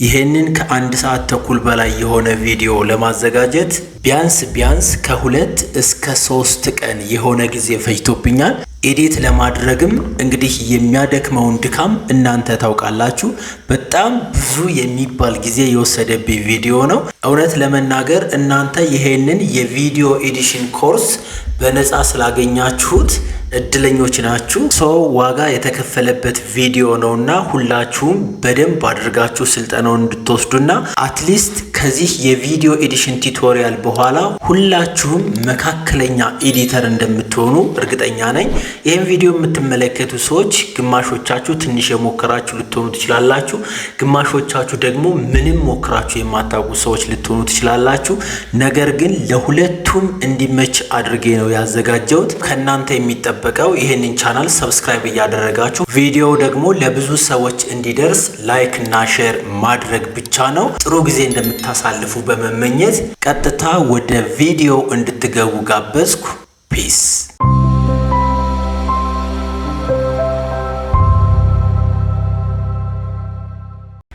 ይሄንን ከአንድ ሰዓት ተኩል በላይ የሆነ ቪዲዮ ለማዘጋጀት ቢያንስ ከሁለት እስከ 3 ቀን የሆነ ጊዜ ፈጅቶብኛል። ኤዲት ለማድረግም እንግዲህ የሚያደክመውን ድካም እናንተ ታውቃላችሁ። በጣም ብዙ የሚባል ጊዜ የወሰደብኝ ቪዲዮ ነው። እውነት ለመናገር እናንተ ይሄንን የቪዲዮ ኤዲሽን ኮርስ በነፃ ስላገኛችሁት እድለኞች ናችሁ። ሰው ዋጋ የተከፈለበት ቪዲዮ ነውና ሁላችሁም በደንብ አድርጋችሁ ስልጠናውን እንድትወስዱና አትሊስት ከዚህ የቪዲዮ ኤዲሽን ቱቶሪያል በኋላ ሁላችሁም መካከለኛ ኤዲተር እንደምትሆኑ እርግጠኛ ነኝ። ይህን ቪዲዮ የምትመለከቱ ሰዎች ግማሾቻችሁ ትንሽ የሞከራችሁ ልትሆኑ ትችላላችሁ፣ ግማሾቻችሁ ደግሞ ምንም ሞክራችሁ የማታውቁ ሰዎች ልትሆኑ ትችላላችሁ። ነገር ግን ለሁለቱም እንዲመች አድርጌ ነው ያዘጋጀሁት። ከእናንተ የሚጠበቀው ይህንን ቻናል ሰብስክራይብ እያደረጋችሁ ቪዲዮ ደግሞ ለብዙ ሰዎች እንዲደርስ ላይክ እና ሼር ማድረግ ብቻ ነው። ጥሩ ጊዜ እንደምታሳልፉ በመመኘት ቀጥታ ወደ ቪዲዮ እንድትገቡ ጋበዝኩ። ፒስ።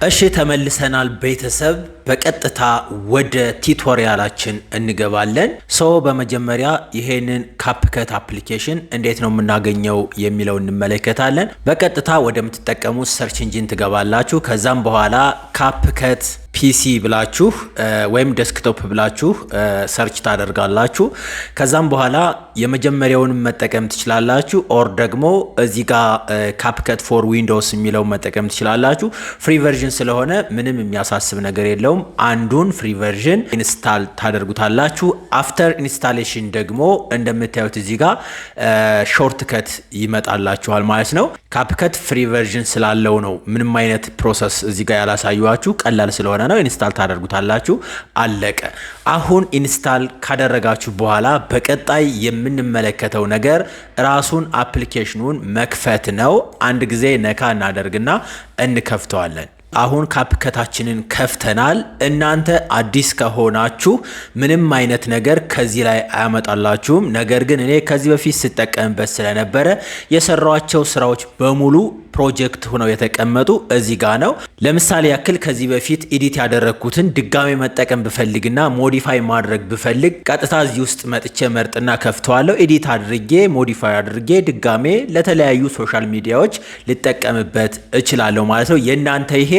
እሺ ተመልሰናል ቤተሰብ። በቀጥታ ወደ ቱቶሪያላችን እንገባለን። በመጀመሪያ ይሄንን ካፕከት አፕሊኬሽን እንዴት ነው የምናገኘው የሚለው እንመለከታለን። በቀጥታ ወደምትጠቀሙት ሰርች ኢንጂን ትገባላችሁ። ከዛም በኋላ ካፕከት ፒሲ ብላችሁ ወይም ዴስክቶፕ ብላችሁ ሰርች ታደርጋላችሁ። ከዛም በኋላ የመጀመሪያውን መጠቀም ትችላላችሁ፣ ኦር ደግሞ እዚህ ጋር ካፕከት ፎር ዊንዶውስ የሚለው መጠቀም ትችላላችሁ። ፍሪ ቨርዥን ስለሆነ ምንም የሚያሳስብ ነገር የለውም። አንዱን ፍሪ ቨርዥን ኢንስታል ታደርጉታላችሁ። አፍተር ኢንስታሌሽን ደግሞ እንደምታዩት እዚህ ጋር ሾርትከት ይመጣላችኋል ማለት ነው። ካፕከት ፍሪ ቨርዥን ስላለው ነው ምንም አይነት ፕሮሰስ እዚህ ጋር ያላሳዩዋችሁ፣ ቀላል ስለሆነ ነው። ኢንስታል ታደርጉታላችሁ። አለቀ። አሁን ኢንስታል ካደረጋችሁ በኋላ በቀጣይ የምንመለከተው ነገር ራሱን አፕሊኬሽኑን መክፈት ነው። አንድ ጊዜ ነካ እናደርግና እንከፍተዋለን። አሁን ካፕከታችንን ከፍተናል። እናንተ አዲስ ከሆናችሁ ምንም አይነት ነገር ከዚህ ላይ አያመጣላችሁም። ነገር ግን እኔ ከዚህ በፊት ስጠቀምበት ስለነበረ የሰራኋቸው ስራዎች በሙሉ ፕሮጀክት ሆነው የተቀመጡ እዚህ ጋር ነው። ለምሳሌ ያክል ከዚህ በፊት ኤዲት ያደረግኩትን ድጋሜ መጠቀም ብፈልግና ሞዲፋይ ማድረግ ብፈልግ ቀጥታ እዚህ ውስጥ መጥቼ መርጥና ከፍተዋለሁ። ኤዲት አድርጌ ሞዲፋይ አድርጌ ድጋሜ ለተለያዩ ሶሻል ሚዲያዎች ልጠቀምበት እችላለሁ ማለት ነው። የእናንተ ይሄ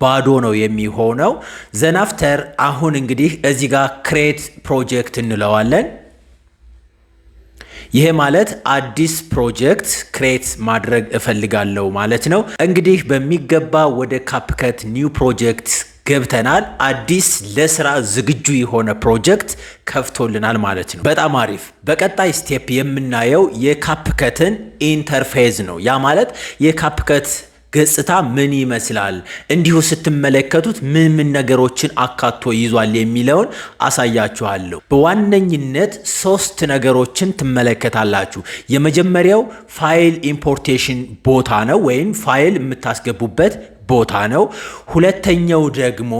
ባዶ ነው የሚሆነው። ዘናፍተር አሁን እንግዲህ እዚህ ጋር ክሬት ፕሮጀክት እንለዋለን። ይሄ ማለት አዲስ ፕሮጀክት ክሬት ማድረግ እፈልጋለሁ ማለት ነው። እንግዲህ በሚገባ ወደ ካፕከት ኒው ፕሮጀክት ገብተናል። አዲስ ለስራ ዝግጁ የሆነ ፕሮጀክት ከፍቶልናል ማለት ነው። በጣም አሪፍ። በቀጣይ ስቴፕ የምናየው የካፕከትን ኢንተርፌስ ነው። ያ ማለት የካፕከት ገጽታ ምን ይመስላል፣ እንዲሁ ስትመለከቱት ምን ነገሮችን አካቶ ይዟል የሚለውን አሳያችኋለሁ። በዋነኝነት 3 ነገሮችን ትመለከታላችሁ። የመጀመሪያው ፋይል ኢምፖርቴሽን ቦታ ነው፣ ወይም ፋይል የምታስገቡበት ቦታ ነው። ሁለተኛው ደግሞ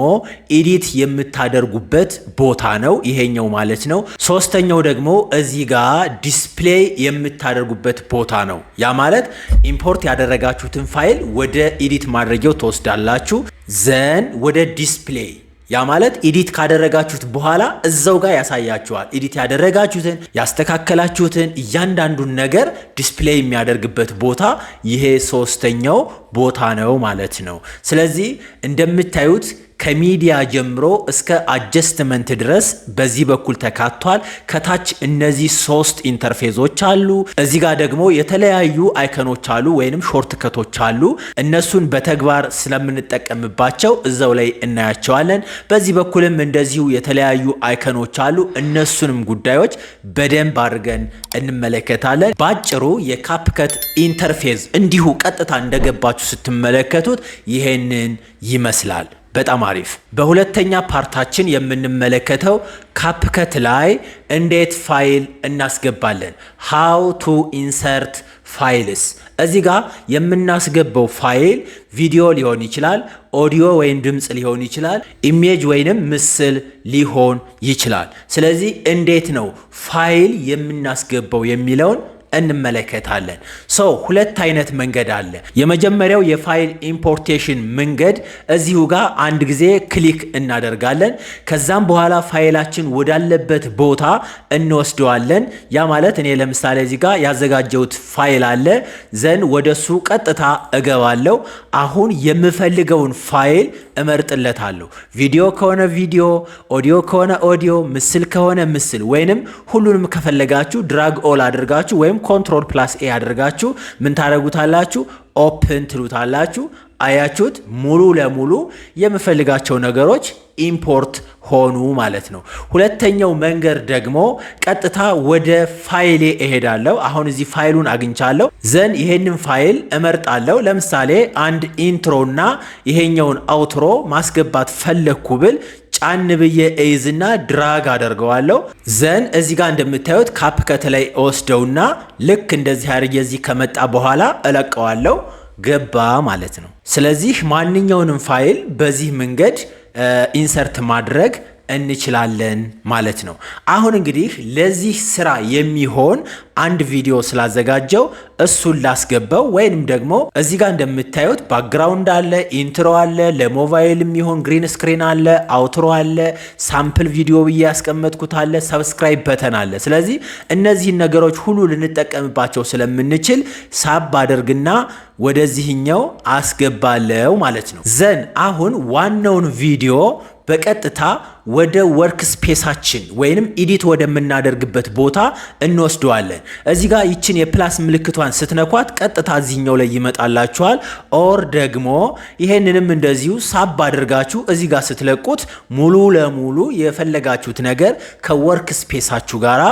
ኤዲት የምታደርጉበት ቦታ ነው፣ ይሄኛው ማለት ነው። ሶስተኛው ደግሞ እዚህ ጋር ዲስፕሌይ የምታደርጉበት ቦታ ነው። ያ ማለት ኢምፖርት ያደረጋችሁትን ፋይል ወደ ኤዲት ማድረጊያው ተወስዳላችሁ፣ ዘን ወደ ዲስፕሌይ ያ ማለት ኤዲት ካደረጋችሁት በኋላ እዛው ጋር ያሳያችኋል። ኤዲት ያደረጋችሁትን ያስተካከላችሁትን እያንዳንዱን ነገር ዲስፕሌይ የሚያደርግበት ቦታ ይሄ ሶስተኛው ቦታ ነው ማለት ነው። ስለዚህ እንደምታዩት ከሚዲያ ጀምሮ እስከ አጀስትመንት ድረስ በዚህ በኩል ተካቷል። ከታች እነዚህ 3 ኢንተርፌሶች አሉ። እዚህ ጋር ደግሞ የተለያዩ አይከኖች አሉ ወይንም ሾርትከቶች አሉ። እነሱን በተግባር ስለምንጠቀምባቸው እዛው ላይ እናያቸዋለን። በዚህ በኩልም እንደዚሁ የተለያዩ አይከኖች አሉ። እነሱንም ጉዳዮች በደንብ አድርገን እንመለከታለን። ባጭሩ የካፕከት ኢንተርፌስ እንዲሁ ቀጥታ እንደገባችሁ ስትመለከቱት ይሄንን ይመስላል። በጣም አሪፍ። በሁለተኛ ፓርታችን የምንመለከተው ካፕከት ላይ እንዴት ፋይል እናስገባለን። how to insert files። እዚህ ጋር የምናስገባው ፋይል ቪዲዮ ሊሆን ይችላል፣ ኦዲዮ ወይም ድምጽ ሊሆን ይችላል፣ ኢሜጅ ወይንም ምስል ሊሆን ይችላል። ስለዚህ እንዴት ነው ፋይል የምናስገባው የሚለውን እንመለከታለን። ሁለት አይነት መንገድ አለ። የመጀመሪያው የፋይል ኢምፖርቴሽን መንገድ እዚሁ ጋር አንድ ጊዜ ክሊክ እናደርጋለን። ከዛም በኋላ ፋይላችን ወዳለበት ቦታ እንወስደዋለን። ያ ማለት እኔ ለምሳሌ እዚህ ጋር ያዘጋጀሁት ፋይል አለ። ዘን ወደሱ ቀጥታ እገባለሁ። አሁን የምፈልገውን ፋይል እመርጥለታለሁ። ቪዲዮ ከሆነ ቪዲዮ፣ ኦዲዮ ከሆነ ኦዲዮ፣ ምስል ከሆነ ምስል፣ ወይንም ሁሉንም ከፈለጋችሁ ድራግ ኦል አድርጋችሁ ወይም ኮንትሮል ፕላስ ኤ አድርጋችሁ ምን ታደርጉታላችሁ? ኦፕን ትሉታላችሁ። አያችሁት? ሙሉ ለሙሉ የምፈልጋቸው ነገሮች ኢምፖርት ሆኑ ማለት ነው። ሁለተኛው መንገድ ደግሞ ቀጥታ ወደ ፋይሌ እሄዳለሁ። አሁን እዚህ ፋይሉን አግኝቻለሁ። ዘን ይሄንን ፋይል እመርጣለሁ። ለምሳሌ አንድ ኢንትሮና ይሄኛውን አውትሮ ማስገባት ፈለግኩ ብል ጫን ብዬ እይዝና ድራግ አደርገዋለሁ። ዘን እዚህ ጋር እንደምታዩት ካፕከት ላይ ወስደውና ልክ እንደዚህ አድርጌ እዚህ ከመጣ በኋላ እለቀዋለሁ። ገባ ማለት ነው። ስለዚህ ማንኛውንም ፋይል በዚህ መንገድ ኢንሰርት ማድረግ እንችላለን ማለት ነው። አሁን እንግዲህ ለዚህ ስራ የሚሆን አንድ ቪዲዮ ስላዘጋጀው እሱን ላስገባው፣ ወይንም ደግሞ እዚህ ጋር እንደምታዩት ባክግራውንድ አለ፣ ኢንትሮ አለ፣ ለሞባይል የሚሆን ግሪን ስክሪን አለ፣ አውትሮ አለ፣ ሳምፕል ቪዲዮ ብዬ ያስቀመጥኩት አለ፣ ሰብስክራይብ በተን አለ። ስለዚህ እነዚህን ነገሮች ሁሉ ልንጠቀምባቸው ስለምንችል ሳብ አድርግና ወደዚህኛው አስገባለው ማለት ነው። ዘን አሁን ዋናውን ቪዲዮ በቀጥታ ወደ ወርክ ስፔሳችን ወይንም ኤዲት ወደምናደርግበት ቦታ እንወስደዋለን። እዚህ ጋር ይችን የፕላስ ምልክቷን ስትነኳት ቀጥታ እዚህኛው ላይ ይመጣላችኋል። ኦር ደግሞ ይሄንንም እንደዚሁ ሳብ አድርጋችሁ እዚህ ጋር ስትለቁት ሙሉ ለሙሉ የፈለጋችሁት ነገር ከወርክ ስፔሳችሁ ጋራ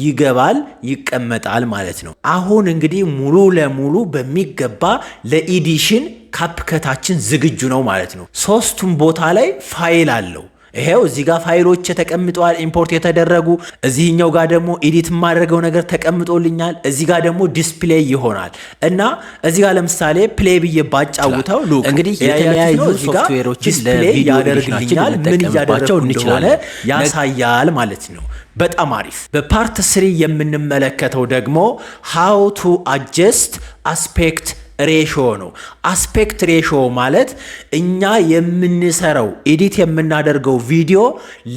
ይገባል፣ ይቀመጣል ማለት ነው። አሁን እንግዲህ ሙሉ ለሙሉ በሚገባ ለኤዲሽን ካፕከታችን ዝግጁ ነው ማለት ነው። ሶስቱም ቦታ ላይ ፋይል አለው። ይሄው እዚህ ጋር ፋይሎች ተቀምጠዋል ኢምፖርት የተደረጉ። እዚህኛው ጋር ደግሞ ኤዲት የማደርገው ነገር ተቀምጦልኛል። እዚህ ጋር ደግሞ ዲስፕሌይ ይሆናል እና እዚህ ጋር ለምሳሌ ፕሌይ ብዬ ባጫውተው ሉክ እንግዲህ የተለያዩ ሶፍትዌሮችን ለቪዲዮ ያደርግልኛል፣ ምን እያደረግኩ እንደሆነ ያሳያል ማለት ነው። በጣም አሪፍ። በፓርት 3 የምንመለከተው ደግሞ how to adjust aspect ሬሾ ነው። አስፔክት ሬሾ ማለት እኛ የምንሰራው ኤዲት የምናደርገው ቪዲዮ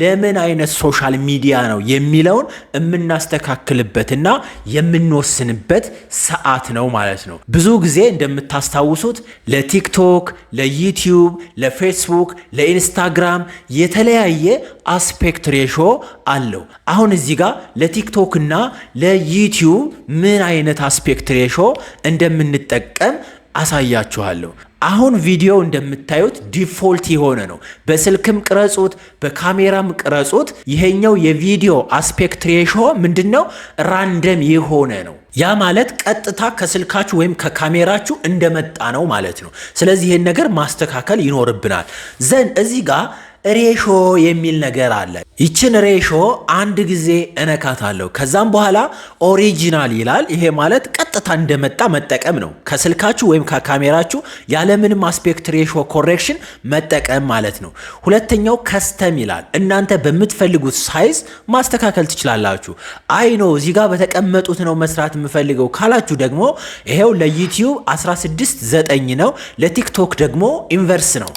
ለምን አይነት ሶሻል ሚዲያ ነው የሚለውን የምናስተካክልበትና የምንወስንበት ሰዓት ነው ማለት ነው። ብዙ ጊዜ እንደምታስታውሱት ለቲክቶክ፣ ለዩቲዩብ፣ ለፌስቡክ፣ ለኢንስታግራም የተለያየ አስፔክት ሬሾ አለው። አሁን እዚህ ጋር ለቲክቶክ እና ለዩቲዩብ ምን አይነት አስፔክት ሬሾ እንደምንጠቀም አሳያችኋለሁ። አሁን ቪዲዮ እንደምታዩት ዲፎልት የሆነ ነው። በስልክም ቅረጹት፣ በካሜራም ቅረጹት። ይሄኛው የቪዲዮ አስፔክት ሬሾ ምንድነው? ራንደም የሆነ ነው። ያ ማለት ቀጥታ ከስልካችሁ ወይም ከካሜራችሁ እንደመጣ ነው ማለት ነው። ስለዚህ ይሄን ነገር ማስተካከል ይኖርብናል። ዘን እዚህ ጋር ሬሾ የሚል ነገር አለ። ይችን ሬሾ አንድ ጊዜ እነካታለሁ። ከዛም በኋላ ኦሪጂናል ይላል። ይሄ ማለት ቀጥታ እንደመጣ መጠቀም ነው። ከስልካችሁ ወይም ከካሜራችሁ ያለምንም አስፔክት ሬሾ ኮሬክሽን መጠቀም ማለት ነው። ሁለተኛው ከስተም ይላል። እናንተ በምትፈልጉት ሳይዝ ማስተካከል ትችላላችሁ። አይ ነው እዚህ ጋር በተቀመጡት ነው መስራት የምፈልገው ካላችሁ ደግሞ ይሄው ለዩቲዩብ 16:9 ነው። ለቲክቶክ ደግሞ ኢንቨርስ ነው።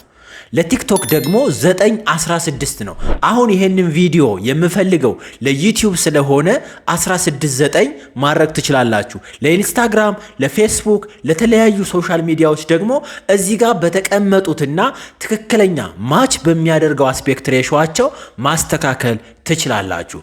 ለቲክቶክ ደግሞ 9:16 ነው። አሁን ይሄንን ቪዲዮ የምፈልገው ለዩቲዩብ ስለሆነ 16:9 ማድረግ ትችላላችሁ። ለኢንስታግራም፣ ለፌስቡክ፣ ለተለያዩ ሶሻል ሚዲያዎች ደግሞ እዚህ ጋር በተቀመጡትና ትክክለኛ ማች በሚያደርገው አስፔክት ሬሾአቸው ማስተካከል ትችላላችሁ።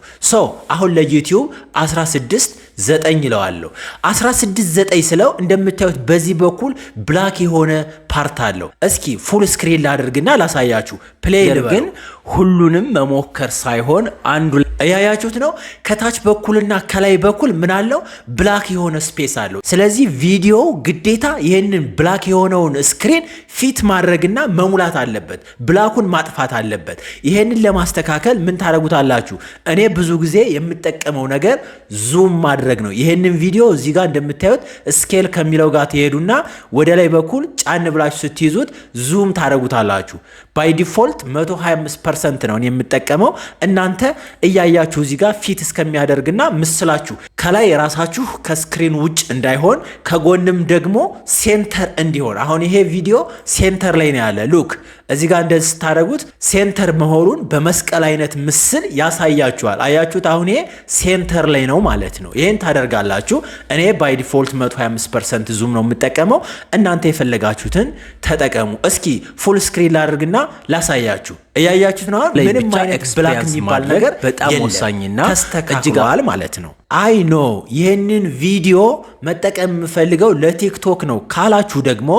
አሁን ለዩቲዩብ 16:9 ይለዋለሁ። 16:9 ስለው እንደምታዩት በዚህ በኩል ብላክ የሆነ ፓርት አለው። እስኪ ፉል ስክሪን ላድርግና ላሳያችሁ። ፕሌይ ግን ሁሉንም መሞከር ሳይሆን አንዱ እያያችሁት ነው። ከታች በኩልና ከላይ በኩል ምን አለው? ብላክ የሆነ ስፔስ አለው። ስለዚህ ቪዲዮ ግዴታ ይህንን ብላክ የሆነውን ስክሪን ፊት ማድረግና መሙላት አለበት። ብላኩን ማጥፋት አለበት። ይህንን ለማስተካከል ምን ታደርጉታላችሁ? እኔ ብዙ ጊዜ የምጠቀመው ነገር ዙም ማድረግ ነው። ይህንን ቪዲዮ እዚህ ጋር እንደምታዩት ስኬል ከሚለው ጋር ትሄዱና ወደ ላይ በኩል ጫን ብላችሁ ስትይዙት ዙም ታደርጉታላችሁ። ባይ ዲፎልት 125% ነው የምጠቀመው። እናንተ እያያችሁ እዚህ ጋር ፊት እስከሚያደርግና ምስላችሁ ከላይ ራሳችሁ ከስክሪን ውጭ እንዳይሆን ከጎንም ደግሞ ሴንተር እንዲሆን። አሁን ይሄ ቪዲዮ ሴንተር ላይ ነው ያለ። ሉክ እዚህ ጋር እንደዚህ ስታደርጉት ሴንተር መሆኑን በመስቀል አይነት ምስል ያሳያችኋል። አያችሁት? አሁን ይሄ ሴንተር ላይ ነው ማለት ነው። ይሄን ታደርጋላችሁ። እኔ ባይ ዲፎልት 125% ዙም ነው የምጠቀመው። እናንተ የፈለጋችሁትን ተጠቀሙ። እስኪ ፉል ስክሪን ላድርግና ላሳያችሁ። እያያችሁት ነው። ምንም አይነት ብላክ የሚባል ነገር በጣም ወሳኝና ተስተካክሏል ማለት ነው። አይ ኖ ይህንን ቪዲዮ መጠቀም የምፈልገው ለቲክቶክ ነው ካላችሁ ደግሞ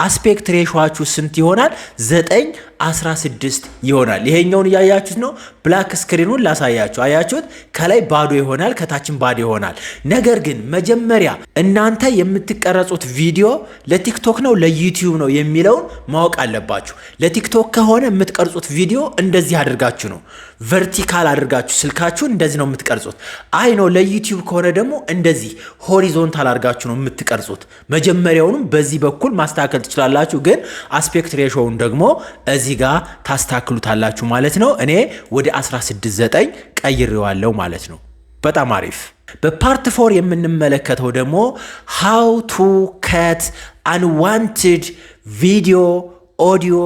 አስፔክት ሬሾአችሁ ስንት ይሆናል? 9:16 ይሆናል። ይሄኛውን እያያችሁት ነው። ብላክ ስክሪኑን ላሳያችሁ። አያችሁት? ከላይ ባዶ ይሆናል፣ ከታችን ባዶ ይሆናል። ነገር ግን መጀመሪያ እናንተ የምትቀረጹት ቪዲዮ ለቲክቶክ ነው ለዩቲዩብ ነው የሚለውን ማወቅ አለባችሁ። ለቲክቶክ ከሆነ የምትቀርጹት ቪዲዮ እንደዚህ አድርጋችሁ ነው፣ ቨርቲካል አድርጋችሁ ስልካችሁን እንደዚህ ነው የምትቀርጹት። አይ ነው ለዩቲዩብ ከሆነ ደግሞ እንደዚህ ሆሪዞንታል አድርጋችሁ ነው የምትቀርጹት። መጀመሪያውንም በዚህ በኩል ማስተካከል ትችላላችሁ፣ ግን አስፔክት ሬሾውን ደግሞ እዚህ ጋር ታስተካክሉታላችሁ ማለት ነው። እኔ ወደ 16:9 ቀይሬዋለሁ ማለት ነው። በጣም አሪፍ። በፓርት 4 የምንመለከተው ደግሞ how to cut unwanted video, audio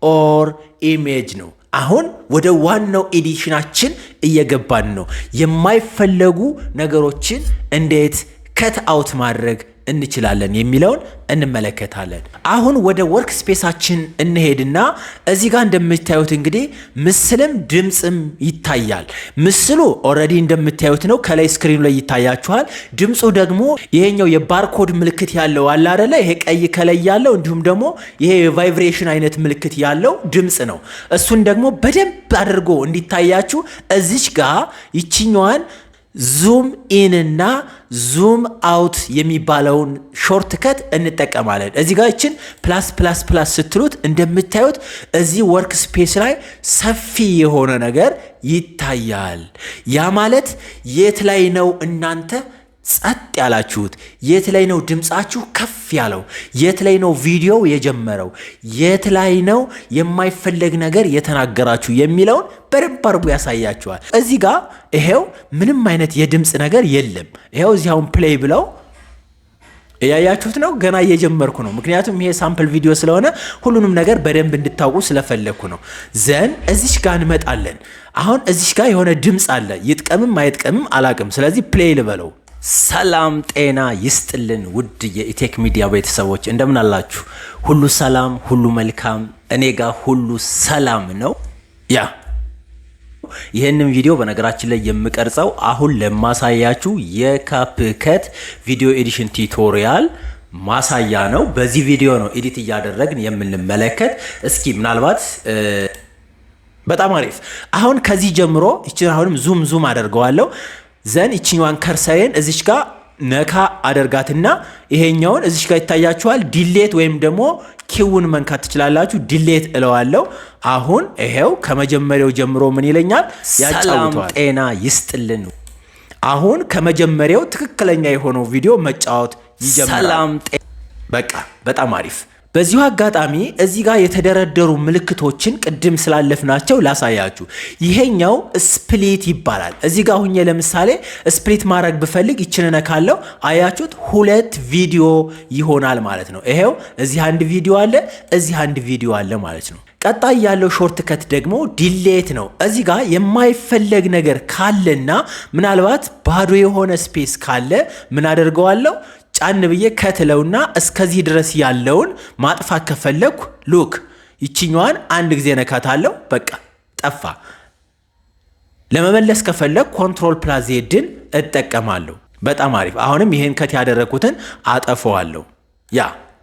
or image ነው። አሁን ወደ ዋናው ኤዲሽናችን እየገባን ነው። የማይፈለጉ ነገሮችን እንዴት ከት አውት ማድረግ እንችላለን የሚለውን እንመለከታለን። አሁን ወደ ወርክ ስፔሳችን እንሄድና እዚህ ጋር እንደምታዩት እንግዲህ ምስልም ድምጽም ይታያል። ምስሉ ኦልሬዲ እንደምታዩት ነው፣ ከላይ ስክሪኑ ላይ ይታያችኋል። ድምጹ ደግሞ ይሄኛው የባርኮድ ምልክት ያለው አለ አይደለ? ይሄ ቀይ ከላይ ያለው እንዲሁም ደግሞ ይሄ የቫይብሬሽን አይነት ምልክት ያለው ድምጽ ነው። እሱን ደግሞ በደንብ አድርጎ እንዲታያችሁ እዚች ጋር ይችኛዋን ዙም ኢን እና ዙም አውት የሚባለውን ሾርት ከት እንጠቀማለን። እዚህ ጋር ይችን ፕላስ ስትሉት እንደምታዩት እዚህ ወርክ ስፔስ ላይ ሰፊ የሆነ ነገር ይታያል። ያ ማለት የት ላይ ነው እናንተ ጸጥ ያላችሁት? የት ላይ ነው ድምጻችሁ ከፍ ያለው? የት ላይ ነው ቪዲዮ የጀመረው? የት ላይ ነው የማይፈለግ ነገር የተናገራችሁ የሚለውን በደንብ አድርጎ ያሳያችኋል። እዚህ ጋር ይሄው ምንም አይነት የድምጽ ነገር የለም። ይሄው እዚህ አሁን ፕሌይ ብለው እያያችሁት ነው። ገና እየጀመርኩ ነው፣ ምክንያቱም ይሄ ሳምፕል ቪዲዮ ስለሆነ ሁሉንም ነገር በደንብ እንድታውቁ ስለፈለግኩ ነው። ዘን እዚሽ ጋር እንመጣለን። አሁን እዚሽ ጋር የሆነ ድምጽ አለ። ይጥቀምም አይጥቀምም አላቅም። ስለዚህ ፕሌይ ልበለው። ሰላም ጤና ይስጥልን ውድ የኢቴክ ሚዲያ ቤተሰቦች እንደምን አላችሁ? ሁሉ ሰላም፣ ሁሉ መልካም። እኔ ጋር ሁሉ ሰላም ነው። ይህንን ቪዲዮ በነገራችን ላይ የምቀርጸው አሁን ለማሳያችሁ የካፕከት ቪዲዮ ኤዲሽን ቱቶሪያል ማሳያ ነው። በዚህ ቪዲዮ ነው ኤዲት እያደረግን የምንመለከት። እስኪ ምናልባት በጣም አሪፍ። አሁን ከዚህ ጀምሮ እቺን አሁንም ዙም አደርገዋለሁ። ዘን እቺኛዋን ከርሰሬን እዚች ጋር ነካ አደርጋትና ይሄኛውን እዚች ጋር ይታያችኋል። ዲሌት ወይም ደግሞ ኪውን መንካት ትችላላችሁ። ዲሌት እለዋለሁ። አሁን ይሄው ከመጀመሪያው ጀምሮ ምን ይለኛል? ያጫውተዋል። ጤና ይስጥልን። አሁን ከመጀመሪያው ትክክለኛ የሆነው ቪዲዮ መጫወት ይጀምራል። በቃ በጣም አሪፍ። በዚሁ አጋጣሚ እዚህ ጋር የተደረደሩ ምልክቶችን ቅድም ስላለፍናቸው ላሳያችሁ። ይሄኛው ስፕሊት ይባላል። እዚህ ጋር ሁኜ ለምሳሌ ስፕሊት ማድረግ ብፈልግ ይችላል ካለው አያችሁት፣ 2 ቪዲዮ ይሆናል ማለት ነው። ይሄው እዚህ አንድ ቪዲዮ አለ፣ እዚህ አንድ ቪዲዮ አለ ማለት ነው። ቀጣይ ያለው ሾርት ከት ደግሞ ዲሌት ነው። እዚህ ጋር የማይፈለግ ነገር ካለና ምናልባት ባዶ የሆነ ስፔስ ካለ ምን አደርገዋለሁ? ጫን ብዬ ከትለውና እስከዚህ ድረስ ያለውን ማጥፋት ከፈለኩ ሉክ ይችኛዋን አንድ ጊዜ ነካታለሁ። በቃ ጠፋ። ለመመለስ ከፈለኩ ኮንትሮል+Z እጠቀማለሁ። በጣም አሪፍ። አሁንም ይሄን ከት ያደረኩትን አጠፋዋለሁ።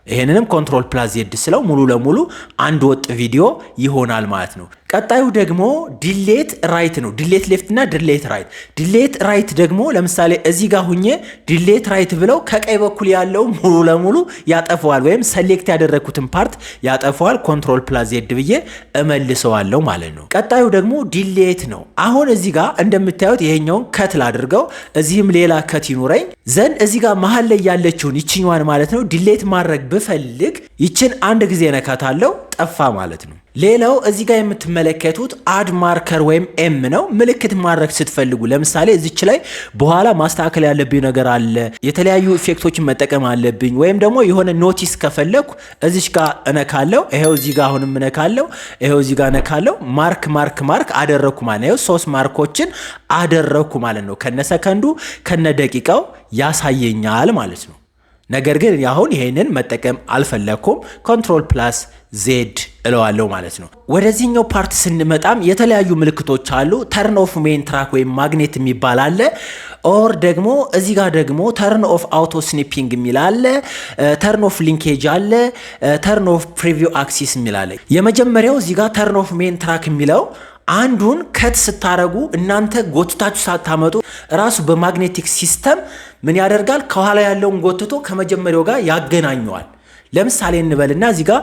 ይሄንንም ኮንትሮል+Z ስለው ሙሉ ለሙሉ አንድ ወጥ ቪዲዮ ይሆናል ማለት ነው። ቀጣዩ ደግሞ ዲሌት ራይት ነው። ዲሌት ሌፍት እና ዲሌት ራይት። ዲሌት ራይት ደግሞ ለምሳሌ እዚህ ጋር ሁኜ ዲሌት ራይት ብለው ከቀኝ በኩል ያለው ሙሉ ለሙሉ ያጠፈዋል፣ ወይም ሰሌክት ያደረኩትን ፓርት ያጠፈዋል። ኮንትሮል+Z ብዬ እመልሰዋለሁ ማለት ነው። ቀጣዩ ደግሞ ዲሌት ነው። አሁን እዚህ ጋር እንደምታዩት ይሄኛውን ከት ላድርገው፣ እዚህም ሌላ ከት ይኑረኝ። ዘንድ እዚህ ጋር መሀል ላይ ያለችውን ይችኛዋን ማለት ነው ዲሌት ማድረግ ብፈልግ ይችን አንድ ጊዜ ነካታለሁ፣ ጠፋ ማለት ነው። ሌላው እዚህ ጋር የምትመለከቱት አድ ማርከር ወይም ኤም ነው። ምልክት ማድረግ ስትፈልጉ ለምሳሌ እዚች ላይ በኋላ ማስተካከል ያለብኝ ነገር አለ፣ የተለያዩ ኢፌክቶችን መጠቀም አለብኝ፣ ወይም ደግሞ የሆነ ኖቲስ ከፈለኩ እዚች ጋር እነካለው። ይሄው እዚህ ጋር አሁንም እነካለው፣ ይሄው እዚህ ጋር እነካለው። ማርክ አደረኩ ማለት ነው። 3 ማርኮችን አደረኩ ማለት ነው። ከነሰከንዱ ከነደቂቃው ያሳየኛል ማለት ነው። ነገር ግን አሁን ይሄንን መጠቀም አልፈለኩም። ኮንትሮል ፕላስ ዜድ እለዋለሁ ማለት ነው። ወደዚህኛው ፓርት ስንመጣም የተለያዩ ምልክቶች አሉ። ተርን ኦፍ ሜን ትራክ ወይም ማግኔት የሚባል አለ። ኦር ደግሞ እዚህ ጋር ደግሞ ተርን ኦፍ አውቶ ስኒፒንግ የሚል አለ። ተርን ኦፍ ሊንኬጅ አለ። ተርን ኦፍ ፕሪቪው አክሲስ የሚል አለ። የመጀመሪያው እዚህ ጋር ተርን ኦፍ ሜን ትራክ የሚለው አንዱን ከት ስታረጉ እናንተ ጎትታችሁ ሳታመጡ ራሱ በማግኔቲክ ሲስተም ምን ያደርጋል? ከኋላ ያለውን ጎትቶ ከመጀመሪያው ጋር ያገናኘዋል። ለምሳሌ እንበልና እዚህ ጋር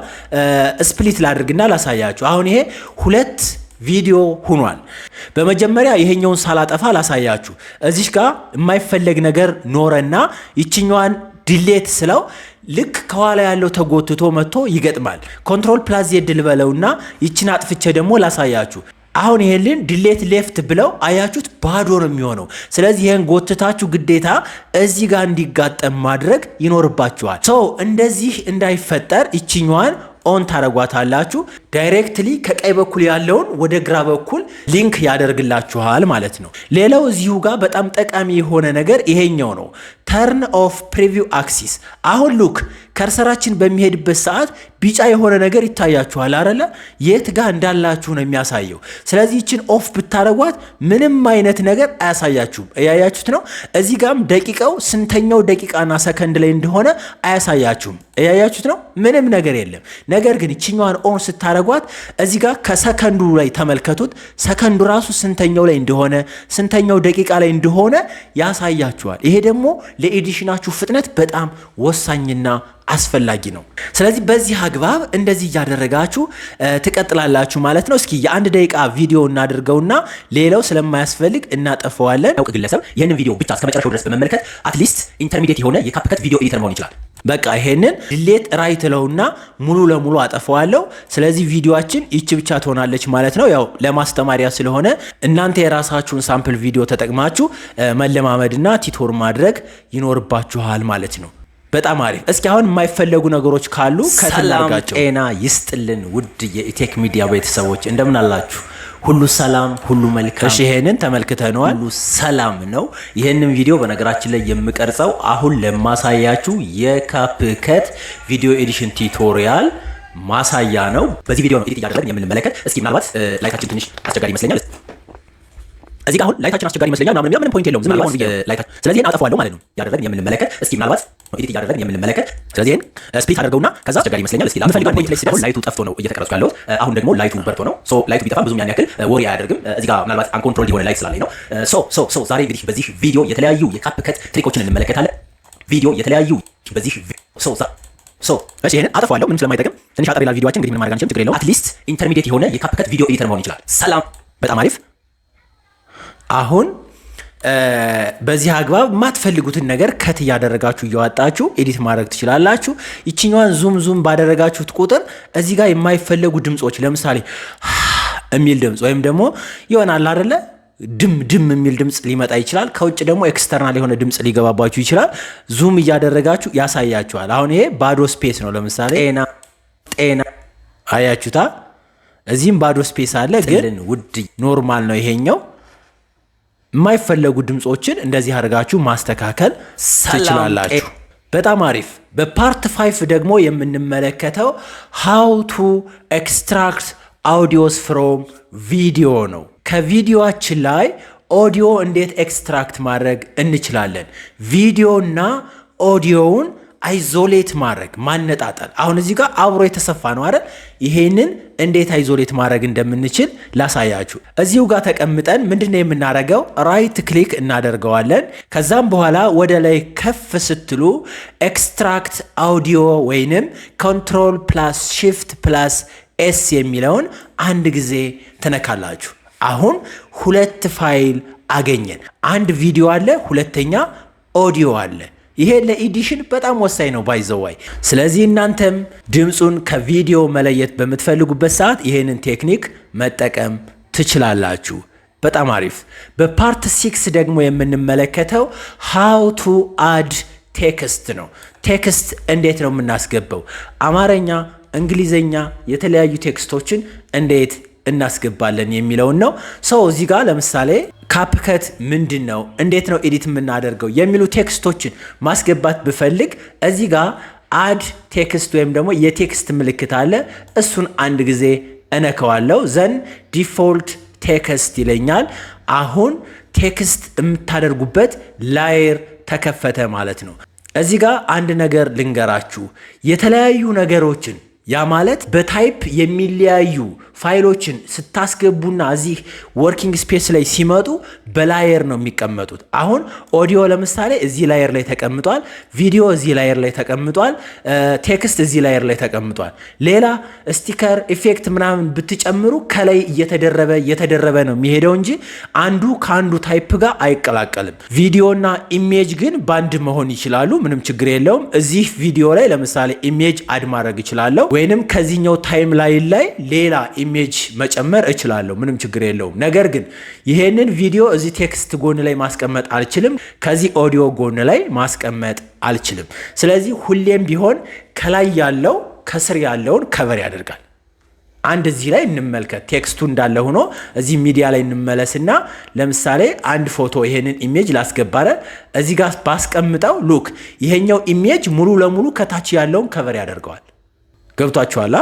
ስፕሊት ላድርግና ላሳያችሁ። አሁን ይሄ 2 ቪዲዮ ሆኗል። በመጀመሪያ ይሄኛውን ሳላጠፋ ላሳያችሁ። እዚህ ጋር የማይፈለግ ነገር ኖረና ይችኛዋን ዲሌት ስለው ልክ ከኋላ ያለው ተጎትቶ መጥቶ ይገጥማል። ኮንትሮል ፕላስ ዜድ ልበለውና ይችን አጥፍቼ ደግሞ ላሳያችሁ። አሁን ይሄንን ዲሌት ሌፍት ብለው አያችሁት፣ ባዶ ነው የሚሆነው። ስለዚህ ይሄን ጎትታችሁ ግዴታ እዚህ ጋር እንዲጋጠም ማድረግ ይኖርባችኋል። እንደዚህ እንዳይፈጠር ይችኛዋን ኦን ታረጓታላችሁ። ዳይሬክትሊ ከቀኝ በኩል ያለውን ወደ ግራ በኩል ሊንክ ያደርግላችኋል ማለት ነው። ሌላው እዚሁ ጋር በጣም ጠቃሚ የሆነ ነገር ይሄኛው ነው፣ ተርን ኦፍ ፕሪቪው አክሲስ። አሁን ሉክ ከርሰራችን በሚሄድበት ሰዓት ቢጫ የሆነ ነገር ይታያችኋል አይደለ? የት ጋር እንዳላችሁ ነው የሚያሳየው። ስለዚህ ይችን ኦፍ ብታረጓት ምንም አይነት ነገር አያሳያችሁም። እያያችሁት ነው። እዚህ ጋርም ደቂቃው ስንተኛው ደቂቃና ሰከንድ ላይ እንደሆነ አያሳያችሁም። እያያችሁት ነው። ምንም ነገር የለም። ነገር ግን ይችኛዋን ኦን ስታረጓት እዚህ ጋር ከሰከንዱ ላይ ተመልከቱት። ሰከንዱ ራሱ ስንተኛው ላይ እንደሆነ ስንተኛው ደቂቃ ላይ እንደሆነ ያሳያችኋል። ይሄ ደግሞ ለኤዲሽናችሁ ፍጥነት በጣም ወሳኝና አስፈላጊ ነው። ስለዚህ በዚህ አግባብ እንደዚህ እያደረጋችሁ ትቀጥላላችሁ ማለት ነው። እስኪ የ1 ደቂቃ ቪዲዮ እናድርገውና ሌላው ስለማያስፈልግ እናጠፈዋለን። ያውቅ ግለሰብ ይህንን ቪዲዮ ብቻ እስከ መጨረሻው ድረስ በመመልከት አትሊስት ኢንተርሚዲየት የሆነ የካፕከት ቪዲዮ ኤዲተር መሆን ይችላል። በቃ ይሄንን ዲሌት ራይት ለውና ሙሉ ለሙሉ አጠፈዋለሁ። ስለዚህ ቪዲዮአችን ይቺ ብቻ ትሆናለች ማለት ነው። ያው ለማስተማሪያ ስለሆነ እናንተ የራሳችሁን ሳምፕል ቪዲዮ ተጠቅማችሁ መለማመድና ቲቶር ማድረግ ይኖርባችኋል ማለት ነው። በጣም አሪፍ። እስኪ አሁን የማይፈለጉ ነገሮች ካሉ ከተናጋቸው። ጤና ይስጥልን ውድ የኢቴክ ሚዲያ ቤተሰቦች እንደምን አላችሁ? ሁሉ ሰላም፣ ሁሉ መልካም። እሺ ይሄንን ተመልክተነዋል። ሁሉ ሰላም ነው። ይሄንን ቪዲዮ በነገራችን ላይ የምቀርጸው አሁን ለማሳያችሁ የካፕከት ቪዲዮ ኤዲሽን ቱቶሪያል ማሳያ ነው። በዚህ ቪዲዮ ነው ኤዲት እያደረግን የምንመለከት። እስኪ ምናልባት ላይታችን ትንሽ አስቸጋሪ ይመስለኛል። እዚህ ጋር አሁን ላይታችን አስቸጋሪ ይመስለኛል ምንም ፖይንት የለውም። ዝም ብሎ ላይታችን። ስለዚህ አጠፋዋለሁ ማለት ነው ያደረግን የምንመለከት። እስኪ ምናልባት ኤዲት እያደረግን የምንመለከት። ስለዚህ ስፕሊት አድርገውና ከዛ አስቸጋሪ ይመስለኛል። እስኪ ለምፈልገው ፖይንት ላይ ሲደርስ ላይቱ ጠፍቶ ነው እየተቀረጽኩ ያለሁት። አሁን ደግሞ ላይቱ በርቶ ነው። ላይቱ ቢጠፋ ብዙም ያን ያክል ወሪ አያደርግም። እዚህ ጋር ምናልባት አንኮንትሮል የሆነ ላይት ስላለኝ ነው። ዛሬ እንግዲህ በዚህ ቪዲዮ የተለያዩ የካፕከት ትሪኮችን እንመለከታለን። በዚህ እሺ ይሄንን አጠፋዋለሁ ምንም ስለማይጠቅም ትንሽ አጠር ይላል ቪዲዮአችን። እንግዲህ ምን ማድረግ አንችልም፣ ችግር የለውም። አትሊስት ኢንተርሚዲየት የሆነ የካፕከት ቪዲዮ ኤዲተር መሆን ይችላል። ሰላም፣ በጣም አሪፍ። አሁን በዚህ አግባብ የማትፈልጉትን ነገር ከት እያደረጋችሁ እያወጣችሁ ኤዲት ማድረግ ትችላላችሁ። ይችኛዋን ዙም ባደረጋችሁት ቁጥር እዚህ ጋር የማይፈለጉ ድምጾች ለምሳሌ የሚል ድምጽ ወይም ደግሞ ይሆናል አይደለ ድም የሚል ድምጽ ሊመጣ ይችላል። ከውጭ ደግሞ ኤክስተርናል የሆነ ድምጽ ሊገባባችሁ ይችላል። ዙም እያደረጋችሁ ያሳያችኋል። አሁን ይሄ ባዶ ስፔስ ነው። ለምሳሌ ጤና አያችሁታ። እዚህም ባዶ ስፔስ አለ፣ ግን ውድ ኖርማል ነው ይሄኛው። የማይፈለጉ ድምጾችን እንደዚህ አድርጋችሁ ማስተካከል ትችላላችሁ። በጣም አሪፍ። በፓርት 5 ደግሞ የምንመለከተው how to extract audios from video ነው። ከቪዲዮአችን ላይ ኦዲዮ እንዴት ኤክስትራክት ማድረግ እንችላለን። ቪዲዮና ኦዲዮውን አይዞሌት ማድረግ ማነጣጠል። አሁን እዚህ ጋር አብሮ የተሰፋ ነው አይደል? ይሄንን እንዴት አይዞሌት ማድረግ እንደምንችል ላሳያችሁ። እዚሁ ጋር ተቀምጠን ምንድነው የምናደርገው? ራይት ክሊክ እናደርገዋለን። ከዛም በኋላ ወደ ላይ ከፍ ስትሉ ኤክስትራክት አውዲዮ ወይንም ኮንትሮል ፕላስ shift ፕላስ ኤስ የሚለውን አንድ ጊዜ ትነካላችሁ። አሁን 2 ፋይል አገኘን። አንድ ቪዲዮ አለ፣ ሁለተኛ ኦዲዮ አለ። ይሄ ለኤዲሽን በጣም ወሳኝ ነው ባይዘዋይ። ስለዚህ እናንተም ድምፁን ከቪዲዮ መለየት በምትፈልጉበት ሰዓት ይሄንን ቴክኒክ መጠቀም ትችላላችሁ። በጣም አሪፍ። በፓርት 6 ደግሞ የምንመለከተው ሃው ቱ አድ ቴክስት ነው። ቴክስት እንዴት ነው የምናስገባው? አማርኛ፣ እንግሊዘኛ የተለያዩ ቴክስቶችን እንዴት እናስገባለን የሚለውን ነው። ሰው እዚህ ጋር ለምሳሌ ካፕከት ምንድን ነው፣ እንዴት ነው ኤዲት የምናደርገው የሚሉ ቴክስቶችን ማስገባት ብፈልግ እዚህ ጋር አድ ቴክስት ወይም ደግሞ የቴክስት ምልክት አለ። እሱን አንድ ጊዜ እነከዋለሁ። ዘን ዲፎልት ቴክስት ይለኛል። አሁን ቴክስት የምታደርጉበት ላየር ተከፈተ ማለት ነው። እዚህ ጋር አንድ ነገር ልንገራችሁ። የተለያዩ ነገሮችን ያ ማለት በታይፕ የሚለያዩ ፋይሎችን ስታስገቡና እዚህ ወርኪንግ ስፔስ ላይ ሲመጡ በላየር ነው የሚቀመጡት። አሁን ኦዲዮ ለምሳሌ እዚህ ላየር ላይ ተቀምጧል፣ ቪዲዮ እዚህ ላየር ላይ ተቀምጧል፣ ቴክስት እዚህ ላየር ላይ ተቀምጧል። ሌላ ስቲከር ኢፌክት ምናምን ብትጨምሩ ከላይ እየተደረበ ነው የሚሄደው እንጂ አንዱ ከአንዱ ታይፕ ጋር አይቀላቀልም። ቪዲዮና ኢሜጅ ግን ባንድ መሆን ይችላሉ፣ ምንም ችግር የለውም። እዚህ ቪዲዮ ላይ ለምሳሌ ኢሜጅ አድ ማድረግ እችላለሁ፣ ወይንም ከዚህኛው ታይም ላይን ላይ ሌላ ኢሜጅ መጨመር እችላለሁ፣ ምንም ችግር የለውም። ነገር ግን ይሄንን ቪዲዮ እዚህ ቴክስት ጎን ላይ ማስቀመጥ አልችልም፣ ከዚህ ኦዲዮ ጎን ላይ ማስቀመጥ አልችልም። ስለዚህ ሁሌም ቢሆን ከላይ ያለው ከስር ያለውን ከቨር ያደርጋል። አንድ እዚህ ላይ እንመልከት። ቴክስቱ እንዳለ ሆኖ እዚህ ሚዲያ ላይ እንመለስና ለምሳሌ አንድ ፎቶ ይሄንን ኢሜጅ ላስገባረ እዚህ ጋር ባስቀምጠው ሉክ ይሄኛው ኢሜጅ ሙሉ ለሙሉ ከታች ያለውን ከቨር ያደርገዋል። ገብቷችኋል?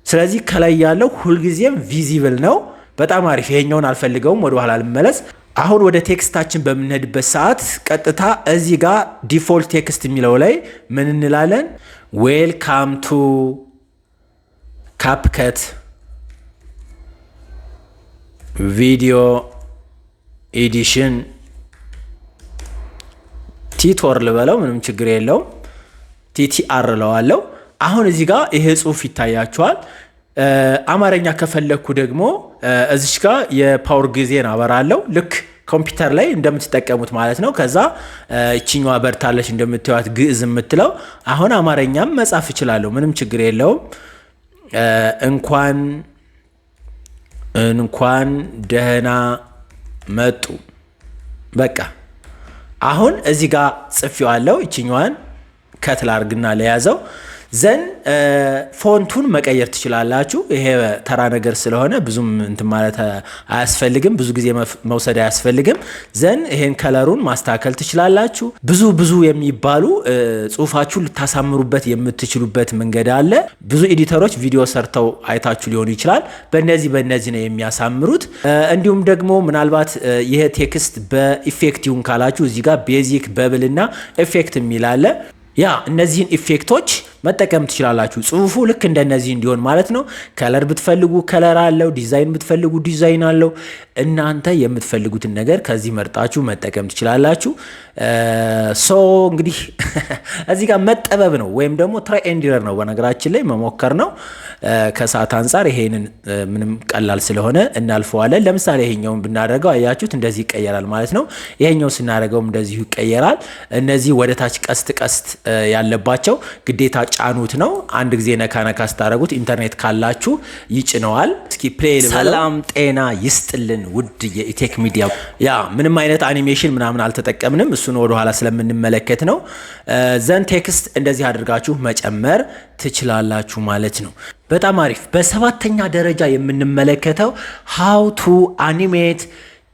ስለዚህ ከላይ ያለው ሁልጊዜም ቪዚብል ነው። በጣም አሪፍ። ይሄኛውን አልፈልገውም፣ ወደ ኋላ ልመለስ። አሁን ወደ ቴክስታችን በምንሄድበት ሰዓት ቀጥታ እዚህ ጋር ዲፎልት ቴክስት የሚለው ላይ ምን እንላለን? ዌልካም ቱ ካፕከት ቪዲዮ ኤዲሽን ቲቶር ልበለው፣ ምንም ችግር የለውም። ቲቲአር ለዋለው። አሁን እዚህ ጋር ይሄ ጽሁፍ ይታያችኋል። አማርኛ ከፈለኩ ደግሞ እዚች ጋር የፓወር ጊዜን አበራለሁ፣ ልክ ኮምፒውተር ላይ እንደምትጠቀሙት ማለት ነው። ከዛ እቺኛዋ በርታለች እንደምታዩት ግዕዝ የምትለው። አሁን አማርኛም መጻፍ እችላለሁ፣ ምንም ችግር የለውም። እንኳን ደህና መጡ። በቃ አሁን እዚህ ጋር ጽፌዋለሁ። እቺኛዋን ከትል አርግና ለያዘው ዘን ፎንቱን መቀየር ትችላላችሁ። ይሄ ተራ ነገር ስለሆነ ብዙም እንትን ማለት አያስፈልግም፣ ብዙ ጊዜ መውሰድ አያስፈልግም። ዘን ይሄን ከለሩን ማስተካከል ትችላላችሁ። ብዙ የሚባሉ ጽሁፋችሁን ልታሳምሩበት የምትችሉበት መንገድ አለ። ብዙ ኤዲተሮች ቪዲዮ ሰርተው አይታችሁ ሊሆኑ ይችላል። በእነዚህ ነው የሚያሳምሩት። እንዲሁም ደግሞ ምናልባት ይሄ ቴክስት በኢፌክት ይሁን ካላችሁ እዚህ ጋር ቤዚክ፣ በብል እና ኢፌክት የሚል አለ። ያ እነዚህን ኢፌክቶች መጠቀም ትችላላችሁ። ጽሁፉ ልክ እንደነዚህ እንዲሆን ማለት ነው። ከለር ብትፈልጉ ከለር አለው፣ ዲዛይን ብትፈልጉ ዲዛይን አለው። እናንተ የምትፈልጉትን ነገር ከዚህ መርጣችሁ መጠቀም ትችላላችሁ። እንግዲህ እዚህ ጋር መጠበብ ነው ወይም ደግሞ ትራይ ኤንድ ኤረር ነው፣ በነገራችን ላይ መሞከር ነው። ከሰዓት አንጻር ይሄንን ምንም ቀላል ስለሆነ እናልፈዋለን። ለምሳሌ ይሄኛውን ብናደርገው አያችሁት እንደዚህ ይቀየራል ማለት ነው። ይሄኛው ስናደርገው እንደዚሁ ይቀየራል። እነዚህ ወደ ታች ቀስት ያለባቸው ግዴታ ጫኑት ነው። አንድ ጊዜ ነካ ስታደርጉት ኢንተርኔት ካላችሁ ይጭነዋል። እስኪ ፕሌይ ልበለው። ሰላም ጤና ይስጥልን ውድ የኢቴክ ሚዲያ። ያ ምንም አይነት አኒሜሽን ምናምን አልተጠቀምንም፣ እሱን ወደ ኋላ ስለምንመለከት ነው። ዘን ቴክስት እንደዚህ አድርጋችሁ መጨመር ትችላላችሁ ማለት ነው። በጣም አሪፍ። በሰባተኛ ደረጃ የምንመለከተው ሃው ቱ አኒሜት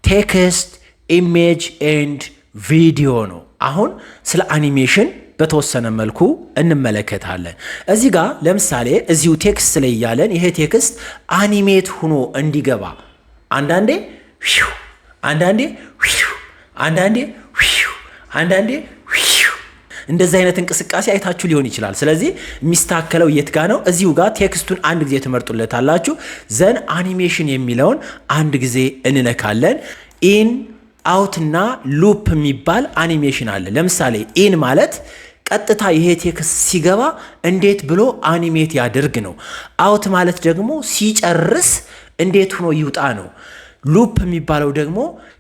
ቴክስት ኢሜጅ ኤንድ ቪዲዮ ነው። አሁን ስለ አኒሜሽን በተወሰነ መልኩ እንመለከታለን። እዚህ ጋር ለምሳሌ እዚሁ ቴክስት ላይ ያለን ይሄ ቴክስት አኒሜት ሆኖ እንዲገባ አንዳንዴ እንደዚህ አይነት እንቅስቃሴ አይታችሁ ሊሆን ይችላል። ስለዚህ የሚስተካከለው የት ጋ ነው? እዚሁ ጋር ቴክስቱን አንድ ጊዜ ትመርጡለታላችሁ። ዘን አኒሜሽን የሚለውን አንድ ጊዜ እንነካለን። ኢን አውት እና ሉፕ የሚባል አኒሜሽን አለ። ለምሳሌ ኢን ማለት ቀጥታ ይሄ ቴክስት ሲገባ እንዴት ብሎ አኒሜት ያድርግ ነው። አውት ማለት ደግሞ ሲጨርስ እንዴት ሆኖ ይውጣ ነው። ሉፕ የሚባለው ደግሞ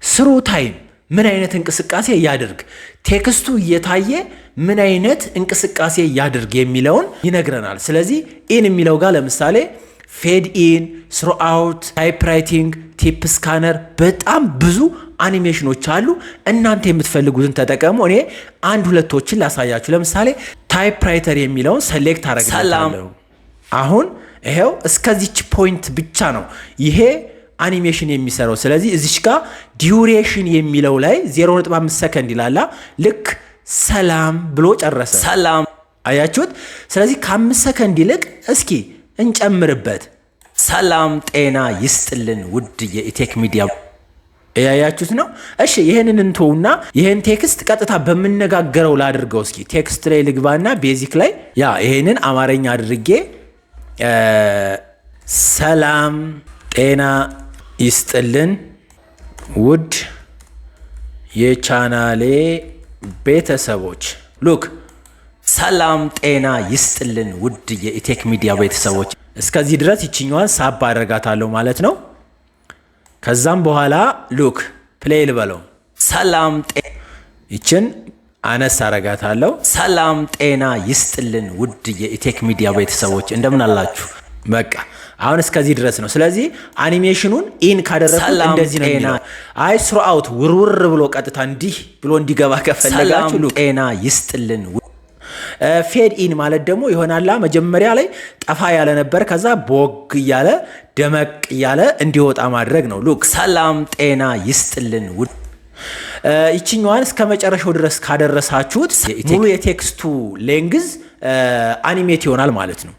ስሩ ታይም ምን አይነት እንቅስቃሴ ያድርግ፣ ቴክስቱ እየታየ ምን አይነት እንቅስቃሴ ያድርግ የሚለውን ይነግረናል። ስለዚህ ኢን የሚለው ጋር ለምሳሌ ፌድ ኢን፣ ስሮ አውት፣ ታይፕ ራይቲንግ፣ ቲፕ ስካነር በጣም ብዙ አኒሜሽኖች አሉ። እናንተ የምትፈልጉትን ተጠቀሙ። እኔ አንድ ሁለቶችን ላሳያችሁ። ለምሳሌ ታይፕ ራይተር የሚለውን ሰሌክት አደርጋለሁ። አሁን ይሄው እስከዚች ፖይንት ብቻ ነው ይሄ አኒሜሽን የሚሰራው። ስለዚህ እዚች ጋር ዲዩሬሽን የሚለው ላይ 0.5 ሰከንድ ይላላ። ልክ ሰላም ብሎ ጨረሰ። ሰላም አያችሁት? ስለዚህ ከ5 ሰከንድ ይልቅ እስኪ እንጨምርበት። ሰላም ጤና ይስጥልን ውድ የኢቴክ ሚዲያ ያያችሁት ነው። እሺ ይሄንን እንተውና ይሄን ቴክስት ቀጥታ በመነጋገረው ላድርገው። እስኪ ቴክስት ላይ ልግባና ቤዚክ ላይ ይሄንን አማርኛ አድርጌ ሰላም ጤና ይስጥልን ውድ የቻናሌ ቤተሰቦች። ሉክ ሰላም ጤና ይስጥልን ውድ የኢቴክ ሚዲያ ቤተሰቦች። እስከዚህ ድረስ ይችኛዋን ሳብ አደርጋታለሁ ማለት ነው። ከዛም በኋላ ሉክ ፕሌይ ልበለው። ሰላም ይችን አነስ አረጋታለሁ። ሰላም ጤና ይስጥልን ውድ የኢቴክ ሚዲያ ቤተሰቦች እንደምን አላችሁ? በቃ አሁን እስከዚህ ድረስ ነው። ስለዚህ አኒሜሽኑን ኢን ካደረኩት እንደዚህ ነው የሚለው። አይ ስሮ አውት ውርውር ብሎ ቀጥታ እንዲህ ብሎ እንዲገባ ከፈለጋችሁ ሉክ ጤና ይስጥልን። ፌድ ኢን ማለት ደግሞ ይሆናላ መጀመሪያ ላይ ጠፋ ያለ ነበር፣ ከዛ ቦግ እያለ ደመቅ እያለ እንዲወጣ ማድረግ ነው። ሉክ ሰላም ጤና ይስጥልን ውድ ይችኛዋን እስከ መጨረሻው ድረስ ካደረሳችሁት ሙሉ የቴክስቱ ሌንግዝ አኒሜት ይሆናል ማለት ነው።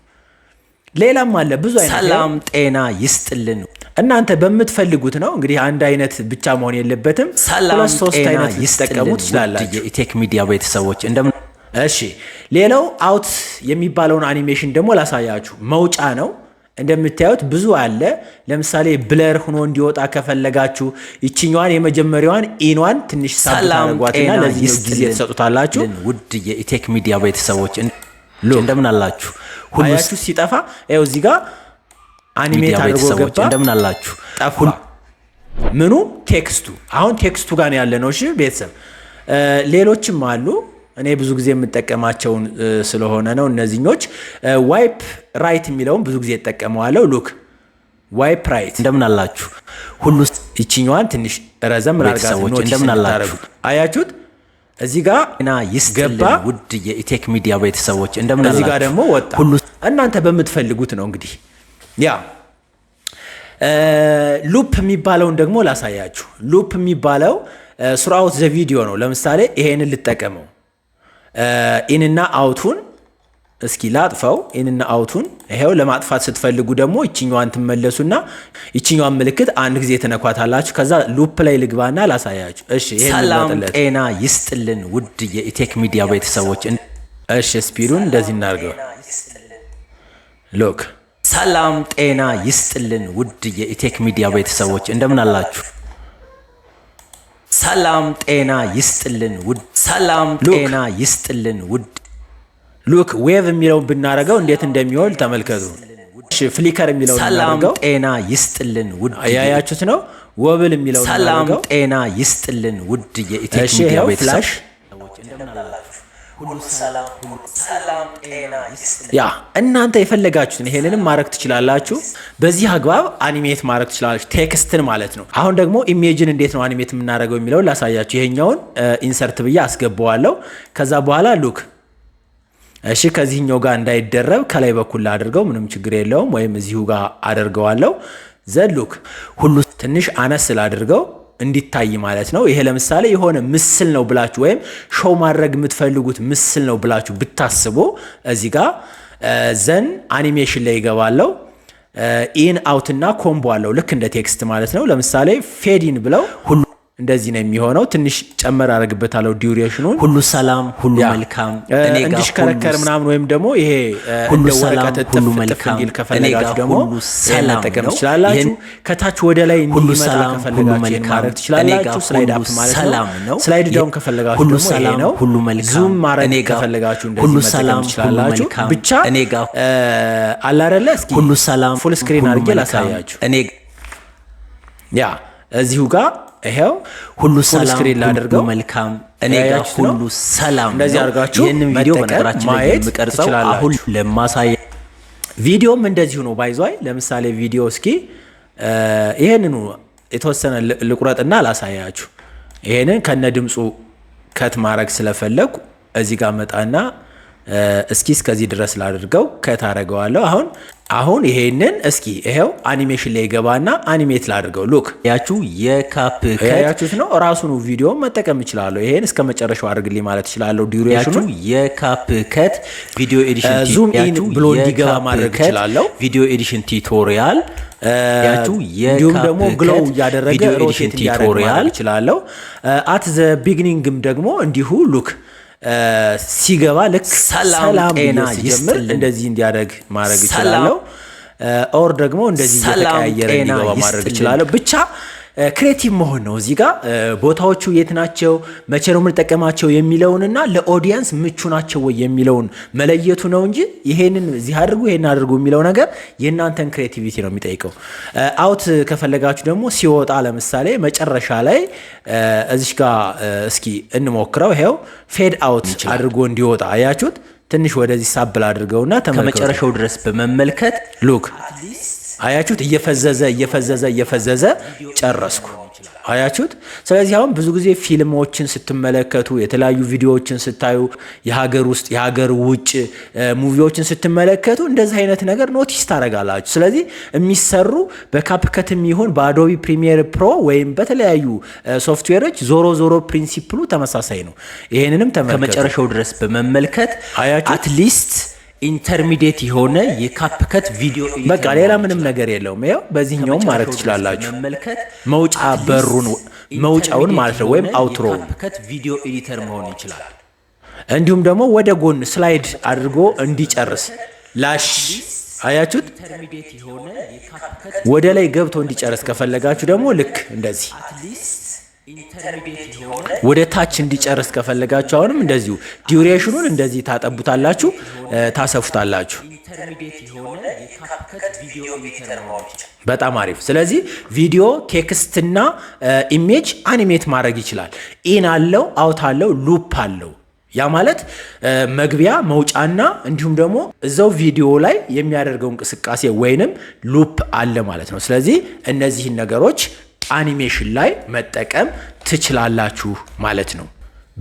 ሌላም አለ ብዙ አይነት ሰላም ጤና ይስጥልን እናንተ በምትፈልጉት ነው እንግዲህ። አንድ አይነት ብቻ መሆን የለበትም። ሰላም ሶስት አይነት ይስጠቀሙ ትችላላችሁ የኢቴክ ሚዲያ ቤተሰቦች እንደምን። እሺ ሌላው አውት የሚባለውን አኒሜሽን ደግሞ ላሳያችሁ። መውጫ ነው እንደምታዩት ብዙ አለ። ለምሳሌ ብለር ሆኖ እንዲወጣ ከፈለጋችሁ ይችኛዋን የመጀመሪያዋን ኢንዋን ትንሽ ሳብታረጓትና ለዚህ ጊዜ ተሰጡታላችሁ። ውድ የኢቴክ ሚዲያ ቤተሰቦች እንደምን አላችሁ? ሁሉስ ሲጠፋ ይኸው እዚህ ጋር አኒሜት አድርጎ ገባ። እንደምን አላችሁ? ጠፋ ምኑ ቴክስቱ። አሁን ቴክስቱ ጋር ያለ ነው። እሺ ቤተሰብ ሌሎችም አሉ። እኔ ብዙ ጊዜ የምጠቀማቸውን ስለሆነ ነው እነዚህኞች። ዋይፕ ራይት የሚለውን ብዙ ጊዜ እጠቀመዋለሁ። ሉክ ዋይፕ ራይት እንደምን አላችሁ? ሁሉስ ይችኛዋን ትንሽ ረዘም ላርጋት ነው። እንደምን አላችሁ? አያችሁት? እዚህ ጋር ገባ ውድ የኢቴክ ሚዲያ ቤተሰቦች እንደምን አላችሁ? እዚህ ጋር ደግሞ ወጣ። ሁሉ እናንተ በምትፈልጉት ነው እንግዲህ። ያ ሉፕ የሚባለውን ደግሞ ላሳያችሁ። ሉፕ የሚባለው ስሩአውት ዘ ቪዲዮ ነው። ለምሳሌ ይሄንን ልጠቀመው። ኢንና አውቱን እስኪ ላጥፈው። ኢንና አውቱን ይሄው ለማጥፋት ስትፈልጉ ደግሞ ይችኛዋን ትመለሱና ይችኛዋን ምልክት አንድ ጊዜ ተነኳታላችሁ። ከዛ ሉፕ ላይ ልግባና ላሳያችሁ። እሺ ይሄን ሰላም ጤና ይስጥልን ውድ የኢቴክ ሚዲያ ቤተሰቦች። እሺ ስፒዱን እንደዚህ እናድርገው። ሎክ ሰላም ጤና ይስጥልን ውድ የኢቴክ ሚዲያ ቤተሰቦች እንደምን አላችሁ? ሰላም ጤና ይስጥልን ውድ ሰላም ጤና ይስጥልን ውድ ሉክ ዌቭ የሚለውን ብናረገው እንዴት እንደሚሆን ተመልከቱ። እሺ ፍሊከር የሚለውን ብናረገው ሰላም ጤና ይስጥልን ውድ ያያችሁት ነው። ወብል የሚለውን ሰላም ጤና ይስጥልን ውድ የኢቴክ ሚዲያ ቤተሰቦች እንደምን አላችሁ? ሁሉ ሰላም ጤና ይስጥልን። ያ እናንተ የፈለጋችሁትን ይሄንንም ማድረግ ትችላላችሁ። በዚህ አግባብ አኒሜት ማድረግ ትችላላችሁ፣ ቴክስትን ማለት ነው። አሁን ደግሞ ኢሜጅን እንዴት ነው አኒሜት የምናደርገው የሚለውን ላሳያችሁ። ይሄኛውን ኢንሰርት ብዬ አስገባዋለሁ። ከዛ በኋላ ሉክ እሺ ከዚህኛው ጋር እንዳይደረብ ከላይ በኩል አድርገው ምንም ችግር የለውም፣ ወይም እዚሁ ጋር አድርገዋለሁ። ዘሉክ ሁሉ ትንሽ አነስ አድርገው እንዲታይ ማለት ነው። ይሄ ለምሳሌ የሆነ ምስል ነው ብላችሁ ወይም ሾው ማድረግ የምትፈልጉት ምስል ነው ብላችሁ ብታስቡ እዚህ ጋር ዘን አኒሜሽን ላይ ይገባለው። ኢን አውት እና ኮምቦ አለው ልክ እንደ ቴክስት ማለት ነው። ለምሳሌ ፌድ ኢን ብለው ሁሉ እንደዚህ ነው የሚሆነው። ትንሽ ጨመር አደርግበታለሁ ዲዩሬሽኑን። ሁሉ ሰላም ሁሉ መልካም እኔ ጋር እንዲሽከረከር ምናምን ወይም ደግሞ ይሄ እንደ ወረቀት ጥፍ እንዲል ከፈለጋችሁ ደግሞ ሰላም መጠቀም ትችላላችሁ። ከታች ወደ ላይ እንዲመጣ ከፈለጋችሁ ማድረግ ትችላላችሁ። ስላይድ አፕ ማለት ነው። ስላይድ ዳውን ከፈለጋችሁ ደግሞ ይሄ ነው። ዙም ማድረግ ከፈለጋችሁ እንደዚህ መጠቀም ትችላላችሁ። ብቻ አለ አይደለ? እስኪ ሁሉ ሰላም ፉል ስክሪን አድርጌ ላሳያችሁ። እኔ ያ እዚሁ ጋር ይሄው ሁሉ ሰላም ስክሪን ላድርገው መልካም እኔ ጋር ሁሉ ሰላም እንደዚህ አድርጋችሁ ይሄንን ቪዲዮ በነገራችን ላይ የምቀርጸው አሁን ለማሳየ ቪዲዮም እንደዚሁ ነው ባይዟይ ለምሳሌ ቪዲዮ እስኪ ይሄንን የተወሰነ ልቁረጥና ላሳያችሁ ይሄንን ከነ ድምጹ ከት ማድረግ ስለፈለኩ እዚህ ጋር መጣና እስኪ እስከዚህ ድረስ ላድርገው ከት አደርገዋለሁ አሁን ይሄንን እስኪ ይሄው አኒሜሽን ላይ ገባና አኒሜት ላድርገው ሉክ ያችሁ የካፕከት ያያችሁት ነው ራሱን ቪዲዮ መጠቀም ይችላል ይሄን እስከ መጨረሻው አድርግልኝ ማለት ይችላል ዲዩሬሽኑ የካፕከት ቪዲዮ ኤዲሽን ዙም ኢን ብሎ እንዲገባ ማድረግ ይችላል ቪዲዮ ኤዲሽን ቱቶሪያል እንዲሁም ደግሞ ግሎው ያደረገ ሮቴት ቱቶሪያል ይችላል አት ዘ ቢጊኒንግም ደግሞ እንዲሁ ሉክ ሲገባ ልክ ሰላም ጤና ይስጥል እንደዚህ እንዲያደርግ ማድረግ ይችላል ኦር ደግሞ እንደዚህ እየተቀያየረ እንዲገባ ማድረግ ይችላል ብቻ ክሬቲቭ መሆን ነው እዚህ ጋር ቦታዎቹ የት ናቸው መቼ ነው የምንጠቀማቸው የሚለውንና ለኦዲየንስ ምቹ ናቸው ወይ የሚለውን መለየቱ ነው እንጂ ይሄንን እዚህ አድርጉ የሚለው ነገር የእናንተን ክሬቲቪቲ ነው የሚጠይቀው አውት ከፈለጋችሁ ደግሞ ሲወጣ ለምሳሌ መጨረሻ ላይ እዚህ ጋር እስኪ እንሞክረው ይሄው ፌድ አውት አድርጎ እንዲወጣ አያችሁት ትንሽ ወደዚህ ሳብል አድርገውና ከመጨረሻው ድረስ በመመልከት ሉክ አያችሁት እየፈዘዘ ጨረስኩ አያችሁት ስለዚህ አሁን ብዙ ጊዜ ፊልሞችን ስትመለከቱ የተለያዩ ቪዲዮዎችን ስታዩ የሀገር ውስጥ የሀገር ውጭ ሙቪዎችን ስትመለከቱ እንደዚህ አይነት ነገር ኖቲስ ታደርጋላችሁ ስለዚህ የሚሰሩ በካፕከትም ይሁን በአዶቢ ፕሪሚየር ፕሮ ወይም በተለያዩ ሶፍትዌሮች ዞሮ ፕሪንሲፕሉ ተመሳሳይ ነው ይሄንንም ተመልከቱ ከመጨረሻው ድረስ በመመልከት አትሊስት ኢንተርሚዲየት የሆነ የካፕከት ቪዲዮ በቃ ሌላ ምንም ነገር የለውም ይሄው በዚህኛው ማድረግ ትችላላችሁ መውጫ በሩን መውጫውን ማለት ነው ወይም አውትሮ ካፕከት ቪዲዮ ኤዲተር መሆን ይችላል እንዲሁም ደግሞ ወደ ጎን ስላይድ አድርጎ እንዲጨርስ ላሽ አያችሁት ወደ ላይ ገብቶ እንዲጨርስ ከፈለጋችሁ ደግሞ ልክ እንደዚህ ወደ ታች እንዲጨርስ ከፈለጋችሁ አሁንም እንደዚሁ ዲዩሬሽኑን እንደዚህ ታጠቡታላችሁ ታሰፉታላችሁ በጣም አሪፍ ስለዚህ ቪዲዮ ቴክስትና ኢሜጅ አኒሜት ማድረግ ይችላል ኢን አለው አውት አለው ሉፕ አለው ያ ማለት መግቢያ መውጫና እንዲሁም ደግሞ እዛው ቪዲዮ ላይ የሚያደርገው እንቅስቃሴ ወይንም ሉፕ አለ ማለት ነው ስለዚህ እነዚህን ነገሮች አኒሜሽን ላይ መጠቀም ትችላላችሁ ማለት ነው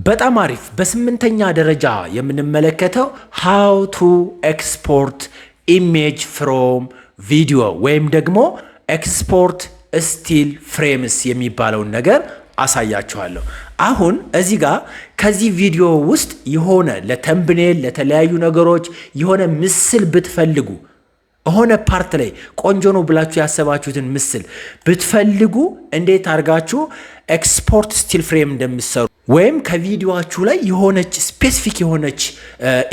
በጣም አሪፍ በስምንተኛ ደረጃ የምንመለከተው how to export image from video ወይም ደግሞ export still frames የሚባለውን ነገር አሳያችኋለሁ አሁን እዚህ ጋር ከዚህ ቪዲዮ ውስጥ የሆነ ለተምብኔል ለተለያዩ ነገሮች የሆነ ምስል ብትፈልጉ ሆነ ፓርት ላይ ቆንጆ ነው ብላችሁ ያሰባችሁትን ምስል ብትፈልጉ እንዴት አድርጋችሁ ኤክስፖርት ስቲል ፍሬም እንደምትሰሩ ወይም ከቪዲዮአችሁ ላይ የሆነች ስፔሲፊክ የሆነች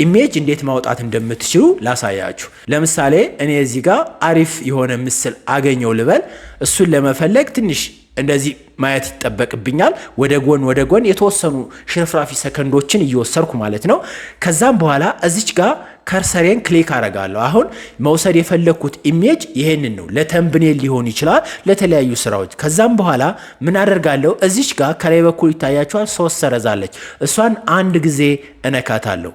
ኢሜጅ እንዴት ማውጣት እንደምትችሉ ላሳያችሁ ለምሳሌ እኔ እዚህ ጋር አሪፍ የሆነ ምስል አገኘው ልበል እሱን ለመፈለግ ትንሽ እንደዚህ ማየት ይጠበቅብኛል ወደ ጎን የተወሰኑ ሽርፍራፊ ሰከንዶችን እየወሰርኩ ማለት ነው ከዛም በኋላ እዚች ጋር ከርሰሬን ክሊክ አረጋለሁ አሁን መውሰድ የፈለኩት ኢሜጅ ይሄንን ነው ለተምብኔል ሊሆን ይችላል ለተለያዩ ስራዎች ከዛም በኋላ ምን አደርጋለሁ እዚች ጋር ከላይ በኩል ይታያችኋል 3 ሰረዛለች እሷን አንድ ጊዜ እነካታለሁ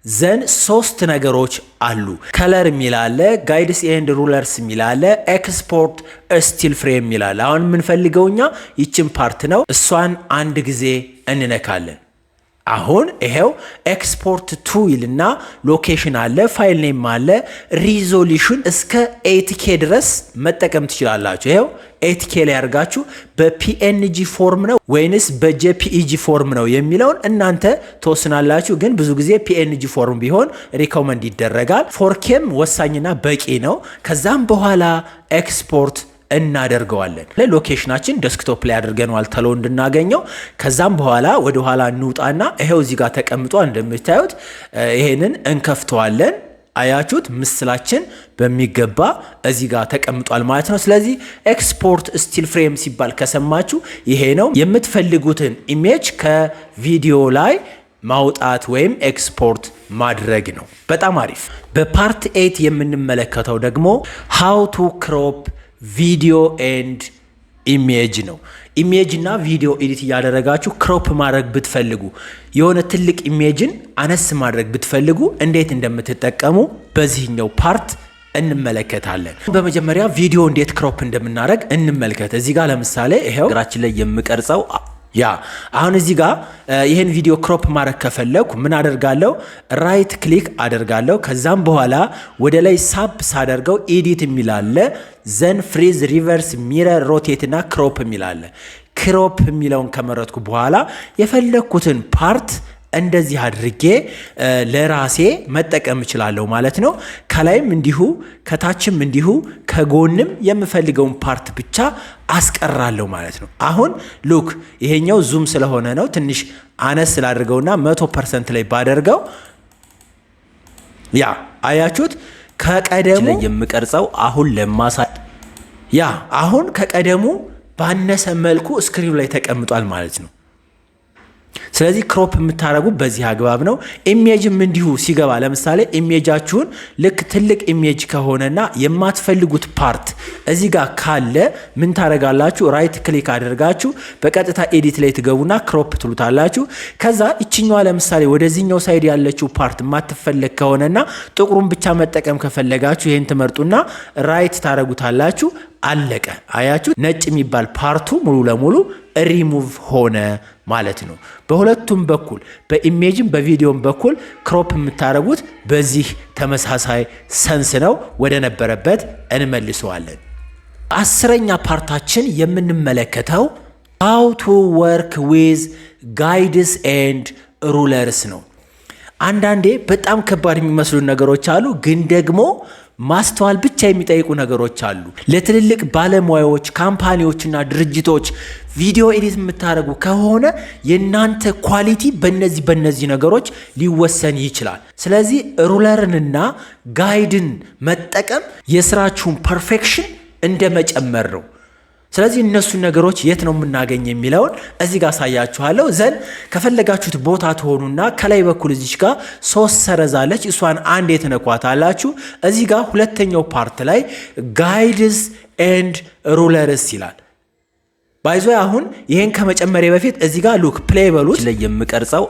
ዘን 3 ነገሮች አሉ ከለር የሚላለ ጋይድስ ኤንድ ሩለርስ የሚላለ ኤክስፖርት ስቲል ፍሬም የሚላለ አሁን የምንፈልገውኛ ይችን ፓርት ነው እሷን አንድ ጊዜ እንነካለን አሁን ይሄው ኤክስፖርት ቱ ይልና ሎኬሽን አለ ፋይል ኔም አለ ሪዞሉሽን እስከ 8K ድረስ መጠቀም ትችላላችሁ ይሄው 8K ላይ አድርጋችሁ በፒኤንጂ ፎርም ነው ወይንስ በጄፒኢጂ ፎርም ነው የሚለውን እናንተ ተወስናላችሁ ግን ብዙ ጊዜ ፒኤንጂ ፎርም ቢሆን ሪኮመንድ ይደረጋል 4Kም ወሳኝና በቂ ነው ከዛም በኋላ ኤክስፖርት እናደርገዋለን ለሎኬሽናችን ዴስክቶፕ ላይ አድርገናል ተሎ እንድናገኘው ከዛም በኋላ ወደ ኋላ እንውጣና ይሄው እዚህ ጋር ተቀምጧል እንደምታዩት ይሄንን እንከፍተዋለን አያችሁት ምስላችን በሚገባ እዚህ ጋር ተቀምጧል ማለት ነው ስለዚህ ኤክስፖርት ስቲል ፍሬም ሲባል ከሰማችሁ ይሄ ነው የምትፈልጉትን ኢሜጅ ከቪዲዮ ላይ ማውጣት ወይም ኤክስፖርት ማድረግ ነው በጣም አሪፍ በፓርት 8 የምንመለከተው ደግሞ how to crop video and ኢሜጅ ነው። ኢሜጅ እና ቪዲዮ ኤዲት እያደረጋችሁ ክሮፕ ማድረግ ብትፈልጉ የሆነ ትልቅ ኢሜጅን አነስ ማድረግ ብትፈልጉ እንዴት እንደምትጠቀሙ በዚህኛው ፓርት እንመለከታለን። በመጀመሪያ ቪዲዮ እንዴት ክሮፕ እንደምናደርግ እንመልከት። እዚህ ጋር ለምሳሌ ይሄው እግራችን ላይ የምቀርጸው አሁን እዚህ ጋር ይሄን ቪዲዮ ክሮፕ ማድረግ ከፈለኩ ምን አደርጋለሁ? ራይት ክሊክ አደርጋለሁ። ከዛም በኋላ ወደ ላይ ሳብ ሳደርገው ኤዲት የሚላለ ዘን ፍሪዝ ሪቨርስ ሚረር ሮቴት እና ክሮፕ የሚላለ ክሮፕ የሚለውን ከመረጥኩ በኋላ የፈለኩትን ፓርት እንደዚህ አድርጌ ለራሴ መጠቀም እችላለሁ ማለት ነው። ከላይም እንዲሁ ከታችም እንዲሁ ከጎንም የምፈልገውን ፓርት ብቻ አስቀራለሁ ማለት ነው። አሁን ሉክ ይሄኛው ዙም ስለሆነ ነው ትንሽ አነስ ስላደርገውና 100% ላይ ባደርገው አያችሁት ከቀደሙ የምቀርጸው አሁን ከቀደሙ ባነሰ መልኩ ስክሪኑ ላይ ተቀምጧል ማለት ነው። ስለዚህ ክሮፕ የምታረጉ በዚህ አግባብ ነው። ኢሜጅም እንዲሁ ሲገባ ለምሳሌ ኢሜጃችሁን ልክ ትልቅ ኢሜጅ ከሆነና የማትፈልጉት ፓርት እዚህ ጋር ካለ ምን ታረጋላችሁ? ራይት ክሊክ አድርጋችሁ በቀጥታ ኤዲት ላይ ትገቡና ክሮፕ ትሉታላችሁ። ከዛ እችኛዋ ለምሳሌ ወደዚህኛው ሳይድ ያለችው ፓርት የማትፈለግ ከሆነና ጥቁሩን ብቻ መጠቀም ከፈለጋችሁ ይሄን ትመርጡና ራይት ታረጉታላችሁ። አለቀ። አያችሁ ነጭ የሚባል ፓርቱ ሙሉ ለሙሉ ሪሙቭ ሆነ ማለት ነው። በሁለቱም በኩል በኢሜጅም በቪዲዮም በኩል ክሮፕ የምታረጉት በዚህ ተመሳሳይ ሰንስ ነው። ወደ ነበረበት እንመልሰዋለን። 10ኛ ፓርታችን የምንመለከተው how to work with guides and rulers ነው። አንዳንዴ በጣም ከባድ የሚመስሉ ነገሮች አሉ፣ ግን ደግሞ ማስተዋል ብቻ የሚጠይቁ ነገሮች አሉ። ለትልልቅ ባለሙያዎች ካምፓኒዎችና ድርጅቶች ቪዲዮ ኤዲት የምታደርጉ ከሆነ የናንተ ኳሊቲ በነዚህ ነገሮች ሊወሰን ይችላል። ስለዚህ ሩለርንና ጋይድን መጠቀም የስራችሁን ፐርፌክሽን እንደመጨመር ነው። ስለዚህ እነሱ ነገሮች የት ነው የምናገኝ የሚለውን እዚህ ጋር ሳያችኋለሁ። ዘን ከፈለጋችሁት ቦታ ትሆኑና ከላይ በኩል እዚች ጋር 3 ሰረዛለች፣ እሷን አንድ የተነኳታላችሁ። እዚህ ጋር ሁለተኛው ፓርት ላይ ጋይድስ ኤንድ ሩለርስ ይላል። ባይዞ አሁን ይሄን ከመጨመሪያ በፊት እዚህ ጋር ሉክ ፕሌይ በሉት ላይ የምቀርጸው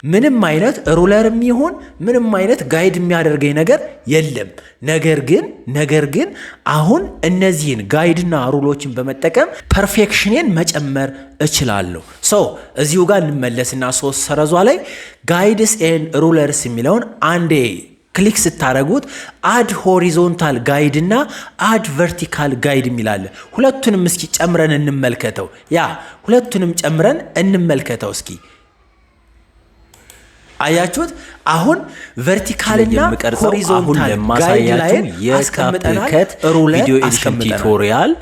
ምንም አይነት ሩለርም ይሁን ምንም አይነት ጋይድ የሚያደርገኝ ነገር የለም። ነገር ግን አሁን እነዚህን ጋይድና ሩሎችን በመጠቀም ፐርፌክሽኔን መጨመር እችላለሁ። እዚሁ ጋር እንመለስና 3 ሰረዟ ላይ ጋይድስ ኤንድ ሩለርስ የሚለውን አንዴ ክሊክ ስታረጉት አድ ሆሪዞንታል ጋይድ እና አድ ቨርቲካል ጋይድ የሚላለ ሁለቱንም እስኪ ጨምረን እንመልከተው። ሁለቱንም ጨምረን እንመልከተው እስኪ። አያችሁት? አሁን ቨርቲካልና ሆሪዞንታል ጋይድ ላይ አስቀምጠናል። ሩለር አስቀምጠናል።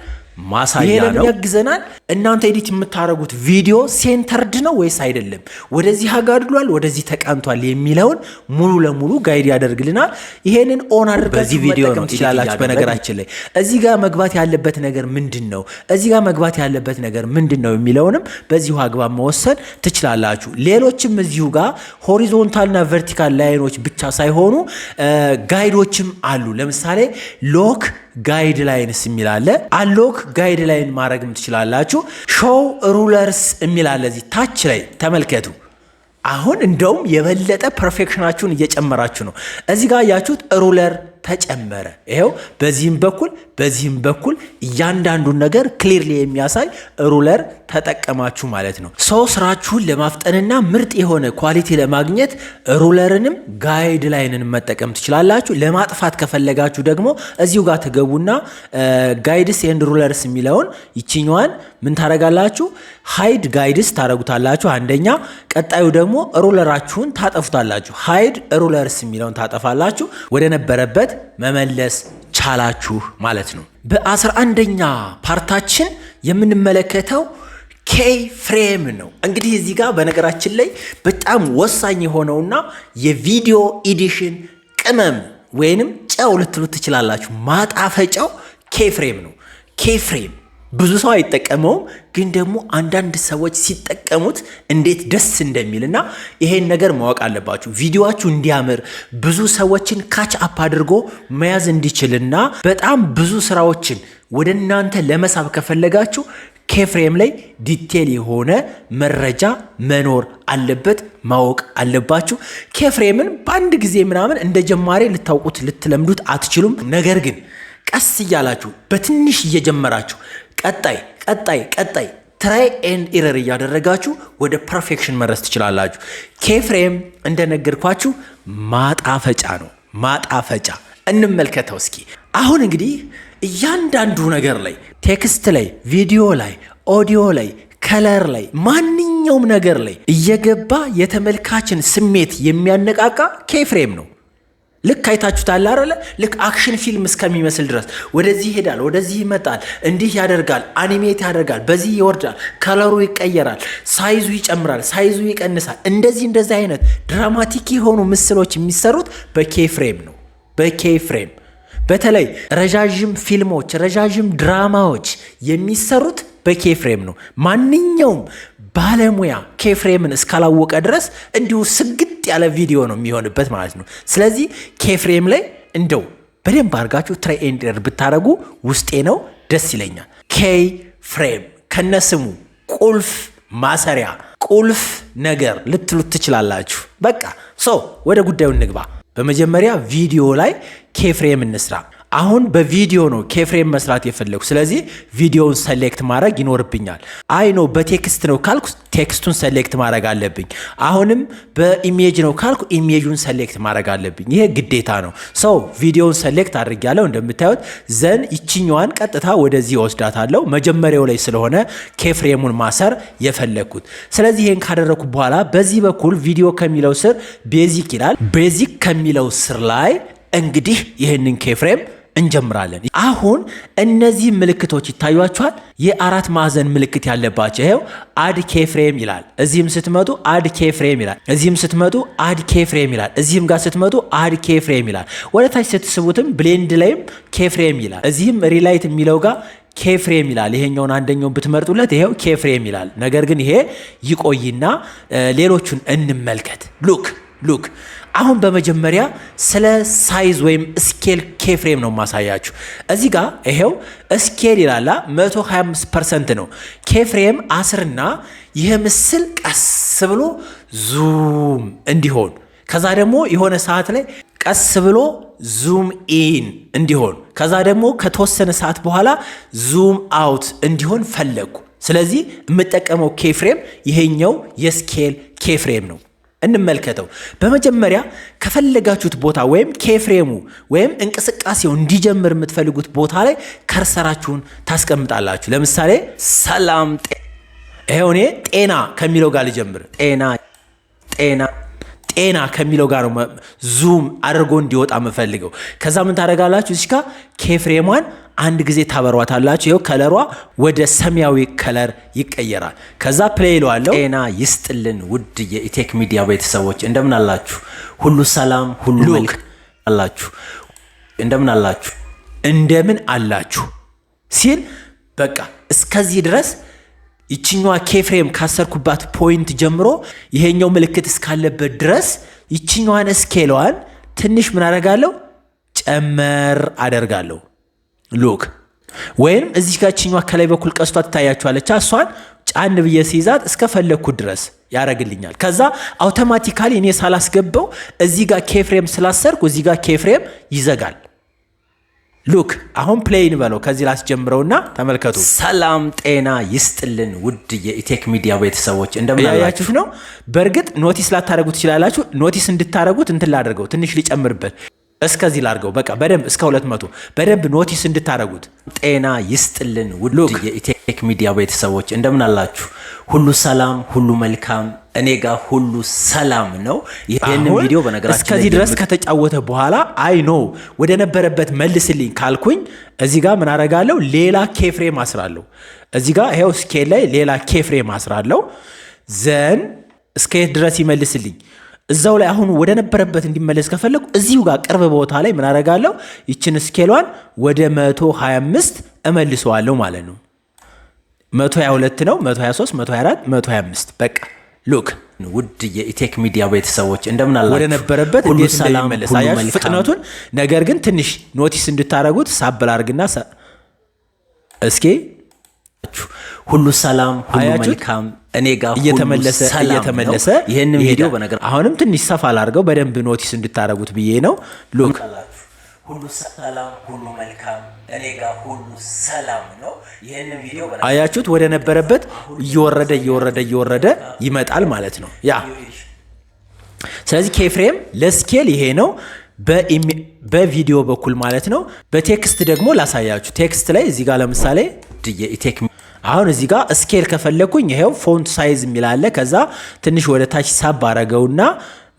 ማሳያ ነው ያግዘናል። እናንተ ኤዲት የምታረጉት ቪዲዮ ሴንተርድ ነው ወይስ አይደለም፣ ወደዚህ አጋድሏል ወደዚህ ተቃንቷል የሚለውን ሙሉ ለሙሉ ጋይድ ያደርግልናል። ይሄንን ኦን አድርጋችሁ መጠቀም ትችላላችሁ። በነገራችን ላይ እዚህ ጋር መግባት ያለበት ነገር ምንድነው፣ እዚህ ጋር መግባት ያለበት ነገር ምንድነው የሚለውንም በዚሁ አግባብ መወሰን ትችላላችሁ። ሌሎችም እዚሁ ጋር ሆሪዞንታልና ቨርቲካል ላይኖች ብቻ ሳይሆኑ ጋይዶችም አሉ። ለምሳሌ ሎክ ጋይድ ላይንስ የሚላለ አሎክ ጋይድ ላይን ማድረግም ትችላላችሁ። ሾው ሩለርስ የሚላለ እዚህ ታች ላይ ተመልከቱ። አሁን እንደውም የበለጠ ፐርፌክሽናችሁን እየጨመራችሁ ነው። እዚህ ጋር ያያችሁት ሩለር ተጨመረ። ይሄው በዚህም በኩል እያንዳንዱን ነገር ክሊርሊ የሚያሳይ ሩለር ተጠቀማችሁ ማለት ነው። ስራችሁን ለማፍጠንና ምርጥ የሆነ ኳሊቲ ለማግኘት ሩለርንም ጋይድ ላይንን መጠቀም ትችላላችሁ። ለማጥፋት ከፈለጋችሁ ደግሞ እዚሁ ጋር ትገቡና ጋይድስ ኤንድ ሩለርስ የሚለውን ይችኛዋን ምን ታረጋላችሁ? ሃይድ ጋይድስ ታረጉታላችሁ አንደኛ። ቀጣዩ ደግሞ ሩለራችሁን ታጠፉታላችሁ። ሃይድ ሩለርስ የሚለውን ታጠፋላችሁ። ወደ ነበረበት መመለስ ቻላችሁ ማለት ነው። በ11ኛ ፓርታችን የምንመለከተው ኬይ ፍሬም ነው። እንግዲህ እዚህ ጋር በነገራችን ላይ በጣም ወሳኝ የሆነውና የቪዲዮ ኤዲሽን ቅመም ወይንም ጨው ልትሉት ትችላላችሁ ማጣፈጫው ኬይ ፍሬም ነው። ኬይ ፍሬም ብዙ ሰው አይጠቀመውም፣ ግን ደግሞ አንዳንድ ሰዎች ሲጠቀሙት እንዴት ደስ እንደሚልና ይሄን ነገር ማወቅ አለባችሁ። ቪዲዮአችሁ እንዲያምር ብዙ ሰዎችን ካች አፕ አድርጎ መያዝ እንዲችልና በጣም ብዙ ስራዎችን ወደ እናንተ ለመሳብ ከፈለጋችሁ ኬፍሬም ላይ ዲቴል የሆነ መረጃ መኖር አለበት፣ ማወቅ አለባችሁ። ኬፍሬምን በአንድ ጊዜ ምናምን እንደ ጀማሪ ልታውቁት ልትለምዱት አትችሉም። ነገር ግን ቀስ እያላችሁ በትንሽ እየጀመራችሁ ቀጣይ ትራይ ኤንድ ኤረር እያደረጋችሁ ወደ ፐርፌክሽን መድረስ ትችላላችሁ። ኬፍሬም እንደነገርኳችሁ ማጣፈጫ ነው። ማጣፈጫ እንመልከተው እስኪ። አሁን እንግዲህ እያንዳንዱ ነገር ላይ ቴክስት ላይ፣ ቪዲዮ ላይ፣ ኦዲዮ ላይ፣ ከለር ላይ፣ ማንኛውም ነገር ላይ እየገባ የተመልካችን ስሜት የሚያነቃቃ ኬፍሬም ነው። ልክ አይታችሁታል አይደለ? ልክ አክሽን ፊልም እስከሚመስል ድረስ ወደዚህ ይሄዳል፣ ወደዚህ ይመጣል፣ እንዲህ ያደርጋል፣ አኒሜት ያደርጋል፣ በዚህ ይወርዳል፣ ከለሩ ይቀየራል፣ ሳይዙ ይጨምራል፣ ሳይዙ ይቀንሳል። እንደዚህ አይነት ድራማቲክ የሆኑ ምስሎች የሚሰሩት በኬፍሬም ነው። በኬፍሬም በተለይ ረዣዥም ፊልሞች፣ ረዣዥም ድራማዎች የሚሰሩት በኬፍሬም ነው። ማንኛውም ባለሙያ ኬፍሬምን እስካላወቀ ድረስ እንዲሁ ስግጥ ያለ ቪዲዮ ነው የሚሆንበት ማለት ነው። ስለዚህ ኬፍሬም ላይ እንደው በደንብ አድርጋችሁ ትራይ ኤንድ ኤረር ብታደርጉ ውስጤ ነው፣ ደስ ይለኛል። ኬፍሬም ከነስሙ ቁልፍ ማሰሪያ፣ ቁልፍ ነገር ልትሉት ትችላላችሁ። በቃ ወደ ጉዳዩ እንግባ። በመጀመሪያ ቪዲዮ ላይ ኬፍሬም እንስራ። አሁን በቪዲዮ ነው ኬፍሬም መስራት የፈለጉ። ስለዚህ ቪዲዮውን ሰሌክት ማድረግ ይኖርብኛል። ነው በቴክስት ነው ካልኩ ቴክስቱን ሰሌክት ማድረግ አለብኝ። አሁንም በኢሜጅ ነው ካልኩ ኢሜጁን ሰሌክት ማድረግ አለብኝ። ይሄ ግዴታ ነው። ቪዲዮውን ሰሌክት አድርጌያለሁ እንደምታዩት። ዘን ይችኛዋን ቀጥታ ወደዚህ ወስዳታለሁ። መጀመሪያው ላይ ስለሆነ ኬፍሬሙን ማሰር የፈለግኩት። ስለዚህ ይሄን ካደረኩ በኋላ በዚህ በኩል ቪዲዮ ከሚለው ስር ቤዚክ ይላል። ቤዚክ ከሚለው ስር ላይ እንግዲህ ይህንን ኬፍሬም እንጀምራለን። አሁን እነዚህ ምልክቶች ይታዩአችኋል። የአራት ማዕዘን ምልክት ያለባቸው ይሄው አድ ኬፍሬም ይላል። እዚህም ስትመጡ አድ ኬፍሬም ይላል። እዚህም ስትመጡ አድ ኬፍሬም ይላል። እዚህም ጋር ስትመጡ አድ ኬፍሬም ይላል። ወደ ታች ስትስቡትም ብሌንድ ላይም ኬፍሬም ይላል። እዚህም ሪላይት የሚለው ጋር ኬፍሬም ይላል። ይሄኛውን አንደኛውን ብትመርጡለት ይሄው ኬፍሬም ይላል። ነገር ግን ይሄ ይቆይና ሌሎቹን እንመልከት። ሉክ አሁን በመጀመሪያ ስለ ሳይዝ ወይም ስኬል ኬፍሬም ነው ማሳያችሁ። እዚህ ጋር ይሄው ስኬል ይላላ 125% ነው። ኬፍሬም አስርና ይህ ምስል ቀስ ብሎ ዙም እንዲሆን፣ ከዛ ደግሞ የሆነ ሰዓት ላይ ቀስ ብሎ ዙም ኢን እንዲሆን፣ ከዛ ደግሞ ከተወሰነ ሰዓት በኋላ ዙም አውት እንዲሆን ፈለጉ። ስለዚህ የምጠቀመው ኬፍሬም ይሄኛው የስኬል ኬፍሬም ነው። እንመልከተው። በመጀመሪያ ከፈለጋችሁት ቦታ ወይም ኬፍሬሙ ወይም እንቅስቃሴው እንዲጀምር የምትፈልጉት ቦታ ላይ ከርሰራችሁን ታስቀምጣላችሁ። ለምሳሌ ሰላም ይሄው እኔ ጤና ከሚለው ጋር ልጀምር። ጤና ከሚለው ጋር ነው ዙም አድርጎ እንዲወጣ የምፈልገው። ከዛ ምን ታደርጋላችሁ? እዚህ ጋር ኬፍሬሟን አንድ ጊዜ ታበሯታላችሁ። ይኸው ከለሯ ወደ ሰማያዊ ከለር ይቀየራል። ከዛ ፕሌይ ለዋለው። ጤና ይስጥልን ውድ የኢቴክ ሚዲያ ቤተሰቦች እንደምን አላችሁ? ሁሉ ሰላም፣ ሁሉ መልካም አላችሁ? እንደምን አላችሁ ሲል በቃ እስከዚህ ድረስ ይችኛዋ ኬፍሬም ካሰርኩባት ፖይንት ጀምሮ ይሄኛው ምልክት እስካለበት ድረስ ይችኛዋን ስኬሏን ትንሽ ምን አደርጋለሁ? ጨመር አደርጋለሁ። ሉክ ወይም እዚህ ጋር ይችኛዋ ከላይ በኩል ቀስቷ ትታያችኋለች። እሷን ጫን ብዬ ሲይዛት እስከፈለግኩት ድረስ ያደርግልኛል። ከዛ አውቶማቲካሊ እኔ ሳላስገባው እዚህ ጋር ኬፍሬም ስላሰርኩ እዚህ ጋር ኬፍሬም ይዘጋል። ሉክ አሁን ፕሌይን በለው። ከዚህ ላስጀምረውና ተመልከቱ። ሰላም ጤና ይስጥልን ውድ የኢቴክ ሚዲያ ቤተሰቦች እንደምን አላችሁ ነው። በእርግጥ ኖቲስ ላታደርጉት ትችላላችሁ። ኖቲስ እንድታደርጉት እንትን ላደርገው ትንሽ ሊጨምርበት እስከዚህ ላድርገው። በቃ በደንብ እስከ 200 በደንብ ኖቲስ እንድታደርጉት። ጤና ይስጥልን ውድ የኢቴክ ሚዲያ ቤተሰቦች እንደምን አላችሁ? ሁሉ ሰላም፣ ሁሉ መልካም፣ እኔ ጋር ሁሉ ሰላም ነው። ይሄንን ቪዲዮ በነገራችን እስከዚህ ድረስ ከተጫወተ በኋላ ወደ ነበረበት መልስልኝ ካልኩኝ እዚህ ጋር ምን አደርጋለሁ? ሌላ ኬፍሬም አስራለሁ። እዚህ ጋር ይሄው ስኬል ላይ ሌላ ኬፍሬም አስራለሁ። ዘን እስከየት ድረስ ይመልስልኝ? እዛው ላይ አሁን ወደ ነበረበት እንዲመለስ ከፈለኩ እዚሁ ጋር ቅርብ ቦታ ላይ ምን አደርጋለሁ? ይችን ስኬሏን ወደ 125 እመልሰዋለሁ ማለት ነው። 122 ነው፣ 123፣ 124፣ 125 በቃ ሉክ ውድ የኢቴክ ሚዲያ ቤተሰቦች እንደምን አላችሁ? ወደ ነበረበት እንዴት እንደሚመለስ አያችሁ ፍጥነቱን። ነገር ግን ትንሽ ኖቲስ እንድታረጉት ሳብል አድርግና እስኪ አላችሁ? ሁሉ ሰላም፣ ሁሉ መልካም፣ እኔ ጋር እየተመለሰ ይሄንን ቪዲዮ በነገር አሁንም ትንሽ ሰፋ አድርገው በደንብ ኖቲስ እንድታረጉት ብዬ ነው። ሉክ ሁሉ ሰላም፣ ሁሉ መልካም፣ እኔ ጋር ሁሉ ሰላም ነው። ይሄንን ቪዲዮ አያችሁት? ወደ ነበረበት እየወረደ ይመጣል ማለት ነው። ያ ስለዚህ ኬፍሬም ለስኬል ይሄ ነው በቪዲዮ በኩል ማለት ነው። በቴክስት ደግሞ ላሳያችሁ። ቴክስት ላይ እዚህ ጋር ለምሳሌ አሁን እዚህ ጋር ስኬል ከፈለኩኝ ይሄው ፎንት ሳይዝ የሚላለ ከዛ ትንሽ ወደ ታች ሳብ አረገውና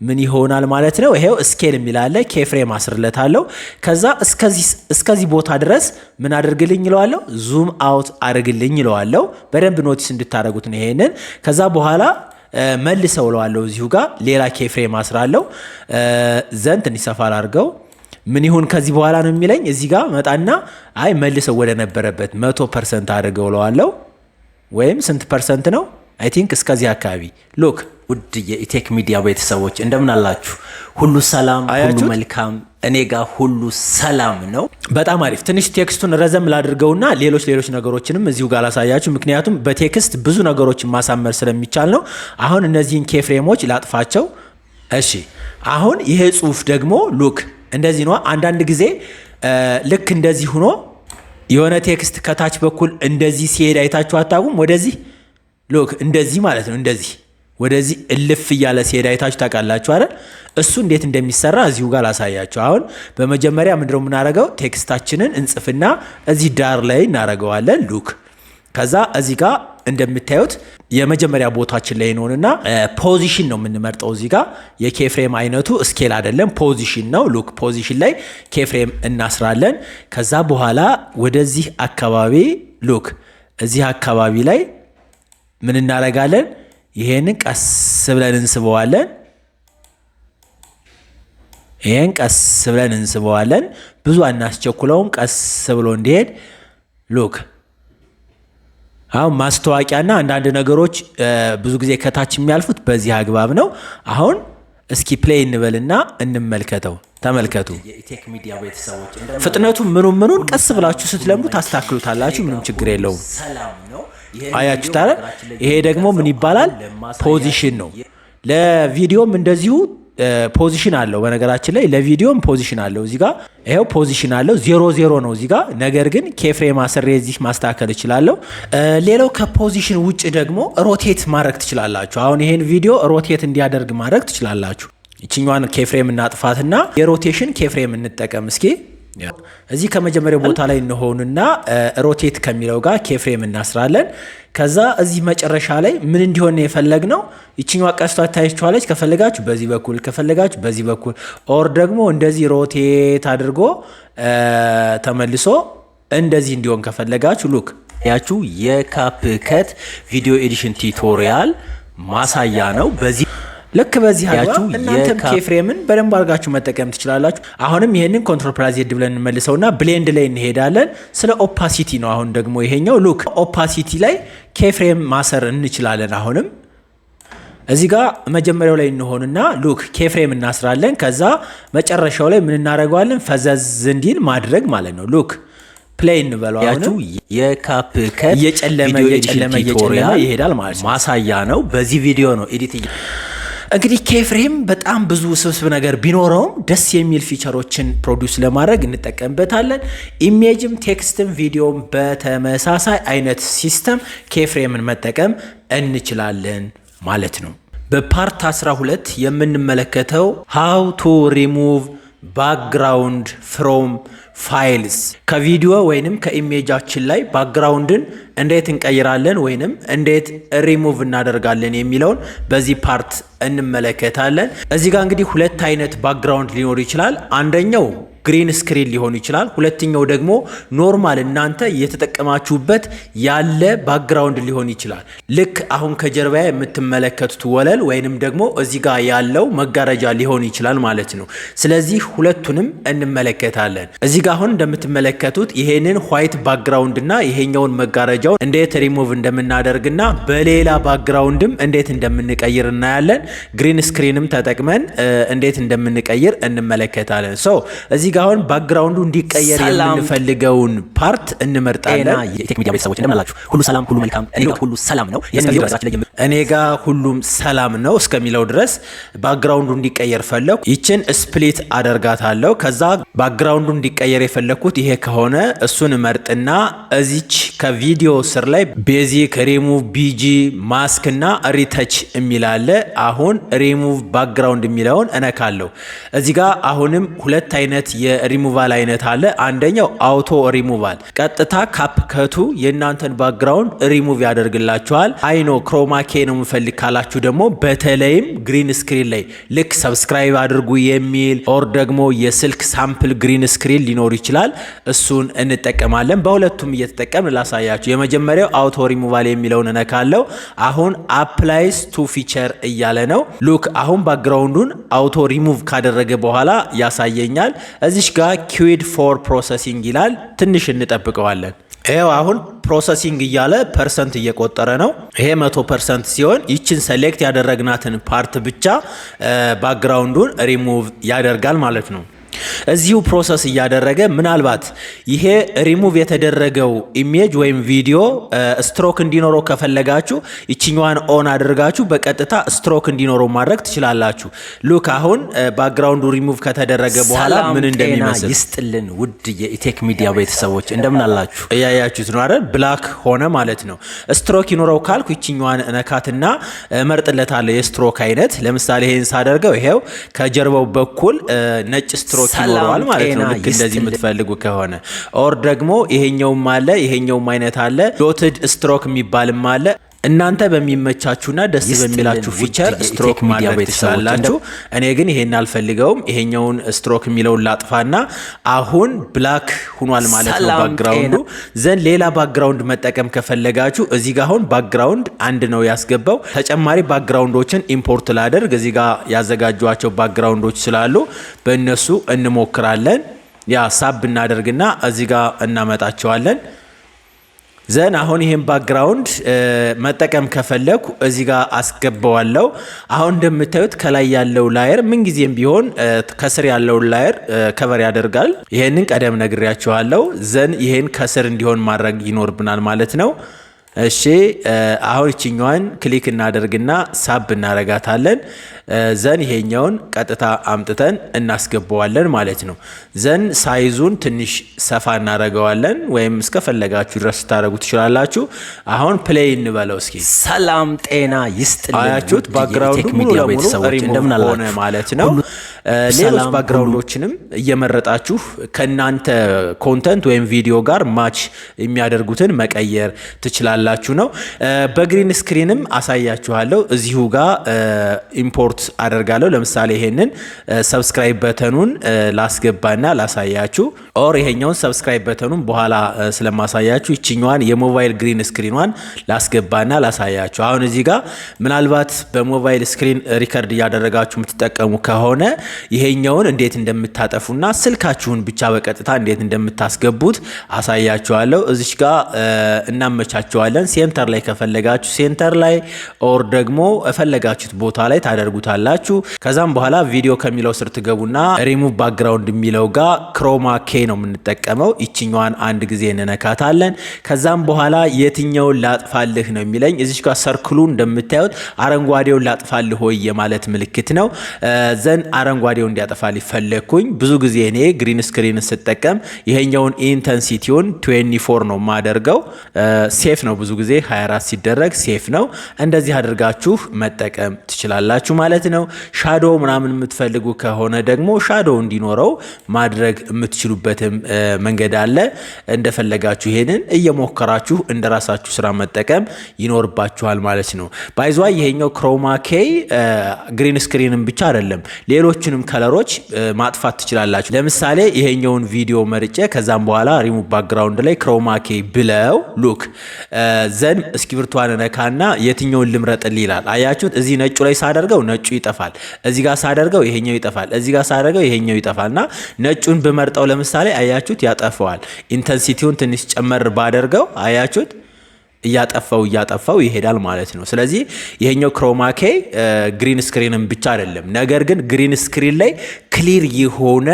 ምን ይሆናል ማለት ነው። ይሄው ስኬል የሚላለ ኬፍሬም አስርለታለሁ። ከዛ እስከዚህ ቦታ ድረስ ምን አድርግልኝ ይለዋለሁ፣ ዙም አውት አድርግልኝ ይለዋለሁ። በደንብ ኖቲስ እንድታደርጉት ነው ይሄንን። ከዛ በኋላ መልሰው እለዋለሁ። እዚሁ ጋር ሌላ ኬፍሬም አስራለሁ። ዘንድ እንዲሰፋ አድርገው ምን ይሁን ከዚህ በኋላ ነው የሚለኝ። እዚህ ጋር መጣና አይ መልሰው ወደ ነበረበት 100% አድርገው እለዋለሁ። ወይም ስንት ፐርሰንት ነው? አይ ቲንክ እስከዚህ አካባቢ ሉክ። ውድ የኢቴክ ሚዲያ ቤተሰቦች እንደምን አላችሁ? ሁሉ ሰላም፣ ሁሉ መልካም፣ እኔ ጋር ሁሉ ሰላም ነው። በጣም አሪፍ። ትንሽ ቴክስቱን ረዘም ላድርገውና ሌሎች ሌሎችንም እዚሁ ጋር ላሳያችሁ። ምክንያቱም በቴክስት ብዙ ነገሮችን ማሳመር ስለሚቻል ነው። አሁን እነዚህን ኬፍሬሞች ላጥፋቸው። እሺ አሁን ይሄ ጽሁፍ ደግሞ ሉክ እንደዚህ ነው። አንዳንድ ጊዜ ልክ እንደዚህ ሆኖ የሆነ ቴክስት ከታች በኩል እንደዚህ ሲሄድ አይታችሁ አታውቁም? ወደዚህ ሉክ እንደዚህ ማለት ነው። እንደዚህ ወደዚህ እልፍ እያለ ሲሄድ አይታችሁ ታውቃላችሁ አይደል? እሱ እንዴት እንደሚሰራ እዚሁ ጋር ላሳያችሁ። አሁን በመጀመሪያ ምንድነው የምናደርገው? ቴክስታችንን እንጽፍና እዚህ ዳር ላይ እናደርገዋለን። ሉክ ከዛ እዚህ ጋር እንደምታዩት የመጀመሪያ ቦታችን ላይ ነውና ፖዚሽን ነው የምንመርጠው። እዚህ ጋር የኬፍሬም አይነቱ ስኬል አይደለም፣ ፖዚሽን ነው። ሉክ ፖዚሽን ላይ ኬፍሬም እናስራለን። ከዛ በኋላ ወደዚህ አካባቢ ሉክ እዚህ አካባቢ ላይ ምን እናደርጋለን? ይሄንን ቀስ ብለን እንስበዋለን። ይሄን ቀስ ብለን እንስበዋለን። ብዙ አናስቸኩለውም፣ ቀስ ብሎ እንዲሄድ ሉክ። አሁን ማስታወቂያና አንዳንድ ነገሮች ብዙ ጊዜ ከታች የሚያልፉት በዚህ አግባብ ነው። አሁን እስኪ ፕሌይ እንበልና እንመልከተው። ተመልከቱ። የኢቴክ ሚዲያ ቤተሰቦች ፍጥነቱ ምኑን ቀስ ብላችሁ ስትለምዱ ታስተካክሉታላችሁ። ምንም ችግር የለውም። አያችሁት አይደል? ይሄ ደግሞ ምን ይባላል? ፖዚሽን ነው። ለቪዲዮም እንደዚሁ ፖዚሽን አለው። በነገራችን ላይ ለቪዲዮም ፖዚሽን አለው። እዚህ ጋር ይሄው ፖዚሽን አለው 00 ነው እዚህ ጋር። ነገር ግን ኬፍሬም አስሬ እዚህ ማስተካከል እችላለሁ። ሌላው ከፖዚሽን ውጭ ደግሞ ሮቴት ማድረግ ትችላላችሁ። አሁን ይሄን ቪዲዮ ሮቴት እንዲያደርግ ማድረግ ትችላላችሁ። ይችኛዋን ኬፍሬም እናጥፋትና የሮቴሽን ኬፍሬም እንጠቀም እስኪ። እዚህ ከመጀመሪያው ቦታ ላይ እንሆንና ሮቴት ከሚለው ጋር ኬፍሬም እናስራለን። ከዛ እዚህ መጨረሻ ላይ ምን እንዲሆን የፈለግነው ይችኛዋ ቀስቷ ታይቻለች። ከፈለጋችሁ በዚህ በኩል ከፈለጋችሁ በዚህ በኩል ኦር ደግሞ እንደዚህ ሮቴት አድርጎ ተመልሶ እንደዚህ እንዲሆን ከፈለጋችሁ ሉክ ያችሁ የካፕከት ቪዲዮ ኤዲሽን ቱቶሪያል ማሳያ ነው። ልክ በዚህ አግባብ እናንተም ኬፍሬምን በደንብ አድርጋችሁ መጠቀም ትችላላችሁ። አሁንም ይሄንን ኮንትሮል ፕላስ ዜድ ብለን እንመልሰውና ብሌንድ ላይ እንሄዳለን። ስለ ኦፓሲቲ ነው አሁን ደግሞ ይሄኛው ሉክ ኦፓሲቲ ላይ ኬፍሬም ማሰር እንችላለን። አሁንም እዚህ ጋር መጀመሪያው ላይ እንሆንና ሉክ ኬፍሬም እናስራለን። ከዛ መጨረሻው ላይ ምን እናደርገዋለን? ፈዘዝ እንዲል ማድረግ ማለት ነው። ሉክ ፕሌይ እንበለው። አሁን የካፕከት እየጨለመ ይሄዳል ማለት ነው። ማሳያ ነው። በዚህ ቪዲዮ ነው ኤዲት እንግዲህ ኬፍሬም በጣም ብዙ ስብስብ ነገር ቢኖረውም ደስ የሚል ፊቸሮችን ፕሮዲውስ ለማድረግ እንጠቀምበታለን። ኢሜጅም ቴክስትም ቪዲዮም በተመሳሳይ አይነት ሲስተም ኬፍሬምን መጠቀም እንችላለን ማለት ነው። በፓርት 12 የምንመለከተው ሃው ቱ ሪሙቭ ባክግራውንድ ፍሮም ፋይልስ ከቪዲዮ ወይንም ከኢሜጃችን ላይ ባክግራውንድን እንዴት እንቀይራለን ወይንም እንዴት ሪሙቭ እናደርጋለን የሚለውን በዚህ ፓርት እንመለከታለን። እዚህ ጋር እንግዲህ ሁለት አይነት ባክግራውንድ ሊኖር ይችላል። አንደኛው ግሪን ስክሪን ሊሆን ይችላል። ሁለተኛው ደግሞ ኖርማል እናንተ እየተጠቀማችሁበት ያለ ባክግራውንድ ሊሆን ይችላል። ልክ አሁን ከጀርባ የምትመለከቱት ወለል ወይንም ደግሞ እዚህ ጋር ያለው መጋረጃ ሊሆን ይችላል ማለት ነው። ስለዚህ ሁለቱንም እንመለከታለን። እዚህ ጋር አሁን እንደምትመለከቱት ይሄንን ዋይት ባክግራውንድ እና ይሄኛውን መጋረጃውን እንዴት ሪሙቭ እንደምናደርግና በሌላ ባክግራውንድም እንዴት እንደምንቀይር እናያለን። ግሪን ስክሪንም ተጠቅመን እንዴት እንደምንቀይር እንመለከታለን። እዚህ ጋር አሁን ባክግራውንዱ እንዲቀየር የምንፈልገውን ፓርት እንመርጣለን። የቴክ ሚዲያ ቤተሰቦች እንደምን አላችሁ? ሁሉ ሰላም፣ ሁሉ መልካም፣ እኔ ጋር ሁሉ ሰላም ነው። እኔ ጋር ሁሉም ሰላም ነው እስከሚለው ድረስ ባክግራውንዱ እንዲቀየር ፈለኩ። ይችን ስፕሊት አደርጋታለሁ። ከዛ ባክግራውንዱ እንዲቀየር የፈለኩት ይሄ ከሆነ እሱን መርጥና እዚች ከቪዲዮ ስር ላይ ቤዚክ፣ ሪሙቭ ቢጂ፣ ማስክ እና ሪተች የሚላለ አሁን ሪሙቭ ባክግራውንድ የሚለውን እነካለሁ። እዚህ ጋር አሁንም ሁለት አይነት የሪሙቫል አይነት አለ። አንደኛው አውቶ ሪሙቫል፣ ቀጥታ ካፕከቱ የእናንተን ባክግራውንድ ሪሙቭ ያደርግላችኋል። አይኖ ክሮማኬ ነው የምፈልግ ካላችሁ ደግሞ በተለይም ግሪን ስክሪን ላይ ልክ ሰብስክራይብ አድርጉ የሚል ኦር ደግሞ የስልክ ሳምፕል ግሪን ስክሪን ሊኖር ይችላል። እሱን እንጠቀማለን። በሁለቱም እየተጠቀምን ላሳያችሁ። የመጀመሪያው አውቶ ሪሙቫል የሚለውን እነካለው። አሁን አፕላይስ ቱ ፊቸር እያለ ነው። ሉክ አሁን ባክግራውንዱን አውቶ ሪሙቭ ካደረገ በኋላ ያሳየኛል። እዚሽ ጋር ኪዊድ ፎር ፕሮሰሲንግ ይላል። ትንሽ እንጠብቀዋለን። ይሄው አሁን ፕሮሰሲንግ እያለ ፐርሰንት እየቆጠረ ነው። ይሄ 100% ሲሆን ይችን ሴሌክት ያደረግናትን ፓርት ብቻ ባክግራውንዱን ሪሙቭ ያደርጋል ማለት ነው። እዚሁ ፕሮሰስ እያደረገ ምናልባት ይሄ ሪሙቭ የተደረገው ኢሜጅ ወይም ቪዲዮ ስትሮክ እንዲኖረው ከፈለጋችሁ ይችኛዋን ኦን አድርጋችሁ በቀጥታ ስትሮክ እንዲኖረው ማድረግ ትችላላችሁ። ሉክ አሁን ባክግራውንዱ ሪሙቭ ከተደረገ በኋላ ምን እንደሚመስል ይስጥልን። ውድ የኢቴክ ሚዲያ ቤተሰቦች እንደምን አላችሁ? እያያችሁት ነው አይደል? ብላክ ሆነ ማለት ነው። ስትሮክ ይኖረው ካልኩ ይችኛዋን ነካትና መርጥለታለሁ የስትሮክ አይነት። ለምሳሌ ይሄን ሳደርገው ይሄው ከጀርባው በኩል ነጭ ስትሮክ ይኖረዋል ማለት ነው። ልክ እንደዚህ የምትፈልጉ ከሆነ ኦር ደግሞ ይሄኛውም አለ፣ ይሄኛውም አይነት አለ። ዶትድ ስትሮክ የሚባልም አለ። እናንተ በሚመቻችሁና ደስ በሚላችሁ ፊቸር ስትሮክ ማድረግ ትችላላችሁ። እኔ ግን ይሄን አልፈልገውም። ይሄኛውን ስትሮክ የሚለውን ላጥፋና አሁን ብላክ ሆኗል ማለት ነው ባክግራውንዱ። ዘን ሌላ ባክግራውንድ መጠቀም ከፈለጋችሁ እዚህ ጋር አሁን ባክግራውንድ አንድ ነው ያስገባው። ተጨማሪ ባክግራውንዶችን ኢምፖርት ላደርግ እዚህ ጋር ያዘጋጇቸው ባክግራውንዶች ስላሉ በእነሱ እንሞክራለን። ያ ሳብ እናደርግና እዚህ ጋር እናመጣቸዋለን። ዘን አሁን ይሄን ባክግራውንድ መጠቀም ከፈለኩ እዚህ ጋር አስገባዋለሁ። አሁን እንደምታዩት ከላይ ያለው ላየር ምንጊዜም ቢሆን ከስር ያለው ላየር ከቨር ያደርጋል። ይሄንን ቀደም ነግሬያችኋለሁ። ዘን ይሄን ከስር እንዲሆን ማድረግ ይኖርብናል ማለት ነው። እሺ አሁን እቺኛዋን ክሊክ እናደርግና ሳብ እናረጋታለን። ዘን ይሄኛውን ቀጥታ አምጥተን እናስገባዋለን ማለት ነው። ዘን ሳይዙን ትንሽ ሰፋ እናረጋዋለን ወይም እስከፈለጋችሁ ድረስ ታረጉ ትችላላችሁ። አሁን ፕሌይ እንበለው እስኪ። ሰላም ጤና ይስጥልኝ። አያችሁት ባክግራውንዱ ሙሉ ለሙሉ ሪሙቭ ሆነ ማለት ነው። ሌሎች ባክግራውንዶችንም እየመረጣችሁ ከናንተ ኮንተንት ወይም ቪዲዮ ጋር ማች የሚያደርጉትን መቀየር ትችላላችሁ ነው። በግሪን ስክሪንም አሳያችኋለሁ። እዚሁ ጋር ኢምፖርት አደርጋለሁ። ለምሳሌ ይሄንን ሰብስክራይብ በተኑን ላስገባና ላሳያችሁ። ኦር ይሄኛውን ሰብስክራይብ በተኑን በኋላ ስለማሳያችሁ ይችኛዋን የሞባይል ግሪን ስክሪኗን ላስገባና ላሳያችሁ። አሁን እዚህ ጋር ምናልባት በሞባይል ስክሪን ሪከርድ እያደረጋችሁ የምትጠቀሙ ከሆነ ይሄኛውን እንዴት እንደምታጠፉና ስልካችሁን ብቻ በቀጥታ እንዴት እንደምታስገቡት አሳያችኋለሁ። እዚች ጋር እናመቻቸዋለን። ሴንተር ላይ ከፈለጋችሁ ሴንተር ላይ ኦር ደግሞ ፈለጋችሁት ቦታ ላይ ታደርጉታላችሁ። ከዛም በኋላ ቪዲዮ ከሚለው ስር ትገቡና ሪሙቭ ባክግራውንድ የሚለው ጋር ክሮማ ኬ ነው የምንጠቀመው። ይችኛዋን አንድ ጊዜ እንነካታለን። ከዛም በኋላ የትኛውን ላጥፋልህ ነው የሚለኝ። እዚች ጋር ሰርክሉ እንደምታዩት አረንጓዴውን ላጥፋልህ ሆይ የማለት ምልክት ነው። ዘን አረንጓዴው እንዲያጠፋልኝ ፈለግኩኝ። ብዙ ጊዜ እኔ ግሪን ስክሪን ስጠቀም ይሄኛውን ኢንተንሲቲውን 24 ነው ማደርገው። ሴፍ ነው ብዙ ጊዜ 24 ሲደረግ ሴፍ ነው። እንደዚህ አድርጋችሁ መጠቀም ትችላላችሁ ማለት ነው። ሻዶ ምናምን የምትፈልጉ ከሆነ ደግሞ ሻዶ እንዲኖረው ማድረግ የምትችሉበትም መንገድ አለ። እንደፈለጋችሁ ይሄንን እየሞከራችሁ እንደራሳችሁ ስራ መጠቀም ይኖርባችኋል ማለት ነው። ባይዟ ይሄኛው ክሮማ ኬ ግሪን ስክሪንም ብቻ አይደለም ሌሎችንም ከለሮች ማጥፋት ትችላላችሁ። ለምሳሌ ይሄኛውን ቪዲዮ መርጬ ከዛም በኋላ ሪሙቭ ባክግራውንድ ላይ ክሮማ ኬ ብለው ሉክ ዘን እስክሪብቷን ነካና የትኛውን ልምረጥልኝ ይላል። አያችሁት? እዚህ ነጩ ላይ ሳደርገው ነጩ ይጠፋል። እዚህ ጋር ሳደርገው ይሄኛው ይጠፋል። እዚህ ጋር ሳደርገው ይሄኛው ይጠፋልና ነጩን በመርጠው ለምሳሌ አያችሁት? ያጠፋዋል። ኢንተንሲቲውን ትንሽ ጨመር ባደርገው አያችሁት? እያጠፋው ይሄዳል ማለት ነው። ስለዚህ ይሄኛው ክሮማኬ ግሪን ስክሪንን ብቻ አይደለም፣ ነገር ግን ግሪን ስክሪን ላይ ክሊር የሆነ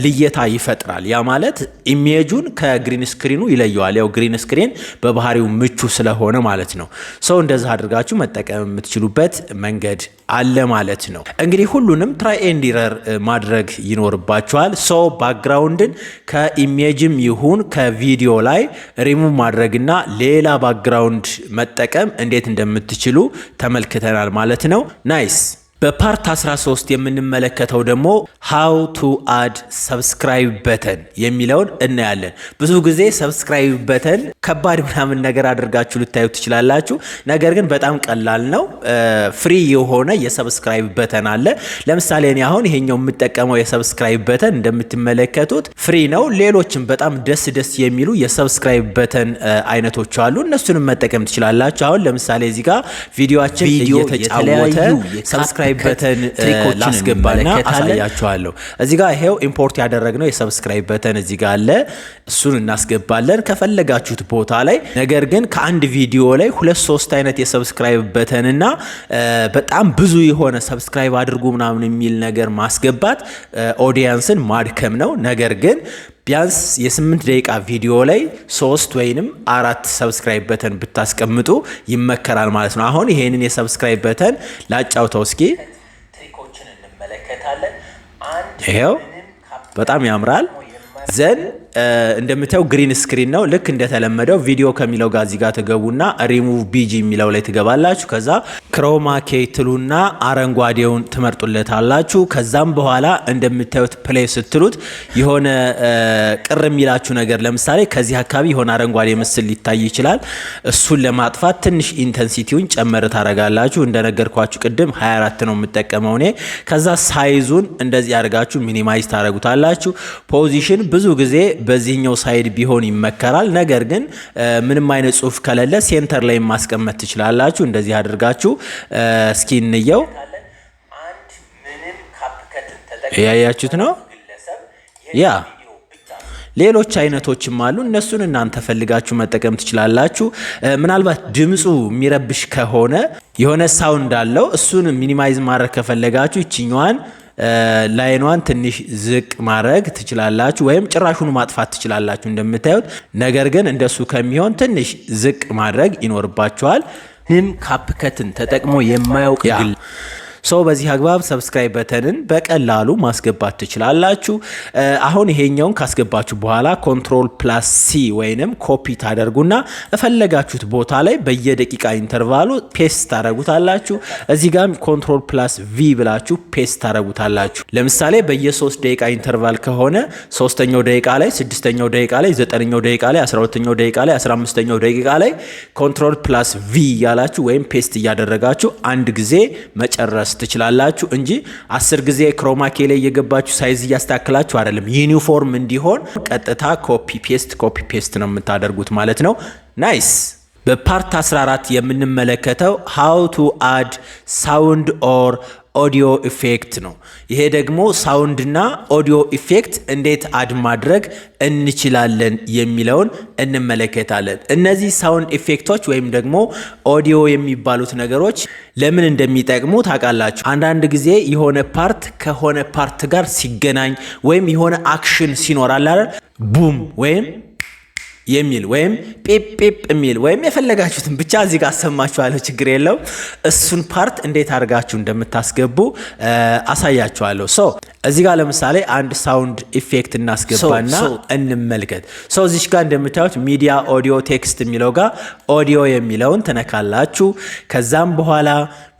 ልየታ ይፈጥራል። ያ ማለት ኢሜጁን ከግሪን ስክሪኑ ይለየዋል። ያው ግሪን ስክሪን በባህሪው ምቹ ስለሆነ ማለት ነው። ሰው እንደዛ አድርጋችሁ መጠቀም የምትችሉበት መንገድ አለ ማለት ነው። እንግዲህ ሁሉንም ትራይ ኤንድ ኢረር ማድረግ ይኖርባችኋል። ሰው ባክግራውንድን ከኢሜጅም ይሁን ከቪዲዮ ላይ ሪሙቭ ማድረግና ሌላ ባክግራውንድ መጠቀም እንዴት እንደምትችሉ ተመልክተናል ማለት ነው። ናይስ። በፓርት 13 የምንመለከተው ደግሞ ሃው ቱ አድ ሰብስክራይብ በተን የሚለውን እናያለን። ብዙ ጊዜ ሰብስክራይብ በተን ከባድ ምናምን ነገር አድርጋችሁ ልታዩ ትችላላችሁ። ነገር ግን በጣም ቀላል ነው። ፍሪ የሆነ የሰብስክራይብ በተን አለ። ለምሳሌ እኔ አሁን ይሄኛው የምጠቀመው የሰብስክራይብ በተን እንደምትመለከቱት ፍሪ ነው። ሌሎችም በጣም ደስ የሚሉ የሰብስክራይብ በተን አይነቶች አሉ። እነሱንም መጠቀም ትችላላችሁ። አሁን ለምሳሌ እዚህ ጋር ቪዲዮአችን እየተጫወተ ሰብስክራይብ በተን ላስገባና አሳያችኋለሁ። እዚህ ጋር ይሄው ኢምፖርት ያደረግነው የሰብስክራይብ በተን እዚህ ጋር አለ። እሱን እናስገባለን ከፈለጋችሁት ቦታ ላይ። ነገር ግን ከአንድ ቪዲዮ ላይ 2-3 አይነት የሰብስክራይብ በተንና በጣም ብዙ የሆነ ሰብስክራይብ አድርጉ ምናምን የሚል ነገር ማስገባት ኦዲየንስን ማድከም ነው። ነገር ግን ቢያንስ የ8 ደቂቃ ቪዲዮ ላይ 3 ወይንም 4 ሰብስክራይብ በተን ብታስቀምጡ ይመከራል ማለት ነው። አሁን ይሄንን የሰብስክራይብ በተን ላጫውተው እስኪ። ትሪኮችን እንመለከታለን። ይሄው በጣም ያምራል። ዘን እንደምታዩ ግሪን ስክሪን ነው። ልክ እንደተለመደው ቪዲዮ ከሚለው ጋር እዚህ ጋር ትገቡና ሪሙቭ ቢጂ የሚለው ላይ ትገባላችሁ። ከዛ ክሮማኬ ትሉና አረንጓዴውን ትመርጡለታላችሁ። ከዛም በኋላ እንደምታዩት ፕሌይ ስትሉት የሆነ ቅር የሚላችሁ ነገር ለምሳሌ ከዚህ አካባቢ የሆነ አረንጓዴ ምስል ሊታይ ይችላል። እሱን ለማጥፋት ትንሽ ኢንተንሲቲውን ጨመር ታረጋላችሁ። እንደነገርኳችሁ ቅድም 24 ነው የምጠቀመው እኔ። ከዛ ሳይዙን እንደዚህ አድርጋችሁ ሚኒማይዝ ታረጉታላችሁ። ፖዚሽን ብዙ ጊዜ በዚህኛው ሳይድ ቢሆን ይመከራል። ነገር ግን ምንም አይነት ጽሁፍ ከሌለ ሴንተር ላይ ማስቀመጥ ትችላላችሁ። እንደዚህ አድርጋችሁ እስኪ እንየው። ያያችሁት ነው። ያ ሌሎች አይነቶችም አሉ። እነሱን እናንተ ፈልጋችሁ መጠቀም ትችላላችሁ። ምናልባት ድምፁ የሚረብሽ ከሆነ የሆነ ሳውንድ አለው። እሱን ሚኒማይዝ ማድረግ ከፈለጋችሁ ይችኛዋን ላይኗን ትንሽ ዝቅ ማድረግ ትችላላችሁ፣ ወይም ጭራሹን ማጥፋት ትችላላችሁ እንደምታዩት። ነገር ግን እንደሱ ከሚሆን ትንሽ ዝቅ ማድረግ ይኖርባችኋል። ንም ካፕከትን ተጠቅሞ የማያውቅ ግል ሰው በዚህ አግባብ ሰብስክራይብ በተንን በቀላሉ ማስገባት ትችላላችሁ። አሁን ይሄኛውን ካስገባችሁ በኋላ ኮንትሮል ፕላስ ሲ ወይንም ኮፒ ታደርጉና እፈለጋችሁት ቦታ ላይ በየደቂቃ ኢንተርቫሉ ፔስት ታደርጉታላችሁ። እዚህ ጋር ኮንትሮል ፕላስ ቪ ብላችሁ ፔስት ታደርጉታላችሁ። ለምሳሌ በየ3 ደቂቃ ኢንተርቫል ከሆነ 3ኛው ደቂቃ ላይ፣ 6ኛው ደቂቃ ላይ፣ 9ኛው ደቂቃ ላይ፣ 12ኛው ደቂቃ ላይ፣ 15ኛው ደቂቃ ላይ ኮንትሮል ፕላስ ቪ ያላችሁ ወይም ፔስት እያደረጋችሁ አንድ ጊዜ መጨረስ ትችላላችሁ እንጂ 10 ጊዜ ክሮማኬ ላይ እየገባችሁ ሳይዝ እያስተካክላችሁ አይደለም። ዩኒፎርም እንዲሆን ቀጥታ ኮፒ ፔስት ነው የምታደርጉት ማለት ነው። ናይስ። በፓርት 14 የምንመለከተው ሃው ቱ አድ ሳውንድ ኦር ኦዲዮ ኢፌክት ነው። ይሄ ደግሞ ሳውንድና ኦዲዮ ኢፌክት እንዴት አድ ማድረግ እንችላለን የሚለውን እንመለከታለን። እነዚህ ሳውንድ ኢፌክቶች ወይም ደግሞ ኦዲዮ የሚባሉት ነገሮች ለምን እንደሚጠቅሙ ታውቃላችሁ? አንዳንድ ጊዜ የሆነ ፓርት ከሆነ ፓርት ጋር ሲገናኝ ወይም የሆነ አክሽን ሲኖራል አይደል? ቡም ወይም የሚል ወይም ፒፕ የሚል ወይም የፈለጋችሁትን ብቻ እዚህ ጋር አሰማችኋለሁ፣ ችግር የለው። እሱን ፓርት እንዴት አድርጋችሁ እንደምታስገቡ አሳያችኋለሁ። ሶ እዚህ ጋር ለምሳሌ አንድ ሳውንድ ኢፌክት እናስገባና እንመልከት። ሶ እዚህ ጋር እንደምታዩት ሚዲያ ኦዲዮ ቴክስት የሚለው ጋር ኦዲዮ የሚለውን ትነካላችሁ። ከዛም በኋላ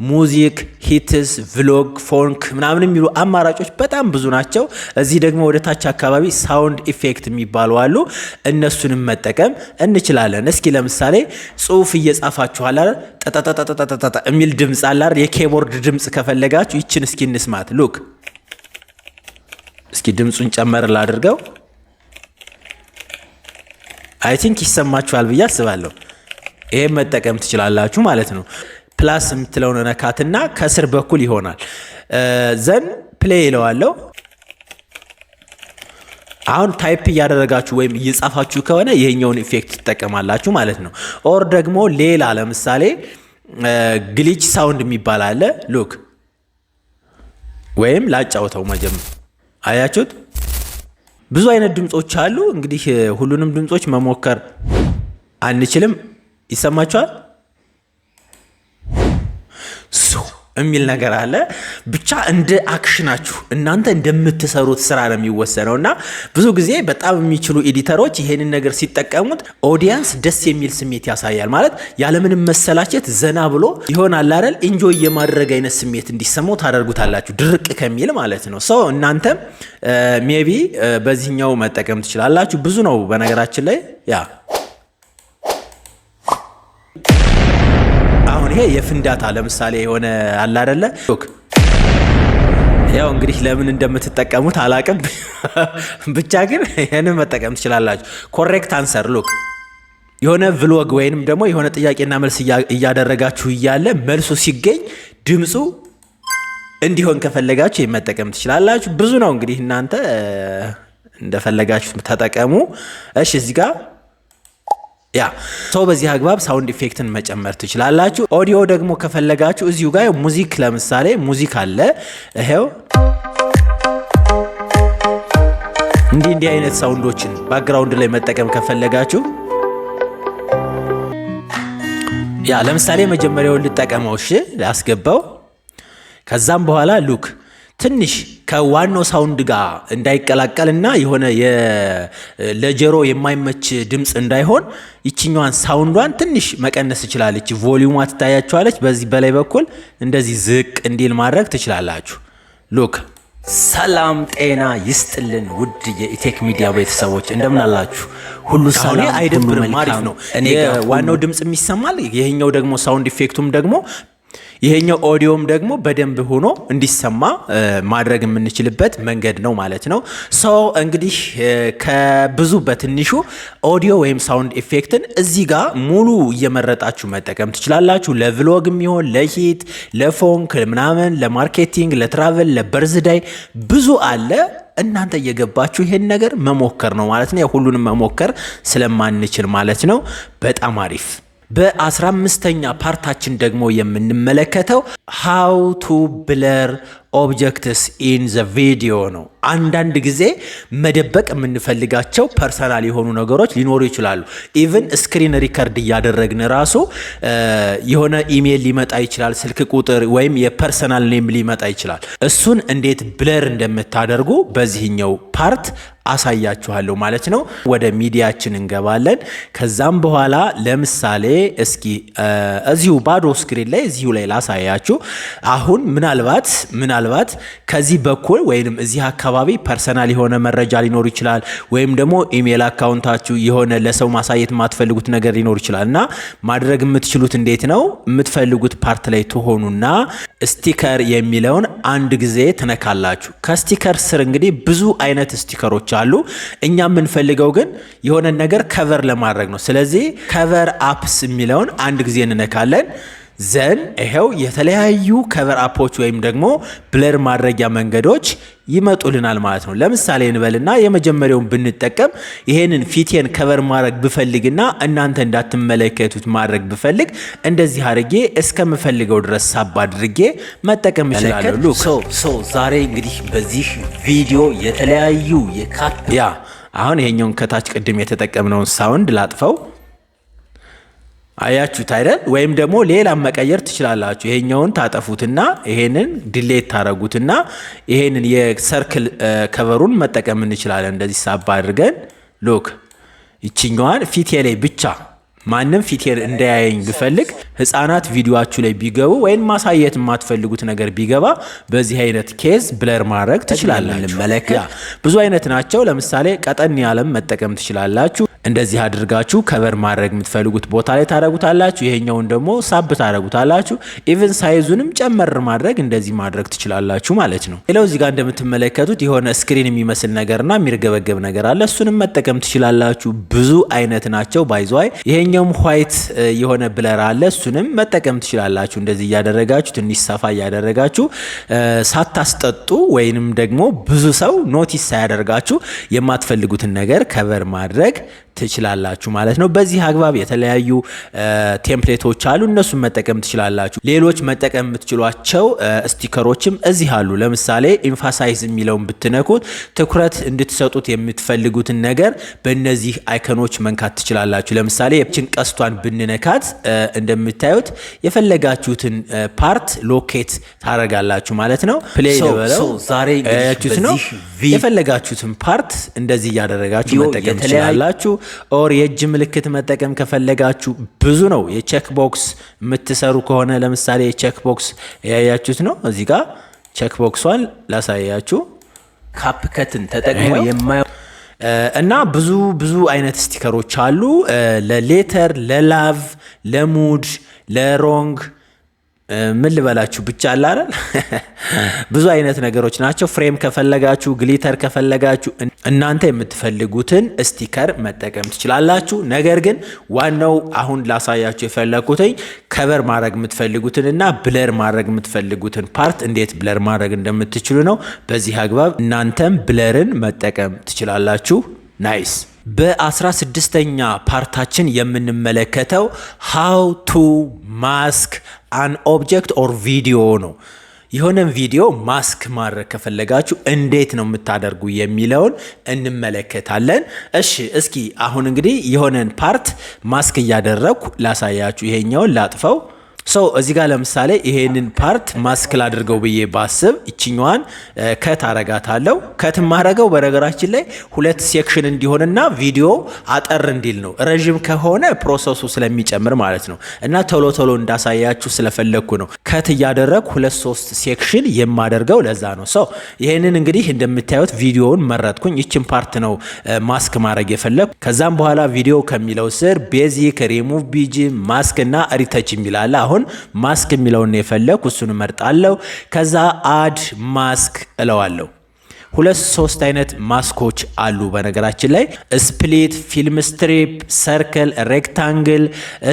ሙዚክ፣ ሂትስ፣ ቭሎግ፣ ፎንክ ምናምን የሚሉ አማራጮች በጣም ብዙ ናቸው። እዚህ ደግሞ ወደ ታች አካባቢ ሳውንድ ኢፌክት የሚባሉ አሉ። እነሱንም መጠቀም እንችላለን። እስኪ ለምሳሌ ጽሁፍ እየጻፋችሁ አለ ጠጠጠጠጠጠ የሚል ድምጽ አለ፣ የኪቦርድ ድምጽ ከፈለጋችሁ ይችን እስኪ እንስማት። ሉክ እስኪ ድምጹን ጨመር ላድርገው። አይ ቲንክ ይሰማችኋል ብዬ አስባለሁ። ይሄን መጠቀም ትችላላችሁ ማለት ነው። ፕላስ የምትለውን ነካትና ከስር በኩል ይሆናል። ዘን ፕሌይ ይለዋለሁ። አሁን ታይፕ እያደረጋችሁ ወይም እየጻፋችሁ ከሆነ ይሄኛውን ኢፌክት ትጠቀማላችሁ ማለት ነው። ኦር ደግሞ ሌላ ለምሳሌ ግሊች ሳውንድ የሚባል አለ። ሉክ ወይም ላጫውተው መጀመር አያችሁት? ብዙ አይነት ድምጾች አሉ። እንግዲህ ሁሉንም ድምጾች መሞከር አንችልም። ይሰማችኋል? የሚል ነገር አለ። ብቻ እንደ አክሽናችሁ እናንተ እንደምትሰሩት ስራ ነው የሚወሰነው እና ብዙ ጊዜ በጣም የሚችሉ ኤዲተሮች ይሄንን ነገር ሲጠቀሙት ኦዲየንስ ደስ የሚል ስሜት ያሳያል። ማለት ያለምንም መሰላቸት ዘና ብሎ ይሆናል አይደል? ኢንጆይ የማድረግ አይነት ስሜት እንዲሰማው ታደርጉታላችሁ፣ ድርቅ ከሚል ማለት ነው። ሶ እናንተም ሜቢ በዚህኛው መጠቀም ትችላላችሁ። ብዙ ነው በነገራችን ላይ ያ ይሄ የፍንዳታ ለምሳሌ የሆነ አለ አይደለ? ያው እንግዲህ ለምን እንደምትጠቀሙት አላቅም፣ ብቻ ግን ይሄንን መጠቀም ትችላላችሁ። ኮሬክት አንሰር ሉክ የሆነ ቭሎግ ወይንም ደግሞ የሆነ ጥያቄና መልስ እያደረጋችሁ እያለ መልሱ ሲገኝ ድምፁ እንዲሆን ከፈለጋችሁ መጠቀም ትችላላችሁ። ብዙ ነው እንግዲህ እናንተ እንደፈለጋችሁ ተጠቀሙ። እሺ እዚህ ጋር ያ ሰው በዚህ አግባብ ሳውንድ ኢፌክትን መጨመር ትችላላችሁ። ኦዲዮ ደግሞ ከፈለጋችሁ እዚሁ ጋር ሙዚክ ለምሳሌ ሙዚክ አለ። ይሄው እንዲህ አይነት ሳውንዶችን ባክግራውንድ ላይ መጠቀም ከፈለጋችሁ ያ ለምሳሌ መጀመሪያውን ልጠቀመው። እሺ ላስገባው። ከዛም በኋላ ሉክ ትንሽ ከዋናው ሳውንድ ጋር እንዳይቀላቀልና የሆነ ለጆሮ የማይመች ድምፅ እንዳይሆን ይችኛዋን ሳውንዷን ትንሽ መቀነስ ትችላለች። ቮሊዩሟ ትታያችኋለች። በዚህ በላይ በኩል እንደዚህ ዝቅ እንዲል ማድረግ ትችላላችሁ። ሉክ ሰላም ጤና ይስጥልን ውድ የኢቴክ ሚዲያ ቤተሰቦች እንደምን አላችሁ? ሁሉ ሰላም አይደብርም፣ አሪፍ ነው። ዋናው ድምፅ የሚሰማል። ይሄኛው ደግሞ ሳውንድ ኢፌክቱም ደግሞ ይሄኛው ኦዲዮም ደግሞ በደንብ ሆኖ እንዲሰማ ማድረግ የምንችልበት መንገድ ነው ማለት ነው። ሶ እንግዲህ ከብዙ በትንሹ ኦዲዮ ወይም ሳውንድ ኢፌክትን እዚህ ጋር ሙሉ እየመረጣችሁ መጠቀም ትችላላችሁ። ለቭሎግ የሚሆን ለሂት፣ ለፎንክ ምናምን፣ ለማርኬቲንግ፣ ለትራቨል፣ ለበርዝዳይ ብዙ አለ። እናንተ እየገባችሁ ይሄን ነገር መሞከር ነው ማለት ነው። ሁሉንም መሞከር ስለማንችል ማለት ነው። በጣም አሪፍ። በ15ኛ ፓርታችን ደግሞ የምንመለከተው ሃው ቱ ብለር ኦብጀክትስ ኢን ዘ ቪዲዮ ነው። አንዳንድ ጊዜ መደበቅ የምንፈልጋቸው ፐርሰናል የሆኑ ነገሮች ሊኖሩ ይችላሉ። ኢቭን ስክሪን ሪከርድ እያደረግን ራሱ የሆነ ኢሜይል ሊመጣ ይችላል፣ ስልክ ቁጥር ወይም የፐርሰናል ኔም ሊመጣ ይችላል። እሱን እንዴት ብለር እንደምታደርጉ በዚህኛው ፓርት አሳያችኋለሁ ማለት ነው። ወደ ሚዲያችን እንገባለን። ከዛም በኋላ ለምሳሌ እስኪ እዚሁ ባዶ ስክሪን ላይ እዚሁ ላይ ላሳያችሁ። አሁን ምናልባት ከዚህ በኩል ወይንም እዚህ አካባቢ ፐርሰናል የሆነ መረጃ ሊኖር ይችላል፣ ወይም ደግሞ ኢሜል አካውንታችሁ የሆነ ለሰው ማሳየት የማትፈልጉት ነገር ሊኖር ይችላል እና ማድረግ የምትችሉት እንዴት ነው? የምትፈልጉት ፓርት ላይ ትሆኑና ስቲከር የሚለውን አንድ ጊዜ ትነካላችሁ። ከስቲከር ስር እንግዲህ ብዙ አይነት ስቲከሮች አሉ። እኛ የምንፈልገው ግን የሆነ ነገር ከቨር ለማድረግ ነው። ስለዚህ ከቨር አፕስ የሚለውን አንድ ጊዜ እንነካለን። ዘን ይሄው የተለያዩ ከቨር አፖች ወይም ደግሞ ብለር ማድረጊያ መንገዶች ይመጡልናል ማለት ነው። ለምሳሌ እንበልና የመጀመሪያውን ብንጠቀም ይሄንን ፊቴን ከቨር ማድረግ ብፈልግና እናንተ እንዳትመለከቱት ማድረግ ብፈልግ እንደዚህ አድርጌ እስከምፈልገው ድረስ ሳብ አድርጌ መጠቀም እችላለሁ። ዛሬ እንግዲህ በዚህ ቪዲዮ የተለያዩ አሁን ይሄኛውን ከታች ቅድም የተጠቀምነውን ሳውንድ ላጥፈው። አያችሁት አይደል? ወይም ደግሞ ሌላ መቀየር ትችላላችሁ። ይሄኛውን ታጠፉትና ይሄንን ዲሌት ታረጉትና ይሄንን የሰርክል ከቨሩን መጠቀም እንችላለን። እንደዚህ ሳባ አድርገን ሎክ ይችኛዋን ፊቴ ላይ ብቻ ማንም ፊቴን እንዳያየኝ ብፈልግ ህፃናት ቪዲዮአችሁ ላይ ቢገቡ ወይም ማሳየት የማትፈልጉት ነገር ቢገባ በዚህ አይነት ኬዝ ብለር ማድረግ ትችላላችሁ። ብዙ አይነት ናቸው። ለምሳሌ ቀጠን ያለም መጠቀም ትችላላችሁ። እንደዚህ አድርጋችሁ ከቨር ማድረግ የምትፈልጉት ቦታ ላይ ታረጉታላችሁ። ይሄኛውን ደግሞ ሳብ ታረጉታላችሁ። ኢቭን ሳይዙንም ጨመር ማድረግ እንደዚህ ማድረግ ትችላላችሁ ማለት ነው። ሌላው እዚህ ጋር እንደምትመለከቱት የሆነ ስክሪን የሚመስል ነገርና የሚርገበገብ ነገር አለ። እሱንም መጠቀም ትችላላችሁ። ብዙ አይነት ናቸው ባይዘዋይ። ይሄኛውም ዋይት የሆነ ብለር አለ። እሱንም መጠቀም ትችላላችሁ። እንደዚህ እያደረጋችሁ ትንሽ ሰፋ እያደረጋችሁ ሳታስጠጡ ወይንም ደግሞ ብዙ ሰው ኖቲስ ሳያደርጋችሁ የማትፈልጉትን ነገር ከቨር ማድረግ ትችላላችሁ ማለት ነው። በዚህ አግባብ የተለያዩ ቴምፕሌቶች አሉ። እነሱን መጠቀም ትችላላችሁ። ሌሎች መጠቀም የምትችሏቸው ስቲከሮችም እዚህ አሉ። ለምሳሌ ኤምፋሳይዝ የሚለውን ብትነኩት ትኩረት እንድትሰጡት የምትፈልጉትን ነገር በእነዚህ አይከኖች መንካት ትችላላችሁ። ለምሳሌ የችን ቀስቷን ብንነካት እንደምታዩት የፈለጋችሁትን ፓርት ሎኬት ታረጋላችሁ ማለት ነው። ፕሌይ ለበለው ዛሬ ነው። የፈለጋችሁትን ፓርት እንደዚህ እያደረጋችሁ መጠቀም ትችላላችሁ። ኦር የእጅ ምልክት መጠቀም ከፈለጋችሁ ብዙ ነው። የቼክ ቦክስ የምትሰሩ ከሆነ ለምሳሌ የቼክ ቦክስ ያያችሁት ነው። እዚህ ጋር ቼክ ቦክሷን ላሳያችሁ። ካፕከትን ተጠቅሞ የማየው እና ብዙ አይነት ስቲከሮች አሉ። ለሌተር፣ ለላቭ፣ ለሙድ፣ ለሮንግ ምን ልበላችሁ ብቻ አለ አይደል? ብዙ አይነት ነገሮች ናቸው። ፍሬም ከፈለጋችሁ፣ ግሊተር ከፈለጋችሁ እናንተ የምትፈልጉትን ስቲከር መጠቀም ትችላላችሁ። ነገር ግን ዋናው አሁን ላሳያችሁ የፈለኩትኝ ከቨር ማድረግ የምትፈልጉትን እና ብለር ማድረግ የምትፈልጉትን ፓርት እንዴት ብለር ማድረግ እንደምትችሉ ነው። በዚህ አግባብ እናንተም ብለርን መጠቀም ትችላላችሁ። ናይስ። በ16ኛ ፓርታችን የምንመለከተው ሃው ቱ ማስክ አን ኦብጀክት ኦር ቪዲዮ ነው። የሆነን ቪዲዮ ማስክ ማድረግ ከፈለጋችሁ እንዴት ነው የምታደርጉ የሚለውን እንመለከታለን። እሺ እስኪ አሁን እንግዲህ የሆነን ፓርት ማስክ እያደረግኩ ላሳያችሁ። ይሄኛውን ላጥፈው። እዚህ ጋር ለምሳሌ ይሄንን ፓርት ማስክ ላድርገው ብዬ ባስብ ይችኛዋን ከት አረጋታለሁ። ከት ማረገው በነገራችን ላይ ሁለት ሴክሽን እንዲሆንና ቪዲዮ አጠር እንዲል ነው። ረዥም ከሆነ ፕሮሰሱ ስለሚጨምር ማለት ነው እና ቶሎ እንዳሳያችሁ ስለፈለግኩ ነው ከት እያደረግ 2-3 ሴክሽን የማደርገው ለዛ ነው። ይሄንን እንግዲህ እንደምታዩት ቪዲዮውን መረጥኩኝ። ይችን ፓርት ነው ማስክ ማድረግ የፈለግኩ። ከዛም በኋላ ቪዲዮ ከሚለው ስር ቤዚክ፣ ሪሙቭ ቢጂ፣ ማስክ እና ሪተች የሚላለ አሁን ማስክ የሚለውን የፈለኩ እሱን መርጣለሁ። ከዛ አድ ማስክ እለዋለሁ። 2-3 አይነት ማስኮች አሉ በነገራችን ላይ ስፕሊት፣ ፊልም ስትሪፕ፣ ሰርክል፣ ሬክታንግል፣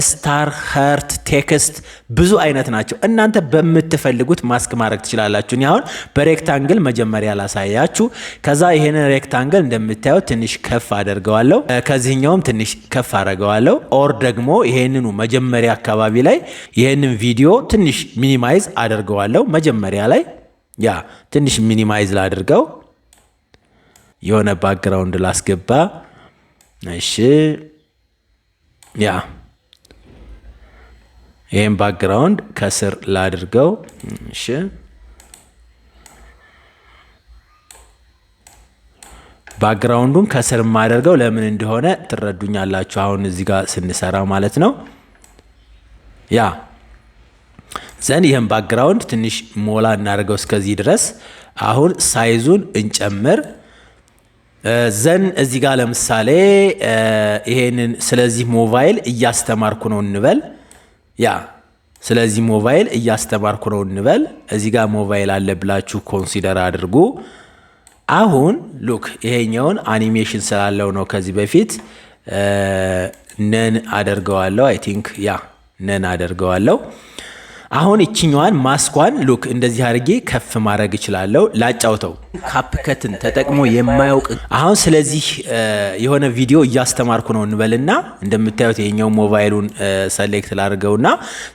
ስታር፣ ሀርት፣ ቴክስት ብዙ አይነት ናቸው። እናንተ በምትፈልጉት ማስክ ማድረግ ትችላላችሁ። እኔ አሁን በሬክታንግል መጀመሪያ ላሳያችሁ። ከዛ ይሄንን ሬክታንግል እንደምታዩት ትንሽ ከፍ አደርገዋለሁ፣ ከዚህኛውም ትንሽ ከፍ አደርገዋለሁ። ኦር ደግሞ ይሄንኑ መጀመሪያ አካባቢ ላይ ይሄንን ቪዲዮ ትንሽ ሚኒማይዝ አደርገዋለሁ። መጀመሪያ ላይ ያ ትንሽ ሚኒማይዝ ላድርገው። የሆነ ባክግራውንድ ላስገባ። እሺ ያ ይሄን ባክግራውንድ ከስር ላድርገው። እሺ ባክግራውንዱን ከስር ማደርገው ለምን እንደሆነ ትረዱኛላችሁ አሁን እዚህ ጋር ስንሰራ ማለት ነው። ያ ዘን ይሄን ባክግራውንድ ትንሽ ሞላ እናደርገው እስከዚህ ድረስ። አሁን ሳይዙን እንጨምር። ዘን እዚህ ጋር ለምሳሌ ይሄንን ስለዚህ ሞባይል እያስተማርኩ ነው እንበል። ያ ስለዚህ ሞባይል እያስተማርኩ ነው እንበል። እዚህ ጋር ሞባይል አለ ብላችሁ ኮንሲደር አድርጉ። አሁን ሉክ ይሄኛውን አኒሜሽን ስላለው ነው ከዚህ በፊት ነን አደርገዋለሁ። አይ ቲንክ ያ ነን አደርገዋለሁ። አሁን እቺኛዋን ማስኳን ሉክ እንደዚህ አድርጌ ከፍ ማድረግ እችላለሁ። ላጫውተው። ካፕከትን ተጠቅሞ የማያውቅ አሁን ስለዚህ የሆነ ቪዲዮ እያስተማርኩ ነው እንበልና እንደምታዩት ይሄኛው ሞባይሉን ሰሌክት ላድርገውና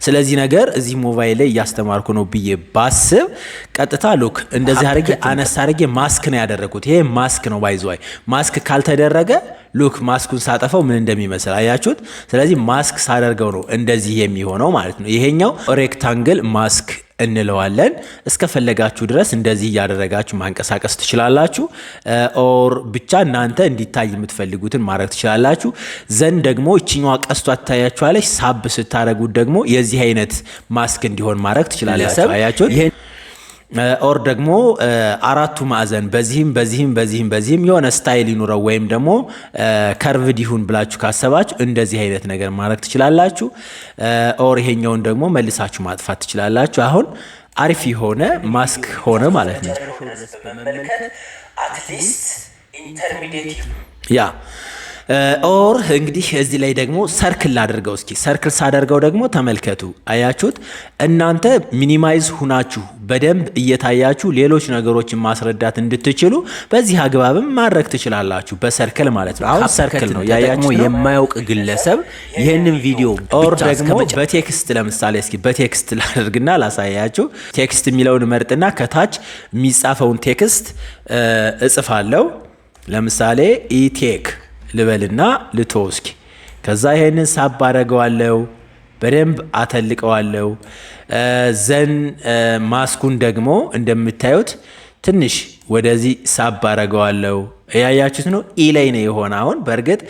ስለዚህ ነገር እዚህ ሞባይል ላይ እያስተማርኩ ነው ብዬ ባስብ ቀጥታ ሉክ እንደዚህ አድርጌ አነሳ አድርጌ ማስክ ነው ያደረኩት። ይሄ ማስክ ነው ባይዘዋይ። ማስክ ካልተደረገ ሉክ ማስኩን ሳጠፈው ምን እንደሚመስል አያችሁት? ስለዚህ ማስክ ሳደርገው ነው እንደዚህ የሚሆነው ማለት ነው። ይሄኛው ሬክታንግል ማስክ እንለዋለን። እስከፈለጋችሁ ድረስ እንደዚህ እያደረጋችሁ ማንቀሳቀስ ትችላላችሁ። ኦር ብቻ እናንተ እንዲታይ የምትፈልጉትን ማድረግ ትችላላችሁ። ዘንድ ደግሞ እቺኛዋ ቀስቷ ትታያችኋለች። ሳብ ስታደርጉት ደግሞ የዚህ አይነት ማስክ እንዲሆን ማድረግ ትችላላችሁ። አያችሁት? ኦር ደግሞ አራቱ ማዕዘን በዚህም የሆነ ስታይል ይኑረው ወይም ደግሞ ከርቭድ ይሁን ብላችሁ ካሰባችሁ እንደዚህ አይነት ነገር ማድረግ ትችላላችሁ። ኦር ይሄኛውን ደግሞ መልሳችሁ ማጥፋት ትችላላችሁ። አሁን አሪፍ የሆነ ማስክ ሆነ ማለት ነው። ያ ኦር እንግዲህ እዚህ ላይ ደግሞ ሰርክል ላድርገው። እስኪ ሰርክል ሳደርገው ደግሞ ተመልከቱ። አያችሁት? እናንተ ሚኒማይዝ ሁናችሁ በደንብ እየታያችሁ ሌሎች ነገሮችን ማስረዳት እንድትችሉ በዚህ አግባብም ማድረግ ትችላላችሁ፣ በሰርክል ማለት ነው። አሁን ሰርክል ነው ያያችሁ። የማያውቅ ግለሰብ ይህንን ቪዲዮ ኦር ደግሞ በቴክስት ለምሳሌ እስኪ በቴክስት ላድርግና ላሳያችሁ። ቴክስት የሚለውን መርጥና ከታች የሚጻፈውን ቴክስት እጽፋለሁ። ለምሳሌ ኢቴክ ልበልና ልቶስኪ ከዛ ይሄንን ሳብ አደርገዋለሁ፣ በደንብ አተልቀዋለሁ። ዘን ማስኩን ደግሞ እንደምታዩት ትንሽ ወደዚህ ሳብ አደርገዋለሁ። ያያችሁት ነው ኢ ላይ ነው የሆነ። አሁን በእርግጥ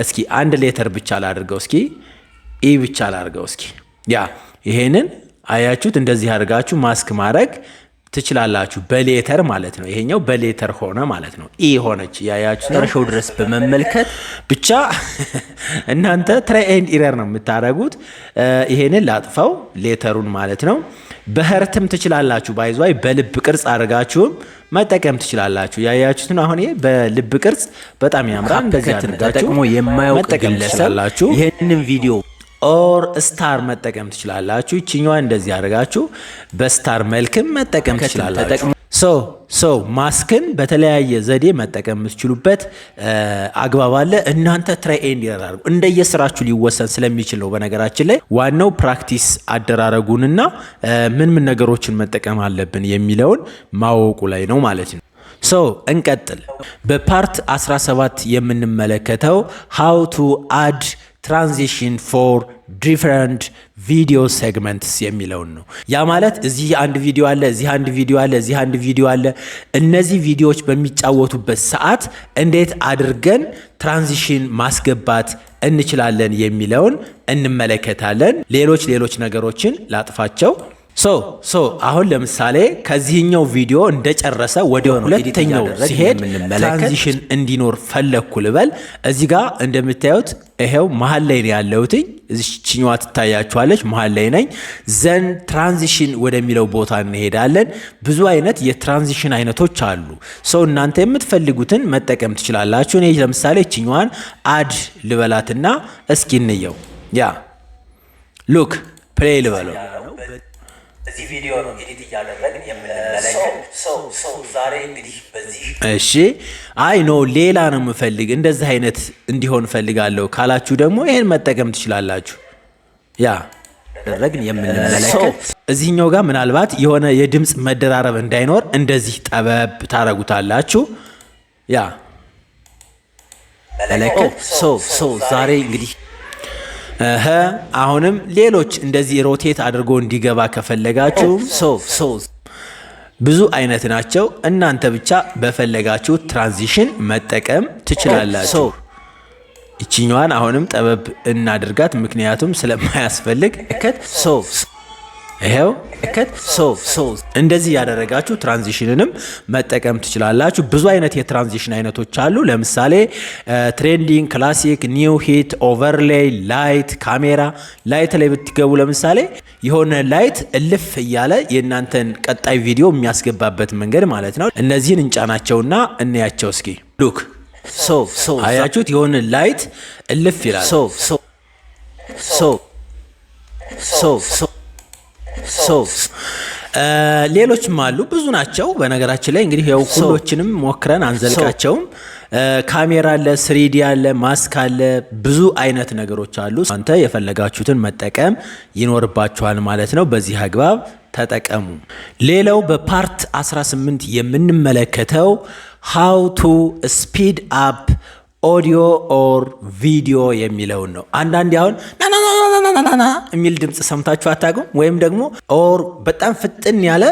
እስኪ አንድ ሌተር ብቻ ላድርገው፣ እስኪ ኢ ብቻ ላድርገው። እስኪ ያ ይሄንን አያችሁት? እንደዚህ አድርጋችሁ ማስክ ማድረግ ትችላላችሁ፣ በሌተር ማለት ነው። ይሄኛው በሌተር ሆነ ማለት ነው። ኢ ሆነች። ያያችሁ ደረሻው ድረስ በመመልከት ብቻ እናንተ ትራይ ኤንድ ኢረር ነው የምታደርጉት። ይሄንን ላጥፋው ሌተሩን ማለት ነው። በህርትም ትችላላችሁ። ባይዟይ በልብ ቅርጽ አድርጋችሁም መጠቀም ትችላላችሁ። ያያችሁት ነው። አሁን ይሄ በልብ ቅርጽ በጣም ያምራል። እንደዚህ አድርጋችሁ ተጠቅሞ የማያውቅ ግለሰብ ይሄንን ቪዲዮ ኦር ስታር መጠቀም ትችላላችሁ። ይችኛዋ እንደዚህ አድርጋችሁ በስታር መልክም መጠቀም ትችላላችሁ። ሶ ማስክን በተለያየ ዘዴ መጠቀም የምትችሉበት አግባብ አለ። እናንተ ትራይ ኤንድ ኤረር አድርጉ። እንደየስራችሁ ሊወሰን ስለሚችል ነው። በነገራችን ላይ ዋናው ፕራክቲስ አደራረጉንና ምን ነገሮችን መጠቀም አለብን የሚለውን ማወቁ ላይ ነው ማለት ነው። እንቀጥል። በፓርት 17 የምንመለከተው ሃው ቱ አድ ትራንዚሽን ፎር ዲፈረንት ቪዲዮ ሴግመንትስ የሚለውን ነው። ያ ማለት እዚህ አንድ ቪዲዮ አለ፣ እዚህ አንድ ቪዲዮ አለ፣ እዚህ አንድ ቪዲዮ አለ። እነዚህ ቪዲዮዎች በሚጫወቱበት ሰዓት እንዴት አድርገን ትራንዚሽን ማስገባት እንችላለን የሚለውን እንመለከታለን። ሌሎች ነገሮችን ላጥፋቸው። አሁን ለምሳሌ ከዚህኛው ቪዲዮ እንደጨረሰ ወደ ሁለተኛው ሲሄድ ትራንዚሽን እንዲኖር ፈለግኩ ልበል። እዚህ ጋር እንደምታዩት ይሄው መሀል ላይ ነው ያለሁት። እዚህኛዋ ትታያችኋለች፣ መሀል ላይ ነኝ። ዘን ትራንዚሽን ወደሚለው ቦታ እንሄዳለን። ብዙ አይነት የትራንዚሽን አይነቶች አሉ። እናንተ የምትፈልጉትን መጠቀም ትችላላችሁ። እኔ ለምሳሌ እችኛዋን አድ ልበላትና እስኪ እንየው። ያ ሉክ ፕሌይ ልበለው። እዚህ ቪዲዮ ነው ኤዲት እያደረግን የምንመለከተው። ዛሬ እንግዲህ በዚህ እሺ፣ አይ ኖ ሌላ ነው የምፈልግ እንደዚህ አይነት እንዲሆን ፈልጋለሁ ካላችሁ ደግሞ ይሄን መጠቀም ትችላላችሁ። ያ ያደረግን የምንመለከተው እዚህኛው ጋር ምናልባት የሆነ የድምጽ መደራረብ እንዳይኖር እንደዚህ ጠበብ ታረጉታላችሁ። ያ ዛሬ እንግዲህ አሁንም ሌሎች እንደዚህ ሮቴት አድርጎ እንዲገባ ከፈለጋችሁ ብዙ አይነት ናቸው። እናንተ ብቻ በፈለጋችሁ ትራንዚሽን መጠቀም ትችላላችሁ። እቺኛዋን አሁንም ጠበብ እናድርጋት፣ ምክንያቱም ስለማያስፈልግ ይሄው እንደዚህ ያደረጋችሁ ትራንዚሽንንም መጠቀም ትችላላችሁ። ብዙ አይነት የትራንዚሽን አይነቶች አሉ። ለምሳሌ ትሬንዲንግ፣ ክላሲክ፣ ኒው ሂት፣ ኦቨርሌይ፣ ላይት፣ ካሜራ። ላይት ላይ ብትገቡ ለምሳሌ የሆነ ላይት እልፍ እያለ የእናንተን ቀጣይ ቪዲዮ የሚያስገባበት መንገድ ማለት ነው። እነዚህን እንጫናቸውና እንያቸው እስኪ። ሉክ አያችሁት? የሆነ ላይት እልፍ ይላል። ሌሎችም አሉ፣ ብዙ ናቸው። በነገራችን ላይ እንግዲህ ያው ሁሎችንም ሞክረን አንዘልቃቸውም። ካሜራ አለ፣ ስሪዲ አለ፣ ማስክ አለ፣ ብዙ አይነት ነገሮች አሉ። አንተ የፈለጋችሁትን መጠቀም ይኖርባችኋል ማለት ነው። በዚህ አግባብ ተጠቀሙ። ሌላው በፓርት 18 የምንመለከተው ሃው ቱ ስፒድ አፕ ኦዲዮ ኦር ቪዲዮ የሚለውን ነው። አንዳንዴ አሁን ናናናናናና የሚል ድምፅ ሰምታችሁ አታውቁም? ወይም ደግሞ ኦር በጣም ፍጥን ያለ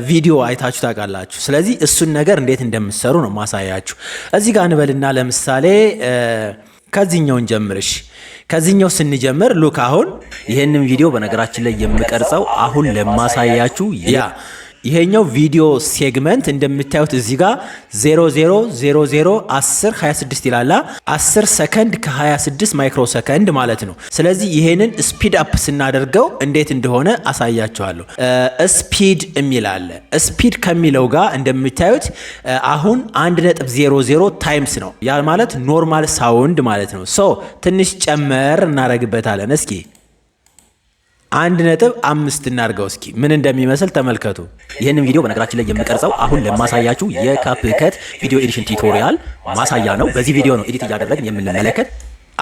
ቪዲዮ አይታችሁ ታውቃላችሁ? ስለዚህ እሱን ነገር እንዴት እንደምትሰሩ ነው ማሳያችሁ። እዚህ ጋር እንበልና ለምሳሌ ከዚህኛው እንጀምርሽ። ከዚህኛው ስንጀምር ሉክ አሁን ይሄንን ቪዲዮ በነገራችን ላይ የምቀርጸው አሁን ለማሳያችሁ ይሄኛው ቪዲዮ ሴግመንት እንደምታዩት እዚህ ጋር 00001026 ይላል። 10 ሰከንድ ከ26 ማይክሮ ሰከንድ ማለት ነው። ስለዚህ ይሄንን ስፒድ አፕ ስናደርገው እንዴት እንደሆነ አሳያችኋለሁ። ስፒድ የሚል አለ። ስፒድ ከሚለው ጋር እንደምታዩት አሁን 1.00 ታይምስ ነው። ያ ማለት ኖርማል ሳውንድ ማለት ነው። ሶ ትንሽ ጨመር እናደርግበታለን። እስኪ 1.5 እናድርገው። እስኪ ምን እንደሚመስል ተመልከቱ። ይህንን ቪዲዮ በነገራችን ላይ የምቀርጸው አሁን ለማሳያችሁ የካፕከት ቪዲዮ ኤዲሽን ቱቶሪያል ማሳያ ነው። በዚህ ቪዲዮ ነው ኤዲት እያደረግን የምንመለከት።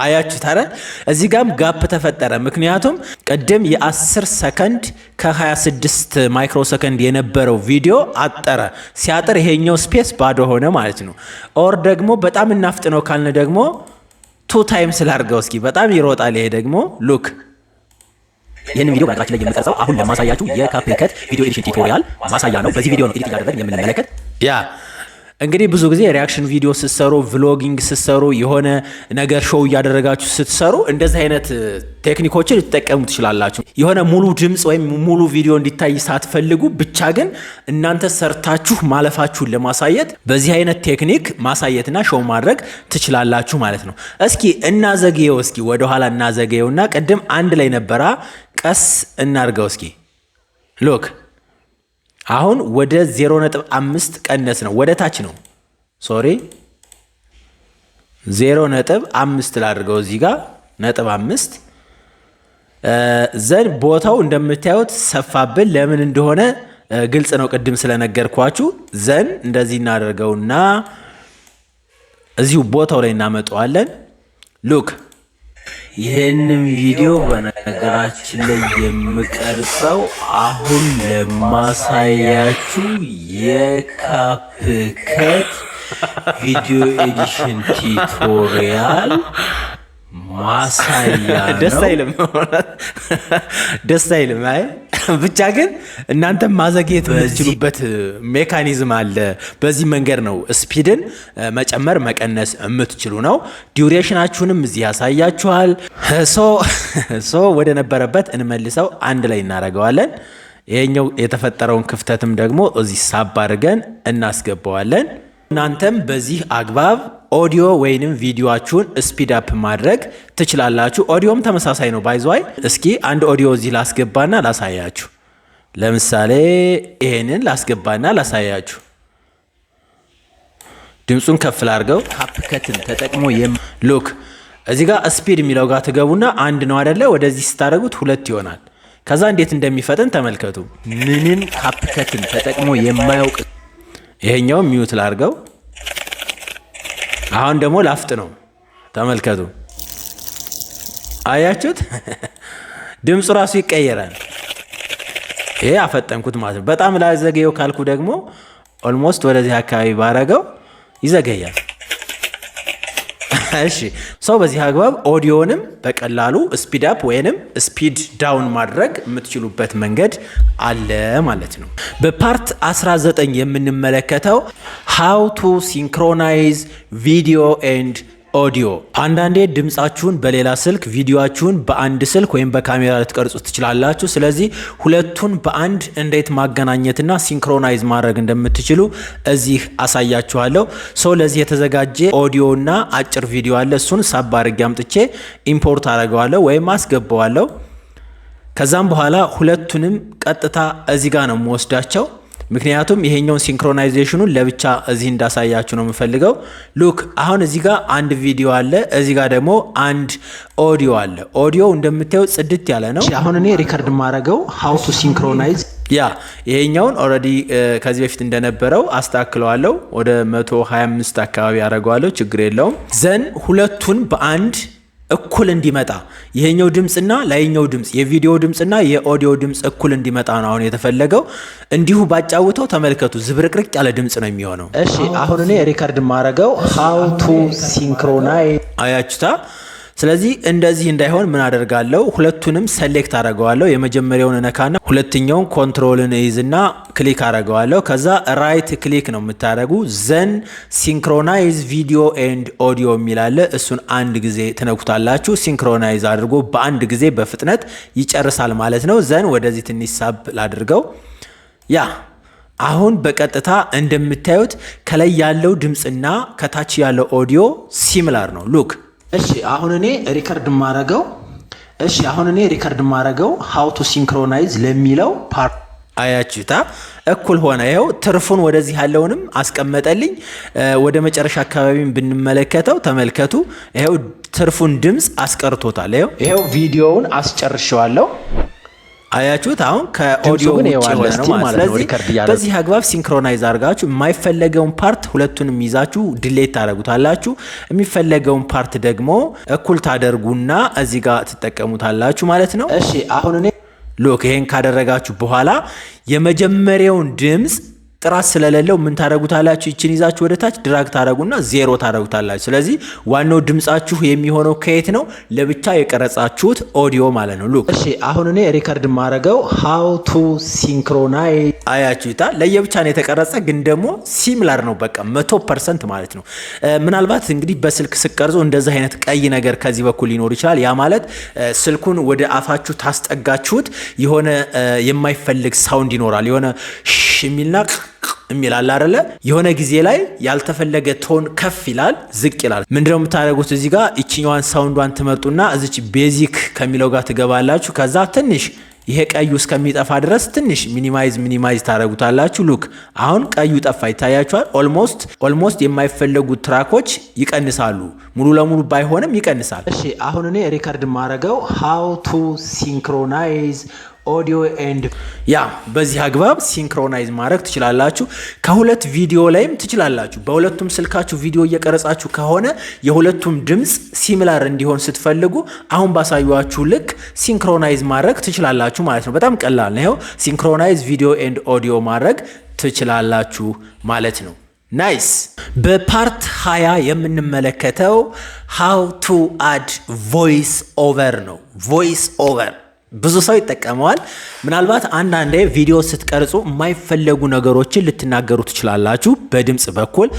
አያችሁ ታዲያ እዚህ ጋርም ጋፕ ተፈጠረ። ምክንያቱም ቅድም የ10 ሰከንድ ከ26 ማይክሮ ሰከንድ የነበረው ቪዲዮ አጠረ። ሲያጥር ይሄኛው ስፔስ ባዶ ሆነ ማለት ነው። ኦር ደግሞ በጣም እናፍጥነው ካልን ደግሞ 2 ታይምስ ላድርገው። እስኪ በጣም ይሮጣል። ይሄ ደግሞ ሉክ ይህንን ቪዲዮ በነገራችን ላይ የምቀርጸው አሁን ለማሳያችሁ የካፕከት ቪዲዮ ኤዲሽን ቱቶሪያል ማሳያ ነው። በዚህ ቪዲዮ ነው ኤዲት እያደረግን የምንመለከት። ያ እንግዲህ ብዙ ጊዜ ሪያክሽን ቪዲዮ ስትሰሩ፣ ቭሎጊንግ ስትሰሩ፣ የሆነ ነገር ሾው እያደረጋችሁ ስትሰሩ እንደዚህ አይነት ቴክኒኮችን ልትጠቀሙ ትችላላችሁ። የሆነ ሙሉ ድምፅ ወይም ሙሉ ቪዲዮ እንዲታይ ሳትፈልጉ ብቻ ግን እናንተ ሰርታችሁ ማለፋችሁን ለማሳየት በዚህ አይነት ቴክኒክ ማሳየትና ሾው ማድረግ ትችላላችሁ ማለት ነው። እስኪ እናዘገየው። እስኪ ወደኋላ እናዘገየውና ቅድም አንድ ላይ ነበራ፣ ቀስ እናርገው። እስኪ ሎክ አሁን ወደ 0.5 ቀነስ ነው፣ ወደ ታች ነው። ሶሪ 0.5 ላድርገው እዚህ ጋር 0.5 ዘን ቦታው እንደምታዩት ሰፋብን። ለምን እንደሆነ ግልጽ ነው፣ ቅድም ስለነገርኳችሁ። ዘን እንደዚህ እናደርገውና እዚሁ ቦታው ላይ እናመጣዋለን። ሉክ ይህንን ቪዲዮ በነገራችን ላይ የምቀርጸው አሁን ለማሳያችሁ የካፕከት ቪዲዮ ኤዲሽን ቱቶሪያል ማሳያ ነው። ደስ አይልም። አይ ብቻ ግን እናንተም ማዘግየት የምትችሉበት ሜካኒዝም አለ። በዚህ መንገድ ነው ስፒድን መጨመር መቀነስ የምትችሉ ነው። ዲዩሬሽናችሁንም እዚህ ያሳያችኋል። ሶ ወደ ነበረበት እንመልሰው፣ አንድ ላይ እናደርገዋለን። ይሄኛው የተፈጠረውን ክፍተትም ደግሞ እዚህ ሳብ አድርገን እናስገባዋለን። እናንተም በዚህ አግባብ ኦዲዮ ወይንም ቪዲዮአችሁን ስፒድ አፕ ማድረግ ትችላላችሁ። ኦዲዮም ተመሳሳይ ነው ባይዘዋይ። እስኪ አንድ ኦዲዮ እዚህ ላስገባና ላሳያችሁ። ለምሳሌ ይሄንን ላስገባና ላሳያችሁ። ድምፁን ከፍ ላድርገው። ካፕከትን ተጠቅሞ ሉክ እዚህ ጋር ስፒድ የሚለው ጋር ትገቡና አንድ ነው አይደለ? ወደዚህ ስታደርጉት 2 ይሆናል። ከዛ እንዴት እንደሚፈጥን ተመልከቱ። ምንም ካፕከትን ተጠቅሞ የማያውቅ ይሄኛው ሚዩት ላድርገው። አሁን ደግሞ ላፍጥ ነው። ተመልከቱ። አያችሁት? ድምፁ ራሱ ይቀየራል። ይሄ አፈጠንኩት ማለት ነው። በጣም ላዘገየው ካልኩ ደግሞ ኦልሞስት ወደዚህ አካባቢ ባረገው ይዘገያል። እሺ ሰው በዚህ አግባብ ኦዲዮንም በቀላሉ ስፒድ አፕ ወይንም ስፒድ ዳውን ማድረግ የምትችሉበት መንገድ አለ ማለት ነው። በፓርት 19 የምንመለከተው how to synchronize video and ኦዲዮ። አንዳንዴ ድምጻችሁን በሌላ ስልክ ቪዲዮአችሁን በአንድ ስልክ ወይም በካሜራ ልትቀርጹ ትችላላችሁ። ስለዚህ ሁለቱን በአንድ እንዴት ማገናኘትና ሲንክሮናይዝ ማድረግ እንደምትችሉ እዚህ አሳያችኋለሁ። ለዚህ የተዘጋጀ ኦዲዮና አጭር ቪዲዮ አለ። እሱን ሳብ አድርጌ አምጥቼ ኢምፖርት አደርገዋለሁ ወይም አስገባዋለሁ። ከዛም በኋላ ሁለቱንም ቀጥታ እዚህ ጋር ነው የምወስዳቸው። ምክንያቱም ይሄኛውን ሲንክሮናይዜሽኑን ለብቻ እዚህ እንዳሳያችሁ ነው የምፈልገው። ሉክ አሁን እዚህ ጋር አንድ ቪዲዮ አለ፣ እዚህ ጋር ደግሞ አንድ ኦዲዮ አለ። ኦዲዮ እንደምታዩት ጽድት ያለ ነው። አሁን እኔ ሪከርድ ማድረገው how to synchronize ይሄኛውን ኦልሬዲ ከዚህ በፊት እንደነበረው አስተካክለዋለሁ። ወደ 125 አካባቢ አደርገዋለሁ፣ ችግር የለውም። ዘን ሁለቱን በአንድ እኩል እንዲመጣ ይሄኛው ድምጽና ላይኛው ድምጽ የቪዲዮ ድምጽና የኦዲዮ ድምጽ እኩል እንዲመጣ ነው አሁን የተፈለገው። እንዲሁ ባጫውተው ተመልከቱ፣ ዝብርቅርቅ ያለ ድምጽ ነው የሚሆነው። እሺ አሁን እኔ ሪከርድ ማድረገው how to synchronize አያችሁታ። ስለዚህ እንደዚህ እንዳይሆን ምን አደርጋለሁ? ሁለቱንም ሰሌክት አደርገዋለሁ። የመጀመሪያውን ነካና ሁለተኛውን ኮንትሮልን እይዝና ክሊክ አደርገዋለሁ። ከዛ ራይት ክሊክ ነው የምታደርጉ። ዘን ሲንክሮናይዝ ቪዲዮ ኤንድ ኦዲዮ የሚላለ እሱን አንድ ጊዜ ትነኩታላችሁ። ሲንክሮናይዝ አድርጎ በአንድ ጊዜ በፍጥነት ይጨርሳል ማለት ነው። ዘን ወደዚህ ትንሽ ሳብ ላድርገው። ያ አሁን በቀጥታ እንደምታዩት ከላይ ያለው ድምጽና ከታች ያለው ኦዲዮ ሲሚላር ነው። ሉክ እሺ አሁን እኔ ሪከርድ ማረገው how to synchronize ለሚለው ፓርት አያችሁታ እኩል ሆነ። ይሄው ትርፉን ወደዚህ ያለውንም አስቀመጠልኝ። ወደ መጨረሻ አካባቢም ብንመለከተው ተመልከቱ። ይሄው ትርፉን ድምጽ አስቀርቶታል። ይሄው ቪዲዮውን አስጨርሻለሁ። አያችሁት አሁን ከኦዲዮ ውጪ ሆነ ነው ማለት ነው። በዚህ አግባብ ሲንክሮናይዝ አድርጋችሁ የማይፈለገውን ፓርት ሁለቱንም ይዛችሁ ዲሌት ታደርጉታላችሁ። የሚፈለገውን ፓርት ደግሞ እኩል ታደርጉና እዚህ ጋር ትጠቀሙታላችሁ ማለት ነው። እሺ አሁን እኔ ሎክ ይሄን ካደረጋችሁ በኋላ የመጀመሪያውን ድምጽ ጥራት ስለሌለው ምን ታደርጉታላችሁ? ይችን ይዛችሁ ወደ ታች ድራግ ታደርጉና ዜሮ ታደርጉታላችሁ። ስለዚህ ዋናው ድምጻችሁ የሚሆነው ከየት ነው? ለብቻ የቀረጻችሁት ኦዲዮ ማለት ነው። ሉክ እሺ አሁን እኔ ሪከርድ ማረገው how to synchronize አያችሁታ ለየብቻ ነው የተቀረጸ፣ ግን ደግሞ ሲሚላር ነው። በቃ 100% ማለት ነው። ምናልባት እንግዲህ በስልክ ስቀርጹ እንደዚህ አይነት ቀይ ነገር ከዚህ በኩል ሊኖር ይችላል። ያ ማለት ስልኩን ወደ አፋችሁ ታስጠጋችሁት የሆነ የማይፈልግ ሳውንድ ይኖራል። የሆነ የሚልና የሚላል አይደለ? የሆነ ጊዜ ላይ ያልተፈለገ ቶን ከፍ ይላል፣ ዝቅ ይላል። ምንድነው የምታደርጉት? እዚህ ጋር እቺኛዋን ሳውንዷን ትመርጡና እዚች ቤዚክ ከሚለው ጋር ትገባላችሁ። ከዛ ትንሽ ይሄ ቀዩ እስከሚጠፋ ድረስ ትንሽ ሚኒማይዝ ታደርጉታላችሁ። ሉክ አሁን ቀዩ ጠፋ፣ ይታያችኋል። ኦልሞስት የማይፈለጉ ትራኮች ይቀንሳሉ። ሙሉ ለሙሉ ባይሆንም ይቀንሳል። እሺ አሁን እኔ ሪከርድ ማረገው how to synchronize ኦዲዮ ኤንድ በዚህ አግባብ ሲንክሮናይዝ ማድረግ ትችላላችሁ። ከሁለት ቪዲዮ ላይም ትችላላችሁ። በሁለቱም ስልካችሁ ቪዲዮ እየቀረጻችሁ ከሆነ የሁለቱም ድምጽ ሲሚላር እንዲሆን ስትፈልጉ አሁን ባሳዩአችሁ ልክ ሲንክሮናይዝ ማድረግ ትችላላችሁ ማለት ነው። በጣም ቀላል ነው። ይሄው ሲንክሮናይዝ ቪዲዮ ኤንድ ኦዲዮ ማድረግ ትችላላችሁ ማለት ነው። ናይስ። በፓርት 20 የምንመለከተው how to add voice over ነው። ቮይስ ኦቨር ብዙ ሰው ይጠቀመዋል። ምናልባት አንዳንዴ ቪዲዮ ስትቀርጹ የማይፈለጉ ነገሮችን ልትናገሩ ትችላላችሁ በድምጽ በኩል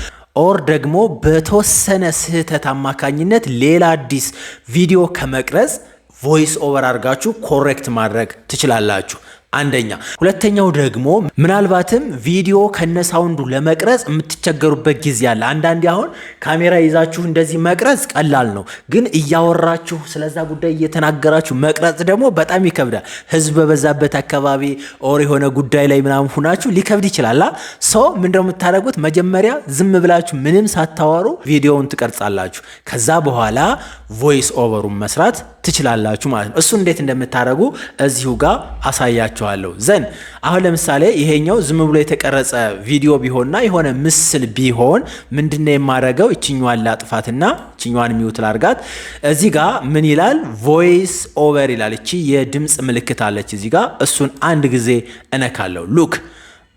ኦር ደግሞ በተወሰነ ስህተት አማካኝነት ሌላ አዲስ ቪዲዮ ከመቅረጽ ቮይስ ኦቨር አድርጋችሁ ኮሬክት ማድረግ ትችላላችሁ። አንደኛ። ሁለተኛው ደግሞ ምናልባትም ቪዲዮ ከነሳውንዱ ለመቅረጽ የምትቸገሩበት ጊዜ አለ። አንዳንዴ አሁን ካሜራ ይዛችሁ እንደዚህ መቅረጽ ቀላል ነው፣ ግን እያወራችሁ ስለዛ ጉዳይ እየተናገራችሁ መቅረጽ ደግሞ በጣም ይከብዳል። ህዝብ በበዛበት አካባቢ ኦር የሆነ ጉዳይ ላይ ምናምን ሁናችሁ ሊከብድ ይችላል። ምንድነው የምታደርጉት? መጀመሪያ ዝም ብላችሁ ምንም ሳታወሩ ቪዲዮውን ትቀርጻላችሁ። ከዛ በኋላ ቮይስ ኦቨሩን መስራት ትችላላችሁ ማለት ነው። እሱ እንዴት እንደምታደርጉ እዚሁ ጋር አሳያችኋለሁ። ዘን አሁን ለምሳሌ ይሄኛው ዝም ብሎ የተቀረጸ ቪዲዮ ቢሆንና የሆነ ምስል ቢሆን ምንድነው የማደርገው? እቺኛዋን ላጥፋትና እቺኛዋን ሚውት ላርጋት። እዚህ ጋር ምን ይላል? ቮይስ ኦቨር ይላል። እቺ የድምጽ ምልክት አለች እዚህ ጋር። እሱን አንድ ጊዜ እነካለሁ። ሉክ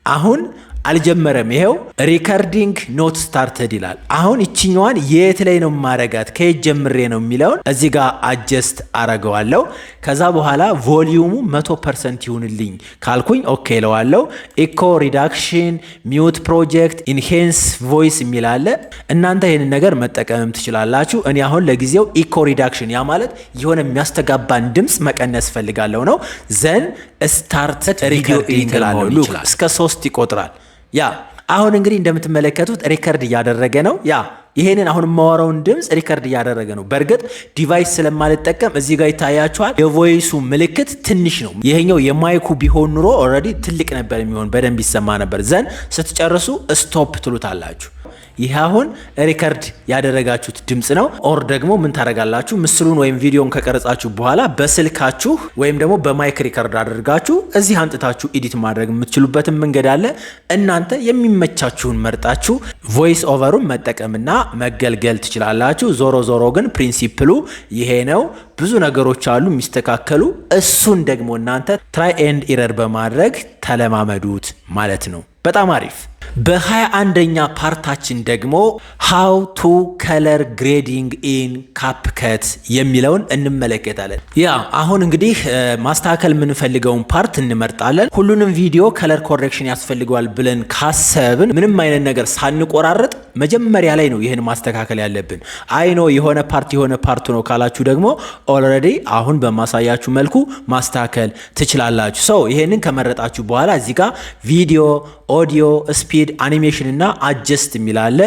አሁን አልጀመረም። ይሄው ሪከርዲንግ ኖት ስታርትድ ይላል። አሁን እቺኛዋን የት ላይ ነው ማረጋት? ከየት ጀምሬ ነው የሚለውን እዚህ ጋር አጀስት አረገዋለሁ። ከዛ በኋላ ቮሊዩሙ 100% ይሁንልኝ ካልኩኝ ኦኬ ለዋለሁ። ኢኮ ሪዳክሽን፣ ሚውት ፕሮጀክት፣ ኢንሄንስ ቮይስ የሚል አለ። እናንተ ይሄንን ነገር መጠቀምም ትችላላችሁ። እኔ አሁን ለጊዜው ኢኮ ሪዳክሽን ያ ማለት የሆነ የሚያስተጋባን ድምጽ መቀነስ ፈልጋለሁ ነው። ዘን ስታርት ቪዲዮ ኢንትላለሁ። ሉክ እስከ 3 ይቆጥራል። አሁን እንግዲህ እንደምትመለከቱት ሪከርድ እያደረገ ነው። ይሄንን አሁን የማወራውን ድምጽ ሪከርድ እያደረገ ነው። በእርግጥ ዲቫይስ ስለማልጠቀም እዚህ ጋር ይታያችኋል። የቮይሱ ምልክት ትንሽ ነው። ይሄኛው የማይኩ ቢሆን ኑሮ ኦልሬዲ ትልቅ ነበር የሚሆን፣ በደንብ ይሰማ ነበር። ዘን ስትጨርሱ ስቶፕ ትሉታላችሁ። ይህ አሁን ሪከርድ ያደረጋችሁት ድምጽ ነው። ኦር ደግሞ ምን ታደርጋላችሁ? ምስሉን ወይም ቪዲዮን ከቀረጻችሁ በኋላ በስልካችሁ ወይም ደግሞ በማይክ ሪከርድ አድርጋችሁ እዚህ አንጥታችሁ ኤዲት ማድረግ የምትችሉበትን መንገድ አለ። እናንተ የሚመቻችሁን መርጣችሁ ቮይስ ኦቨሩን መጠቀምና መገልገል ትችላላችሁ። ዞሮ ግን ፕሪንሲፕሉ ይሄ ነው። ብዙ ነገሮች አሉ የሚስተካከሉ። እሱን ደግሞ እናንተ ትራይ ኤንድ ኢረር በማድረግ ተለማመዱት ማለት ነው። በጣም አሪፍ። በ21ኛ ፓርታችን ደግሞ how to color grading in CapCut የሚለውን እንመለከታለን። ያ አሁን እንግዲህ ማስተካከል የምንፈልገውን ፓርት እንመርጣለን። ሁሉንም ቪዲዮ ከለር ኮሬክሽን ያስፈልገዋል ብለን ካሰብን ምንም አይነት ነገር ሳንቆራረጥ መጀመሪያ ላይ ነው ይህን ማስተካከል ያለብን። አይኖ የሆነ ፓርቱ ነው ካላችሁ ደግሞ ኦልሬዲ አሁን በማሳያችሁ መልኩ ማስተካከል ትችላላችሁ። ሰው ይሄንን ከመረጣችሁ በኋላ እዚህ ጋር ቪዲዮ፣ ኦዲዮ፣ ስፒድ፣ አኒሜሽን እና አጀስት የሚላለ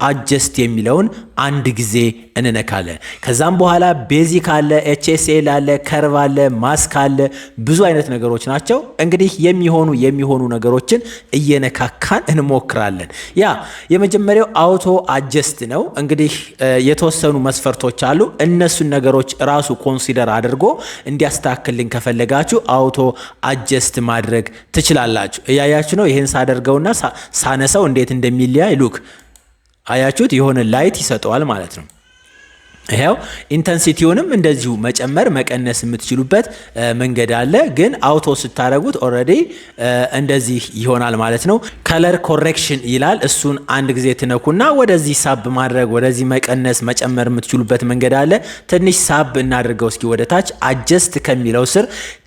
አጀስት የሚለውን አንድ ጊዜ እንነካለን። ከዛም በኋላ ቤዚክ አለ፣ ኤችኤስኤል አለ፣ ከርቭ አለ፣ ማስክ አለ፣ ብዙ አይነት ነገሮች ናቸው። እንግዲህ የሚሆኑ ነገሮችን እየነካካን እንሞክራለን። ያ የመጀመሪያው አውቶ አጀስት ነው። እንግዲህ የተወሰኑ መስፈርቶች አሉ። እነሱን ነገሮች ራሱ ኮንሲደር አድርጎ እንዲያስተካክልን ከፈለጋችሁ አውቶ አጀስት ማድረግ ትችላላችሁ። እያያችሁ ነው። ይህን ሳደርገውና ሳነሰው እንዴት እንደሚለያይ ሉክ አያችሁት? የሆነ ላይት ይሰጠዋል ማለት ነው። ይሄው ኢንተንሲቲውንም እንደዚሁ መጨመር መቀነስ የምትችሉበት መንገድ አለ። ግን አውቶ ስታረጉት ኦልሬዲ እንደዚህ ይሆናል ማለት ነው። ከለር ኮሬክሽን ይላል። እሱን አንድ ጊዜ ትነኩና ወደዚህ ሳብ ማድረግ ወደዚህ መቀነስ መጨመር የምትችሉበት መንገድ አለ። ትንሽ ሳብ እናድርገው እስኪ ወደ ታች። አጀስት ከሚለው ስር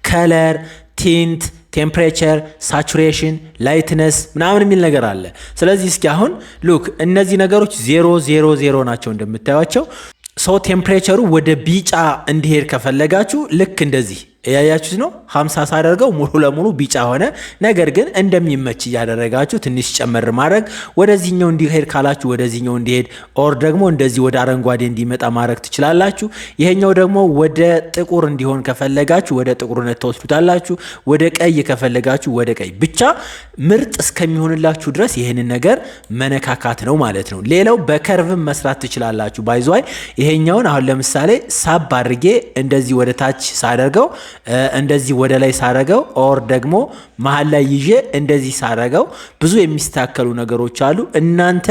ከለር፣ ቲንት፣ ቴምፕሬቸር፣ ሳቹሬሽን፣ ላይትነስ ምናምን የሚል ነገር አለ። ስለዚህ እስኪ አሁን ሉክ እነዚህ ነገሮች 000 ናቸው እንደምታዩቸው። ሶ ቴምፕሬቸሩ ወደ ቢጫ እንዲሄድ ከፈለጋችሁ ልክ እንደዚህ ያያችሁት ነው። 50 ሳደርገው ሙሉ ለሙሉ ቢጫ ሆነ። ነገር ግን እንደሚመች እያደረጋችሁ ትንሽ ጨመር ማድረግ፣ ወደዚህኛው እንዲሄድ ካላችሁ ወደዚህኛው እንዲሄድ፣ ኦር ደግሞ እንደዚህ ወደ አረንጓዴ እንዲመጣ ማድረግ ትችላላችሁ። ይሄኛው ደግሞ ወደ ጥቁር እንዲሆን ከፈለጋችሁ ወደ ጥቁርነት ተወስዱታላችሁ። ወደ ቀይ ከፈለጋችሁ ወደ ቀይ። ብቻ ምርጥ እስከሚሆንላችሁ ድረስ ይሄንን ነገር መነካካት ነው ማለት ነው። ሌላው በከርቭም መስራት ትችላላችሁ። ባይዟይ ይሄኛውን አሁን ለምሳሌ ሳብ አድርጌ እንደዚህ ወደ ታች ሳደርገው እንደዚህ ወደ ላይ ሳረገው ኦር ደግሞ መሃል ላይ ይዤ እንደዚህ ሳረገው ብዙ የሚስተካከሉ ነገሮች አሉ። እናንተ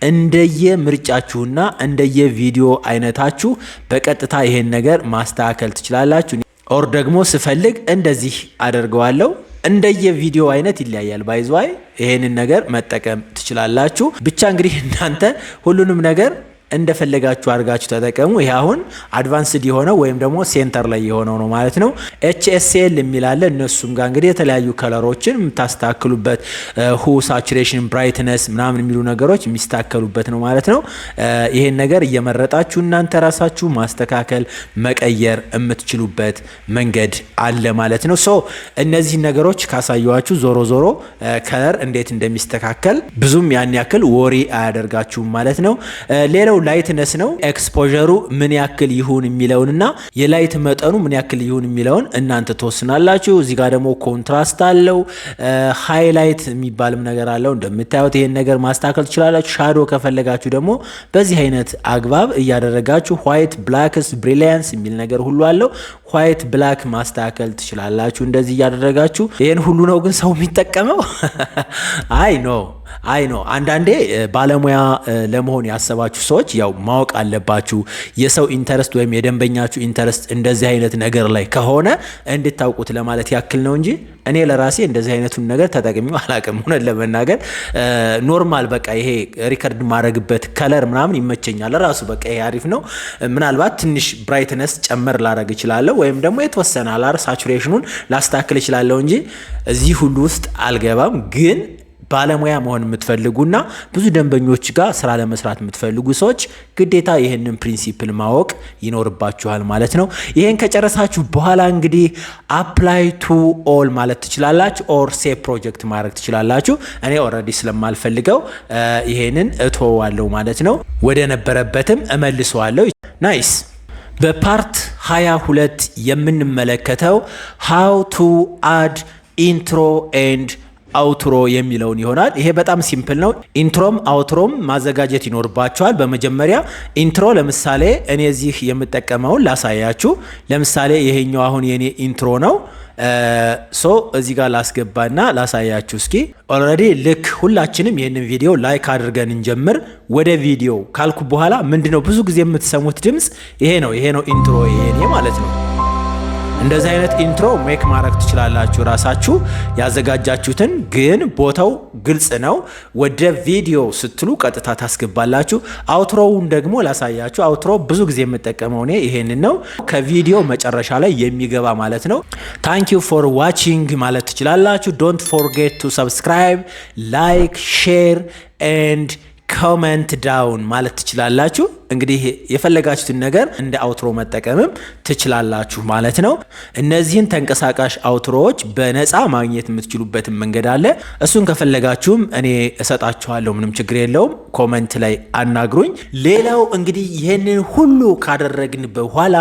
እንደየ ምርጫችሁና እንደየ ቪዲዮ አይነታችሁ በቀጥታ ይሄን ነገር ማስተካከል ትችላላችሁ። ኦር ደግሞ ስፈልግ እንደዚህ አደርገዋለሁ። እንደየ ቪዲዮ አይነት ይለያያል። ባይዟይ ይሄንን ነገር መጠቀም ትችላላችሁ። ብቻ እንግዲህ እናንተ ሁሉንም ነገር እንደፈለጋችሁ አድርጋችሁ ተጠቀሙ። ይሄ አሁን አድቫንስድ የሆነው ወይም ደግሞ ሴንተር ላይ የሆነው ነው ማለት ነው። ኤችኤስኤል የሚላለ እነሱም ጋር እንግዲህ የተለያዩ ከለሮችን የምታስተካክሉበት ሁ፣ ሳቹሬሽን፣ ብራይትነስ ምናምን የሚሉ ነገሮች የሚስተካከሉበት ነው ማለት ነው። ይሄን ነገር እየመረጣችሁ እናንተ ራሳችሁ ማስተካከል መቀየር የምትችሉበት መንገድ አለ ማለት ነው። ሶ እነዚህ ነገሮች ካሳየዋችሁ ዞሮ ከለር እንዴት እንደሚስተካከል ብዙም ያን ያክል ወሪ አያደርጋችሁም ማለት ነው። ሌላው ላይትነስ ነው። ኤክስፖዠሩ ምን ያክል ይሁን የሚለውንና የላይት መጠኑ ምን ያክል ይሁን የሚለውን እናንተ ተወስናላችሁ። እዚህ ጋር ደግሞ ኮንትራስት አለው። ሃይላይት የሚባልም ነገር አለው። እንደምታዩት ይሄን ነገር ማስተካከል ትችላላችሁ። ሻዶ ከፈለጋችሁ ደግሞ በዚህ አይነት አግባብ እያደረጋችሁ ዋይት፣ ብላክስ፣ ብሪሊያንስ የሚል ነገር ሁሉ አለው። ዋይት ብላክ ማስተካከል ትችላላችሁ እንደዚህ እያደረጋችሁ። ይሄን ሁሉ ነው ግን ሰው የሚጠቀመው? አይ ኖ አንዳንዴ ባለሙያ ለመሆን ያሰባችሁ ሰዎች ያው ማወቅ አለባችሁ። የሰው ኢንተረስት ወይም የደንበኛችሁ ኢንተረስት እንደዚህ አይነት ነገር ላይ ከሆነ እንድታውቁት ለማለት ያክል ነው እንጂ እኔ ለራሴ እንደዚህ አይነቱን ነገር ተጠቅሜው አላውቅም። ሆነን ለመናገር ኖርማል በቃ ይሄ ሪከርድ ማድረግበት ከለር ምናምን ይመቸኛል ራሱ በቃ ይሄ አሪፍ ነው። ምናልባት ትንሽ ብራይትነስ ጨመር ላረግ እችላለሁ ወይም ደግሞ የተወሰነ አላር ሳቹሬሽኑን ላስተካክል እችላለሁ እንጂ እዚህ ሁሉ ውስጥ አልገባም። ግን ባለሙያ መሆን የምትፈልጉና ብዙ ደንበኞች ጋር ስራ ለመስራት የምትፈልጉ ሰዎች ግዴታ ይህንን ፕሪንሲፕል ማወቅ ይኖርባችኋል ማለት ነው። ይህን ከጨረሳችሁ በኋላ እንግዲህ አፕላይ ቱ ኦል ማለት ትችላላችሁ። ኦር ሴቭ ፕሮጀክት ማድረግ ትችላላችሁ። እኔ ኦልሬዲ ስለማልፈልገው ይሄንን እተወዋለሁ ማለት ነው። ወደ ነበረበትም እመልሰዋለሁ። ናይስ። በፓርት 22 የምንመለከተው ሃው ቱ አድ ኢንትሮ ኤንድ አውትሮ የሚለውን ይሆናል። ይሄ በጣም ሲምፕል ነው። ኢንትሮም አውትሮም ማዘጋጀት ይኖርባቸዋል። በመጀመሪያ ኢንትሮ ለምሳሌ እኔ እዚህ የምጠቀመውን ላሳያችሁ። ለምሳሌ ይሄኛው አሁን የኔ ኢንትሮ ነው። እዚህ ጋር ላስገባና ላሳያችሁ እስኪ። ኦልሬዲ ልክ ሁላችንም ይህንን ቪዲዮ ላይክ አድርገን እንጀምር። ወደ ቪዲዮ ካልኩ በኋላ ምንድነው ብዙ ጊዜ የምትሰሙት ድምፅ ይሄ ነው ኢንትሮ የኔ ማለት ነው። እንደዚህ አይነት ኢንትሮ ሜክ ማድረግ ትችላላችሁ ራሳችሁ ያዘጋጃችሁትን። ግን ቦታው ግልጽ ነው። ወደ ቪዲዮ ስትሉ ቀጥታ ታስገባላችሁ። አውትሮውን ደግሞ ላሳያችሁ። አውትሮ ብዙ ጊዜ የምጠቀመው እኔ ይሄንን ነው፣ ከቪዲዮ መጨረሻ ላይ የሚገባ ማለት ነው። ታንክ ዩ ፎር ዋቺንግ ማለት ትችላላችሁ። ዶንት ፎርጌት ቱ ሰብስክራይብ፣ ላይክ፣ ሼር ኤንድ ኮመንት ዳውን ማለት ትችላላችሁ። እንግዲህ የፈለጋችሁትን ነገር እንደ አውትሮ መጠቀምም ትችላላችሁ ማለት ነው። እነዚህን ተንቀሳቃሽ አውትሮዎች በነፃ ማግኘት የምትችሉበትን መንገድ አለ። እሱን ከፈለጋችሁም እኔ እሰጣችኋለሁ፣ ምንም ችግር የለውም። ኮመንት ላይ አናግሩኝ። ሌላው እንግዲህ ይህንን ሁሉ ካደረግን በኋላ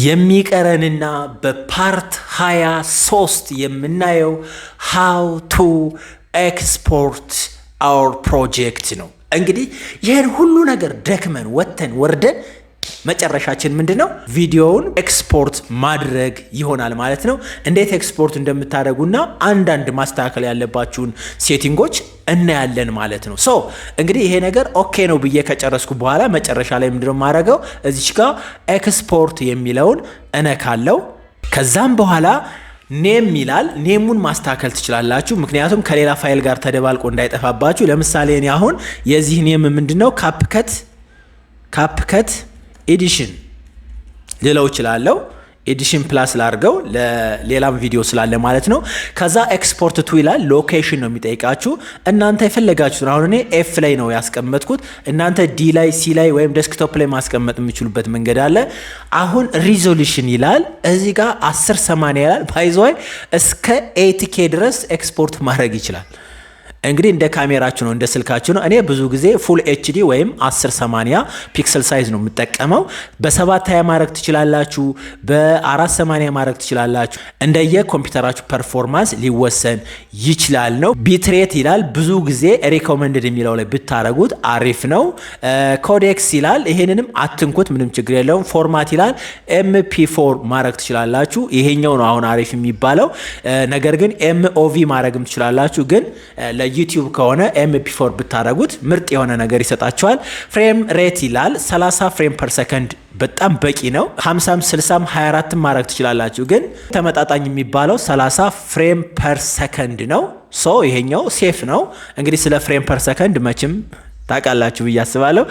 የሚቀረንና በፓርት 23 የምናየው ሃው ቱ ኤክስፖርት አወር ፕሮጀክት ነው። እንግዲህ ይህን ሁሉ ነገር ደክመን ወጥተን ወርደን መጨረሻችን ምንድነው? ቪዲዮውን ኤክስፖርት ማድረግ ይሆናል ማለት ነው። እንዴት ኤክስፖርት እንደምታደርጉና አንዳንድ ማስተካከል ያለባችሁን ሴቲንጎች እናያለን ማለት ነው። ሶ እንግዲህ ይሄ ነገር ኦኬ ነው ብዬ ከጨረስኩ በኋላ መጨረሻ ላይ ምንድነው ማድረገው? እዚች ጋር ኤክስፖርት የሚለውን እነካለው። ከዛም በኋላ ኔም ይላል። ኔሙን ማስተካከል ትችላላችሁ፣ ምክንያቱም ከሌላ ፋይል ጋር ተደባልቆ እንዳይጠፋባችሁ። ለምሳሌ እኔ አሁን የዚህ ኔም ምንድነው ካፕከት ኤዲሽን ልለው እችላለሁ። ኤዲሽን ፕላስ ላርገው ለሌላም ቪዲዮ ስላለ ማለት ነው። ከዛ ኤክስፖርት ቱ ይላል። ሎኬሽን ነው የሚጠይቃችሁ። እናንተ የፈለጋችሁት አሁን እኔ ኤፍ ላይ ነው ያስቀመጥኩት። እናንተ ዲ ላይ፣ ሲ ላይ ወይም ዴስክቶፕ ላይ ማስቀመጥ የሚችሉበት መንገድ አለ። አሁን ሪዞሉሽን ይላል። እዚህ ጋር 1080 ይላል። ባይዘዋይ እስከ 8K ድረስ ኤክስፖርት ማድረግ ይችላል። እንግዲህ እንደ ካሜራችሁ ነው፣ እንደ ስልካችሁ ነው። እኔ ብዙ ጊዜ ፉል ኤችዲ ወይም 1080 ፒክሰል ሳይዝ ነው የምጠቀመው። በ720 ማድረግ ትችላላችሁ፣ በ480 ማድረግ ትችላላችሁ። እንደየ ኮምፒውተራችሁ ፐርፎርማንስ ሊወሰን ይችላል ነው። ቢትሬት ይላል። ብዙ ጊዜ ሪኮመንድድ የሚለው ላይ ብታረጉት አሪፍ ነው። ኮዴክስ ይላል። ይሄንንም አትንኩት፣ ምንም ችግር የለውም። ፎርማት ይላል። MP4 ማድረግ ትችላላችሁ። ይሄኛው ነው አሁን አሪፍ የሚባለው። ነገር ግን MOV ማድረግም ትችላላችሁ። ግን ዩቲዩብ ከሆነ MP4 ብታረጉት ምርጥ የሆነ ነገር ይሰጣችኋል። ፍሬም ሬት ይላል። 30 ፍሬም ፐር ሰከንድ በጣም በቂ ነው። 50፣ 60፣ 24 ማድረግ ትችላላችሁ። ግን ተመጣጣኝ የሚባለው 30 ፍሬም ፐር ሰከንድ ነው። ሶ ይሄኛው ሴፍ ነው። እንግዲህ ስለ ፍሬም ፐር ሰከንድ መቼም ታውቃላችሁ ብዬ አስባለሁ።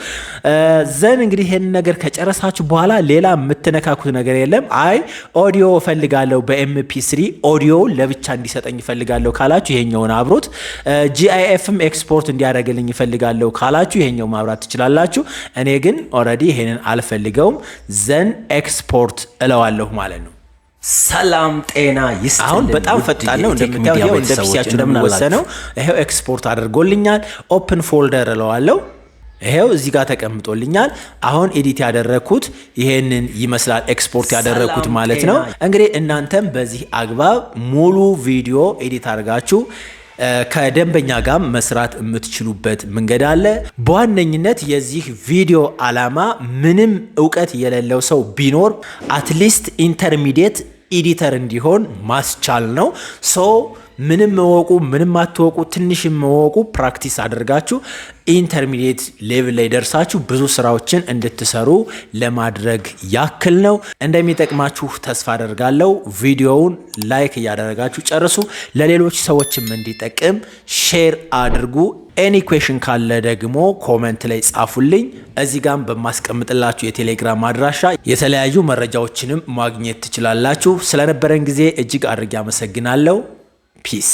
ዘን እንግዲህ ይሄን ነገር ከጨረሳችሁ በኋላ ሌላ የምትነካኩት ነገር የለም። አይ ኦዲዮ እፈልጋለሁ በኤምፒ3 ኦዲዮ ለብቻ እንዲሰጠኝ እፈልጋለሁ ካላችሁ ይሄኛውን አብሩት። GIFም ኤክስፖርት እንዲያደርግልኝ እፈልጋለሁ ካላችሁ ይሄኛው ማብራት ትችላላችሁ። እኔ ግን ኦልሬዲ ይሄንን አልፈልገውም። ዘን ኤክስፖርት እለዋለሁ ማለት ነው። ሰላም ጤና ይስጥልኝ። አሁን በጣም ፈጣን ነው እንደምታዩው፣ እንደ ፒሲያችሁ እንደምንወሰነው ይሄው ኤክስፖርት አድርጎልኛል። ኦፕን ፎልደር እለዋለሁ። ይሄው እዚህ ጋር ተቀምጦልኛል። አሁን ኤዲት ያደረኩት ይሄንን ይመስላል፣ ኤክስፖርት ያደረኩት ማለት ነው። እንግዲህ እናንተም በዚህ አግባብ ሙሉ ቪዲዮ ኤዲት አድርጋችሁ ከደንበኛ ጋር መስራት የምትችሉበት መንገድ አለ። በዋነኝነት የዚህ ቪዲዮ ዓላማ ምንም እውቀት የሌለው ሰው ቢኖር አትሊስት ኢንተርሚዲየት ኤዲተር እንዲሆን ማስቻል ነው። ሶ ምንም መወቁ ምንም አትወቁ ትንሽም መወቁ ፕራክቲስ አድርጋችሁ ኢንተርሚዲየት ሌቭል ላይ ደርሳችሁ ብዙ ስራዎችን እንድትሰሩ ለማድረግ ያክል ነው። እንደሚጠቅማችሁ ተስፋ አደርጋለሁ። ቪዲዮውን ላይክ እያደረጋችሁ ጨርሱ። ለሌሎች ሰዎችም እንዲጠቅም ሼር አድርጉ። ኤኒ ኩዌሽን ካለ ደግሞ ኮመንት ላይ ጻፉልኝ። እዚህ ጋር በማስቀምጥላችሁ የቴሌግራም አድራሻ የተለያዩ መረጃዎችንም ማግኘት ትችላላችሁ። ስለነበረን ጊዜ እጅግ አድርጌ አመሰግናለሁ። ፒስ